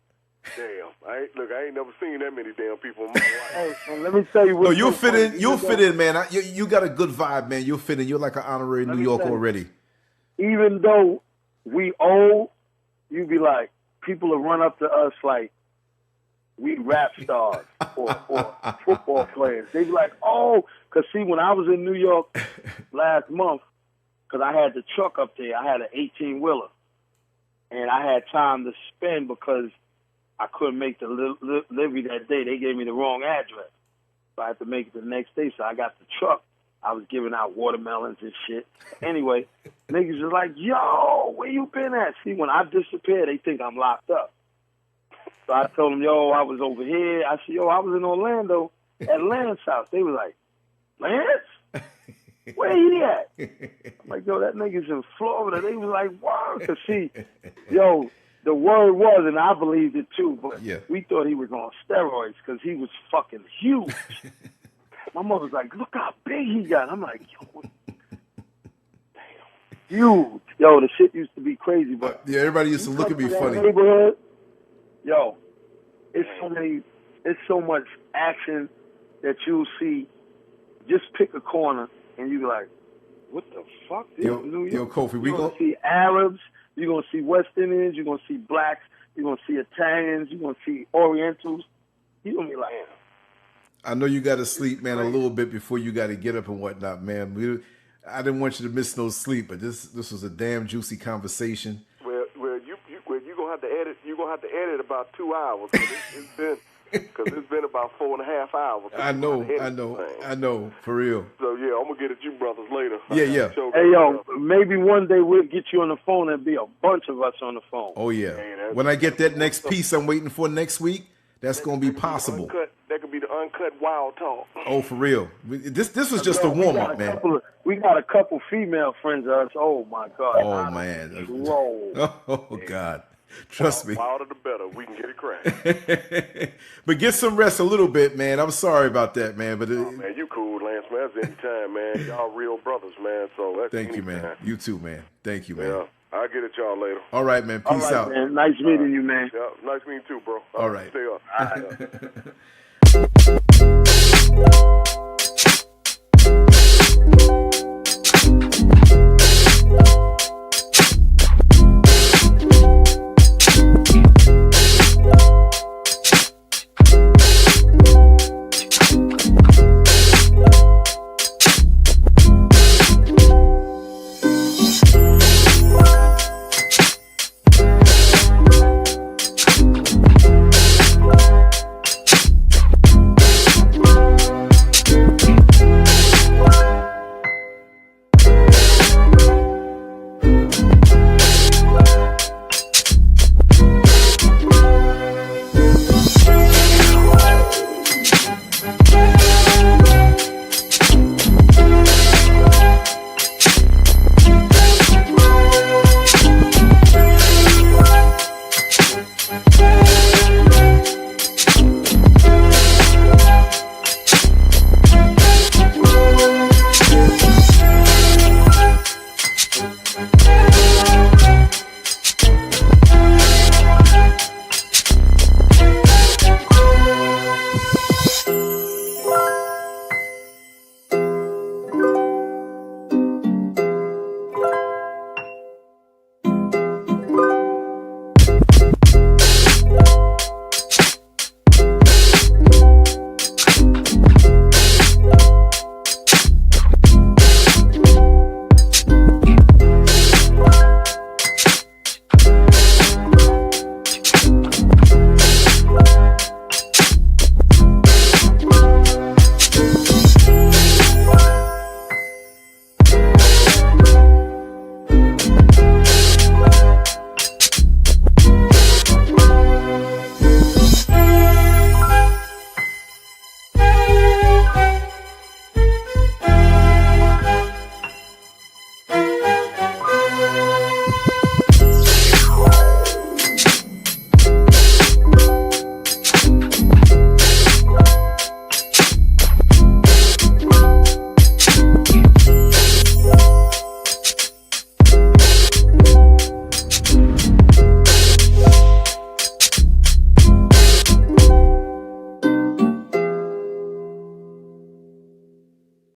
Damn, I ain't never seen that many damn people in my life. Hey, so let me tell you what. No, you'll fit in. You'll fit in, man. You got a good vibe, man. You'll fit in. You're like an honorary New York already. Even though we old, you be like, people will run up to us like we rap stars or football players. They be like, oh, because see, when I was in New York last month, because I had the truck up there, I had an 18-wheeler, and I had time to spend because I couldn't make the delivery that day. They gave me the wrong address. So I had to make it the next day. So I got the truck. I was giving out watermelons and shit. Anyway, niggas was like, yo, where you been at? See, when I disappear, they think I'm locked up. So I told them, yo, I was over here. I said, yo, I was in Orlando at Lance's house. They were like, Lance? Where he at? I'm like, yo, that nigga's in Florida. They was like, wow. Because see, yo, the word was, and I believed it too, but we thought he was on steroids because he was fucking huge. My mother was like, look how big he got. I'm like, yo, damn, huge. Yo, the shit used to be crazy, but yeah, everybody used to look at me funny. Neighborhood, yo, it's so much action that you'll see. Just pick a corner and you be like, what the fuck? Yo, Kofi, we gonna see Arabs. You're going to see West Indians. You're going to see blacks. You're going to see Italians. You're going to see Orientals. You're going to be like, I know you got to sleep, man, a little bit before you got to get up and whatnot, man. I didn't want you to miss no sleep, but this was a damn juicy conversation. Well, you're going to have to edit. You're going to have to edit about 2 hours. Because it's been about 4.5 hours. I know, for real. So, yeah, I'm going to get at you brothers later. Yeah. Hey, yo, maybe one day we'll get you on the phone and be a bunch of us on the phone. Oh, yeah. Hey, when I get that next piece I'm waiting for next week, that's going to be possible. That could be the uncut wild talk. Oh, for real. This was just a warm-up, man. We got a couple female friends of us. Oh, my God. Oh, man. Oh, God. Trust me. The wilder the better. We can get it cracked. But get some rest a little bit, man. I'm sorry about that, man. But man, you cool, Lance, man. That's anytime, man. Y'all real brothers, man. So that's thank you, man. You too, man. Thank you, man. Yeah. I'll get at y'all later. All right, man. Peace out. Man. Nice meeting you, man. Yeah, nice meeting you too, bro. All right. Stay up.